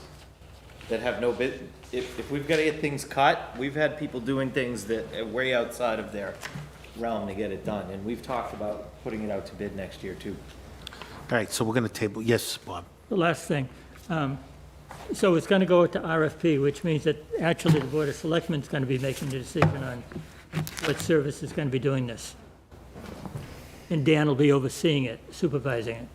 that have no bid. If we've got to get things cut, we've had people doing things that are way outside of their realm to get it done. And we've talked about putting it out to bid next year too. All right, so we're going to table, yes, Bob? the last thing. So it's going to go to RFP, which means that actually the Board of Selectmen is going to be making the decision on what service is going to be doing this. And Dan will be overseeing it, supervising it.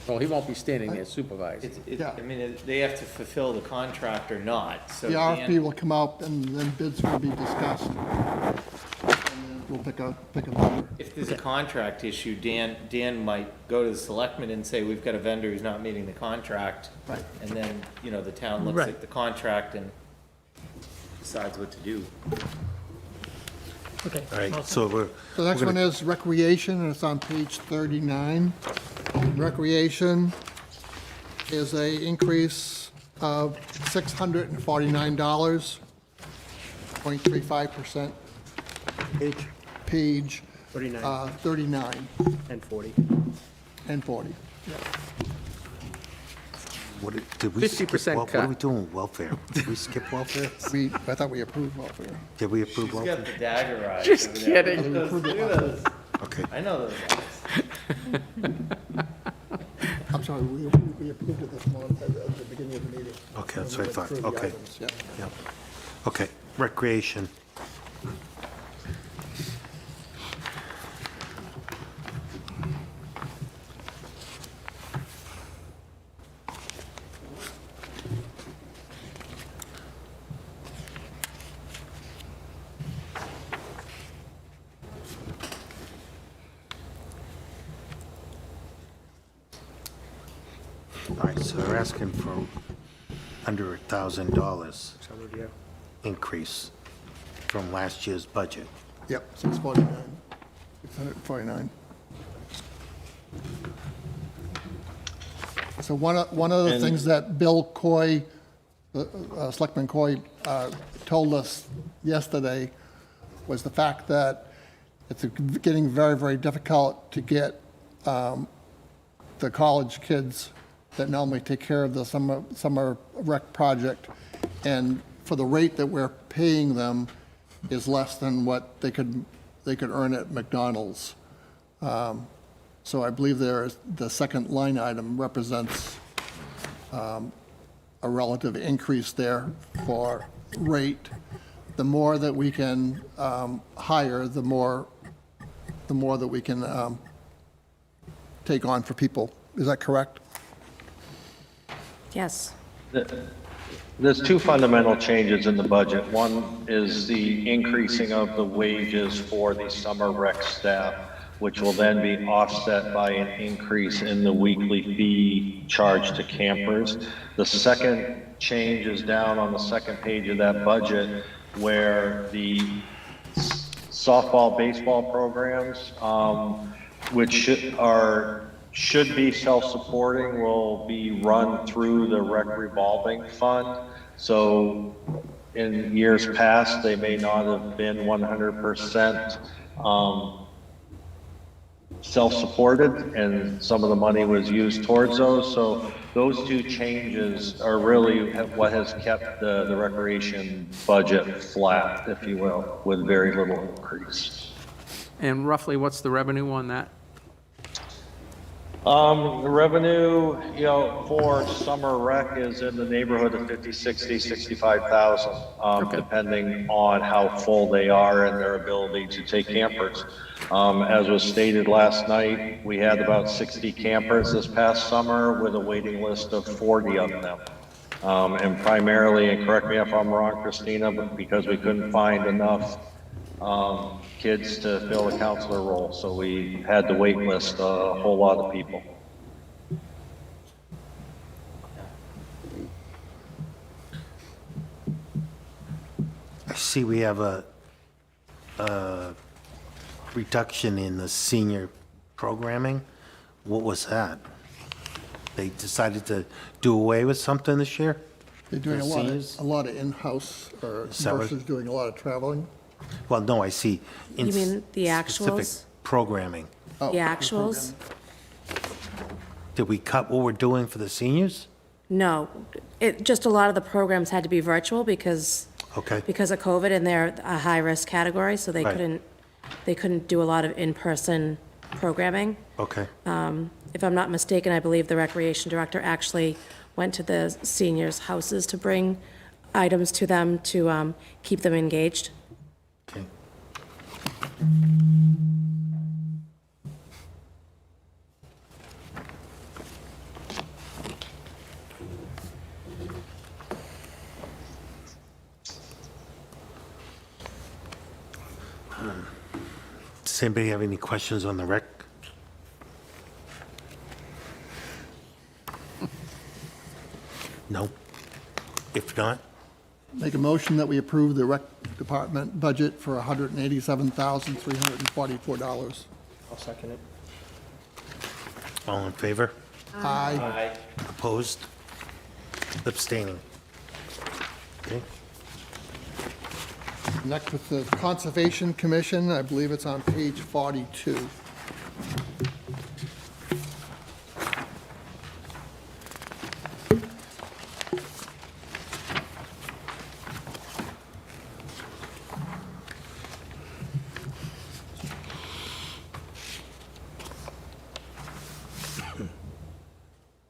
Well, he won't be standing there supervising. I mean, they have to fulfill the contract or not, so. The Dan- RFP will come out and then bids will be discussed. And then we'll pick a vendor. If there's a contract issue, Dan might go to the selectmen and say, we've got a vendor who's not meeting the contract. Right. And then, the town looks Right. at the contract and decides what to do. Okay. All right, I'll- so we're. The next one is recreation, and it's on page 39. Recreation is a increase of $649, 0.35%. Page 39 39 and 40. and 40. Did we skip 50% What are cut. we doing with welfare? Did we skip welfare? I thought we approved welfare. Did we approve She's welfare? got the dagger eyes. Just over there. kidding. Look at those. Okay. I know those eyes. I'm sorry, we approved it this morning at the beginning of the meeting. Okay, that's what I thought. Through the Okay. items, yeah. Yep. Okay, recreation. All right, so they're asking for under $1,000 Salary, yeah. increase from last year's budget. Yep, 649, 649. So one of the things that Bill Coy, Selectman Coy, told us yesterday was the fact that it's getting very, very difficult to get the college kids that normally take care of the summer rec project, and for the rate that we're paying them is less than what they could earn at McDonald's. So I believe the second line item represents a relative increase there for rate. The more that we can hire, the more that we can take on for people. Is that correct? Yes. There's two fundamental changes in the budget. One is the increasing of the wages for the summer rec staff, which will then be offset by an increase in the weekly fee charged to campers. The second change is down on the second page of that budget, where the softball, baseball programs, which should be self-supporting, will be run through the rec revolving fund. So in years past, they may not have been 100% self-supported, and some of the money was used towards those. So those two changes are really what has kept the recreation budget flat, if you will, with very little increase. And roughly, what's the revenue on that? The revenue, for summer rec is in the neighborhood of 50, 60, 65,000, depending on how full they are and their ability to take campers. As was stated last night, we had about 60 campers this past summer with a waiting list of 40 of them. And primarily, and correct me if I'm wrong, Christina, but because we couldn't find enough kids to fill the counselor role, so we had to wait list a whole lot of people. I see we have a reduction in the senior programming. What was that? They decided to do away with something this year? They're doing The seniors? a lot of in-house or Is that right? versus doing a lot of traveling. Well, no, I see. in You mean the specific actuals? Programming. Oh, The actuals? Did we cut what we're doing for the seniors? No, just a lot of the programs had to be virtual because Okay. of COVID, and they're a high-risk category, so they Right. couldn't do a lot of in-person programming. Okay. If I'm not mistaken, I believe the recreation director actually went to the seniors' houses to bring items to them to keep them engaged. Okay. Does anybody have any questions on the rec? No? If not, Make a motion that we approve the rec department budget for $187,344. I'll second it. all in favor? Aye. Opposed? Abstaining? Okay. Next with the Conservation Commission, I believe it's on page 42.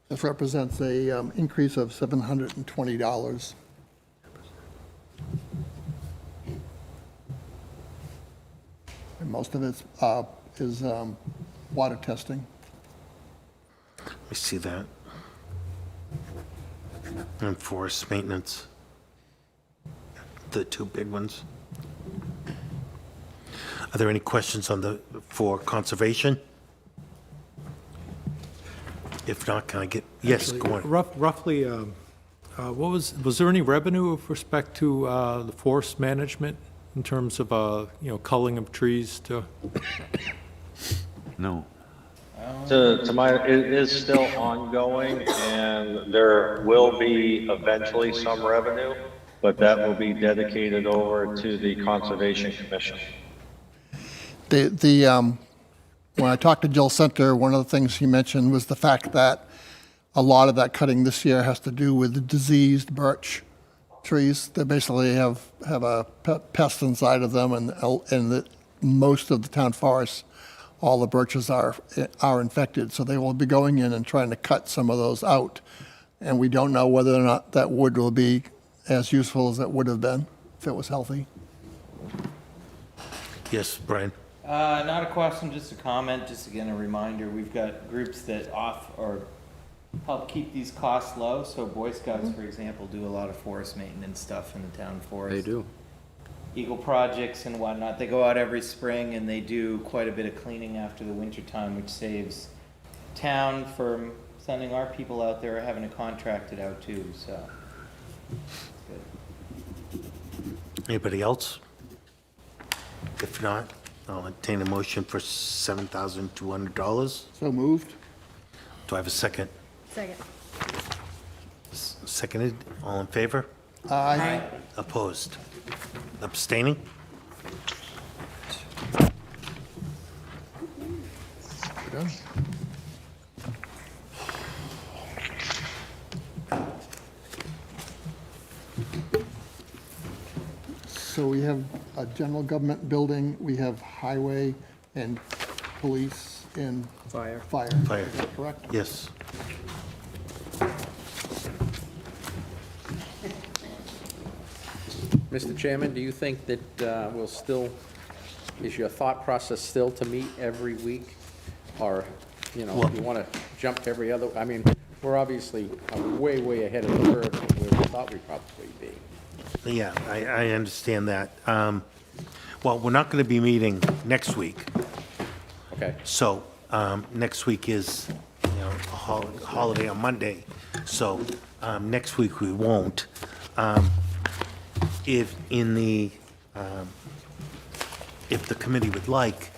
This represents a increase of $720. And most of it is water testing. We see that. And forest maintenance. The two big ones. Are there any questions for conservation? If not, can I get, yes, go on. Roughly, what was there any revenue with respect to the forest management in terms of, culling of trees to? No. To my, it is still ongoing, and there will be eventually some revenue, but that will be dedicated over to the Conservation Commission. When I talked to Jill Center, one of the things he mentioned was the fact that a lot of that cutting this year has to do with the diseased birch trees. They basically have a pest inside of them, and most of the town forests, all the birches are infected. So they will be going in and trying to cut some of those out. And we don't know whether or not that wood will be as useful as it would have been if it was healthy. Yes, Brian? Not a question, just a comment, just again, a reminder, we've got groups that help keep these costs low, so Boy Scouts, for example, do a lot of forest maintenance stuff in the town forest. They do. Eagle projects and whatnot, they go out every spring and they do quite a bit of cleaning after the winter time, which saves town from sending our people out there or having to contract it out too, so. Good. Anybody else? If not, I'll entertain a motion for $7,200. So moved. Do I have a second? Second. Seconded, all in favor? Aye. Opposed? Abstaining? Done. So we have a general government building, we have highway and police. in Fire. fire. Fire. Is that correct? Yes. Mr. Chairman, do you think that we'll still, is your thought process still to meet every week? Or, you know, Well- you want to jump to every other, I mean, we're obviously way, way ahead of the curve from where we thought we'd probably be. Yeah, I understand that. Well, we're not going to be meeting next week. Okay? So, next week is, you know, a holiday on Monday, so, next week we won't. If if the committee would like,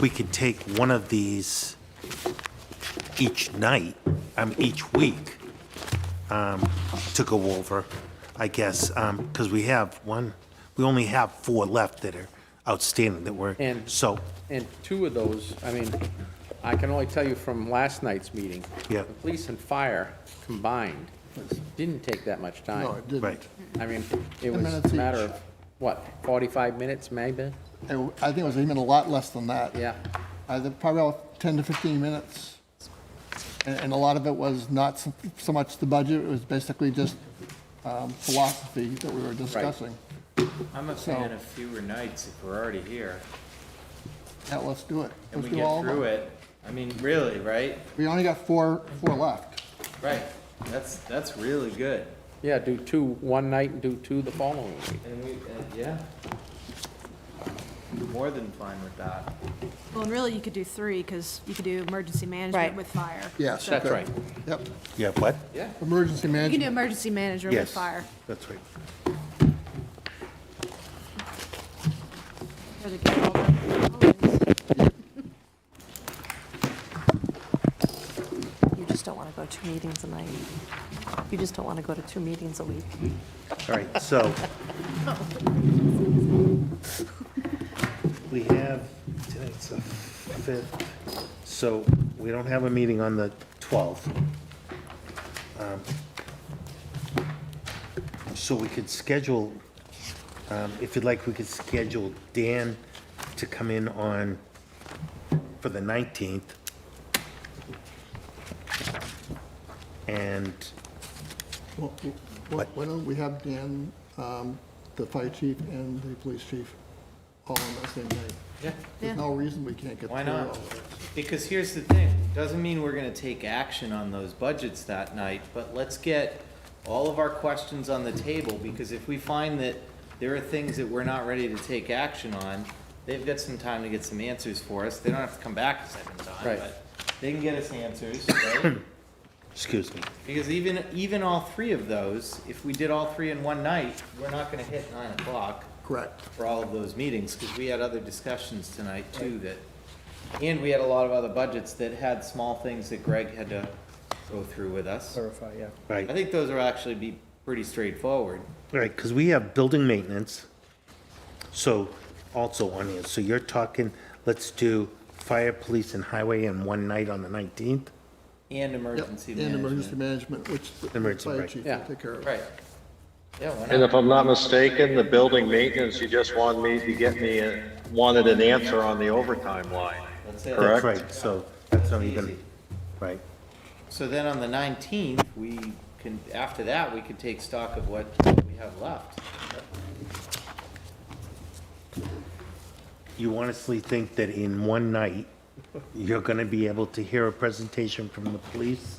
we could take one of these each night, each week, to go over, I guess, because we only have 4 left that are outstanding that we're, And- so, And 2 of those, I mean, I can only tell you from last night's meeting. Yeah. The police and fire combined didn't take that much time. No, it didn't. right. I mean, it 10 was minutes a matter each. of, what, 45 minutes maybe? And I think it was even a lot less than that. Yeah. I think probably about 10 to 15 minutes. And a lot of it was not so much the budget, it was basically just philosophy that we were discussing. I'm a fan of fewer nights if we're already here, Yeah, let's do it. and Let's we do all get of through them. it. I mean, really, right? We only got four left. Right. That's really good. Yeah, do 2 one night and do 2 the following week. And we, yeah. More than fine with that. Well, and really, you could do 3, because you could do emergency management Right. with fire. Yes. So- That's right. Yep. Yeah, what? Yeah. Emergency You can do management. emergency management with Yes, fire. that's right. Gotta get all the- You just don't want to go to 2 meetings a night. You just don't want to go to 2 meetings a week. All right, so. We have, tonight's the 5th, so we don't have a meeting on the 12th. So we could schedule, if you'd like, we could schedule Dan to come in for the 19th. And, Well, why don't we have Dan, the fire chief and the police chief all on that same night? Yeah. There's no reason we can't get through Why all not? of it. Because here's the thing, doesn't mean we're gonna take action on those budgets that night, but let's get all of our questions on the table, because if we find that there are things that we're not ready to take action on, they've got some time to get some answers for us. They don't have to come back a second time, Right. but they can get us answers, right? excuse me, Because even all 3 of those, if we did all 3 in one night, we're not gonna hit 9 o'clock Correct. for all of those meetings, because we had other discussions tonight too that, and we had a lot of other budgets that had small things that Greg had to go through with us. Clarify, yeah. I right, think those will actually be pretty straightforward. right, because we have building maintenance, so also on here, so you're talking, let's do fire, police, and highway in one night on the 19th? And Yep. emergency And emergency management. management, which the Emergency, fire right. chief Yeah. will take care of. Right. Yeah, why And not? if I'm not mistaken, the building maintenance, you just wanted an answer on the overtime line. That's it. Correct. That's right, so that's not even, Easy. right. So then on the 19th, we can, after that, we could take stock of what we have left. You honestly think that in one night, you're gonna be able to hear a presentation from the police,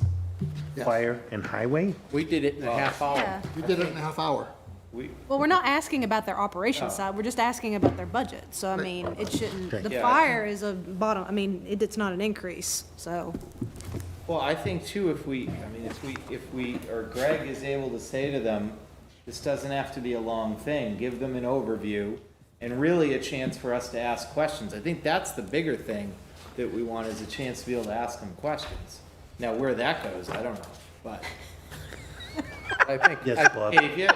Yes. fire, and highway? We did it in a half hour. Yeah. We did it in a half hour. Well, we're not asking about their operations side, we're just asking about their budget. So, I mean, it shouldn't, the Yeah. fire is a bottom, I mean, it's not an increase, so. Well, I think too, if we, or Greg is able to say to them, this doesn't have to be a long thing, give them an overview, and really a chance for us to ask questions. I think that's the bigger thing that we want, is a chance to be able to ask them questions. Now, where that goes, I don't know, but. I think, Yes, Bob. Hey, if you,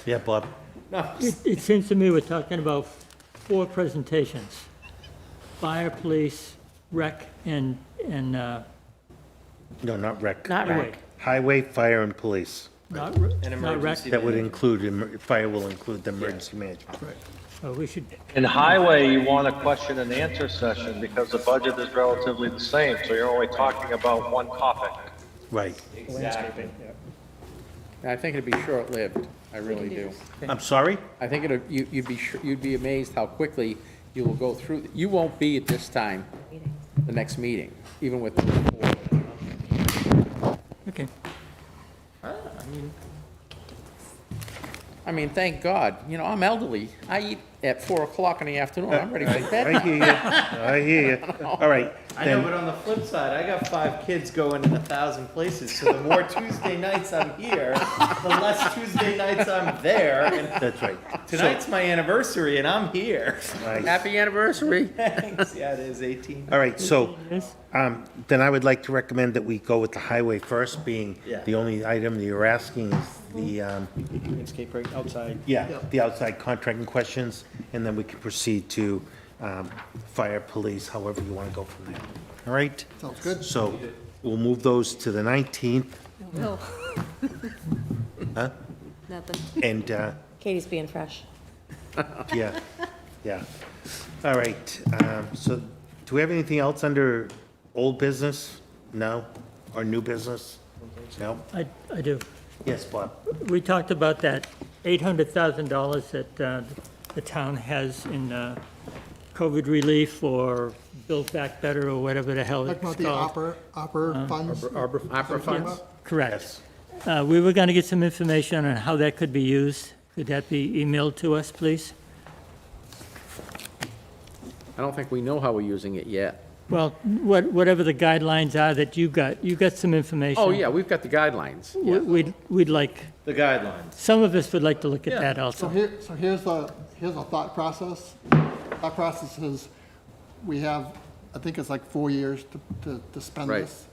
Yeah, Bob? no, It seems to me we're talking about 4 presentations. Fire, police, rec, and No, not rec. Not highway. rec. Highway, fire, and police. Not an rec. emergency That would management. include, fire will include the emergency management. Right. So we should, In highway, you want a question and answer session because the budget is relatively the same, so you're only talking about one topic. Right. Landscaping, yeah. I think it'd be short-lived, I really do. I'm sorry? I think you'd be amazed how quickly you will go through, you won't be at this time, the next meeting, even with the report. okay. I mean, thank God, you know, I'm elderly, I eat at 4 o'clock in the afternoon, I'm ready for bed I now. hear you. I hear you. All right. I know, then- but on the flip side, I got 5 kids going in 1,000 places, so the more Tuesday nights I'm here, the less Tuesday nights I'm there, and That's right. tonight's my anniversary and I'm here. Right. Happy anniversary. Thanks, yeah, it is 18. All right, so, Yes? then I would like to recommend that we go with the highway first, being Yeah. the only item that you're asking is the, Landscape right outside. the outside contracting questions, and then we can proceed to, fire, police, however you want to go from there. All right? Sounds good. So we'll move those to the 19th, No. Huh? Nothing. and, Katie's being fresh. yeah, yeah. All right, so do we have anything else under old business? No? Or new business? No? I do. Yes, Bob? We talked about that $800,000 that the town has in COVID relief or Build Back Better or whatever the hell Talking it's about the called. opera funds? Opera funds? Correct. We were going to get some information on how that could be used. Could that be emailed to us, please? I don't think we know how we're using it yet. Well, whatever the guidelines are that you got some information. Oh, yeah, we've got the guidelines. We'd like, The guidelines. some of us would like to look at that So also. here's a thought process. Thought process is, we have, I think it's like 4 years to spend Right. this.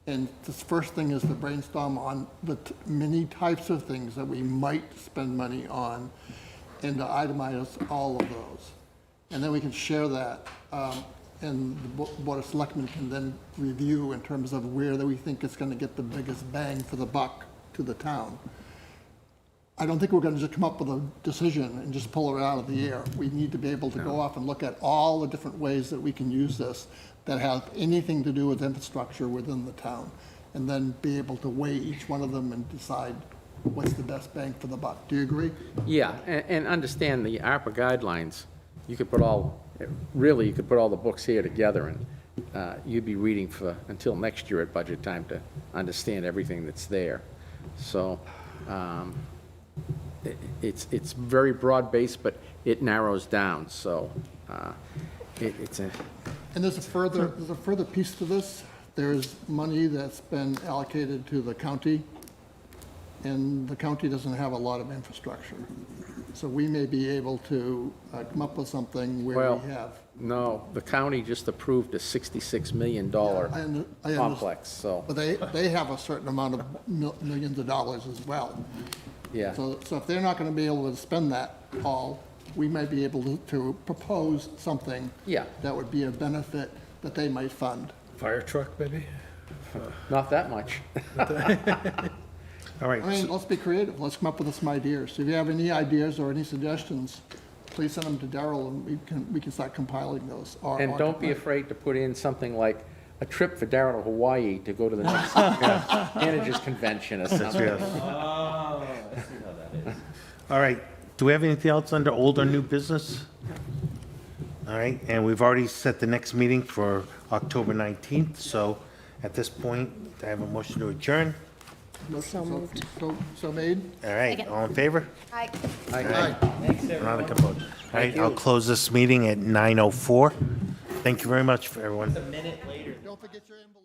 And this first thing is to brainstorm on the many types of things that we might spend money on, and to itemize all of those. And then we can share that, and the Board of Selectmen can then review in terms of where that we think it's gonna get the biggest bang for the buck to the town. I don't think we're gonna just come up with a decision and just pull it out of the air. We need to be able to go off and look at all the different ways that we can use this that have anything to do with infrastructure within the town, and then be able to weigh each one of them and decide what's the best bang for the buck. Do you agree? Yeah, and understand the ARPA guidelines, you could put all, really, you could put all the books here together, and you'd be reading for, until next year at budget time to understand everything that's there. So, it's very broad-based, but it narrows down, so it's a, And there's a further piece to this. There's money that's been allocated to the county, and the county doesn't have a lot of infrastructure. So we may be able to come up with something where well, we have. no, the county just approved a $66 million I under- complex, so, But they have a certain amount of millions of dollars as well. yeah. So if they're not gonna be able to spend that all, we might be able to propose something. Yeah. That would be a benefit that they might fund. Fire truck, maybe? Not that much. All right, I mean, let's be creative, let's come up with some ideas. If you have any ideas or any suggestions, please send them to Darrell, and we can start compiling those. And don't be afraid to put in something like a trip for Darrell to Hawaii to go to the next managers convention or something. yes. Oh, I see how that is. All right, do we have anything else under old or new business? All right, and we've already set the next meeting for October 19th, so at this point, I have a motion to adjourn. So moved. So made? All right, all in favor? Aye. Not a commotion. All right, I'll close this meeting at 9:04. Thank you very much for everyone. A minute later. Don't forget your envelope.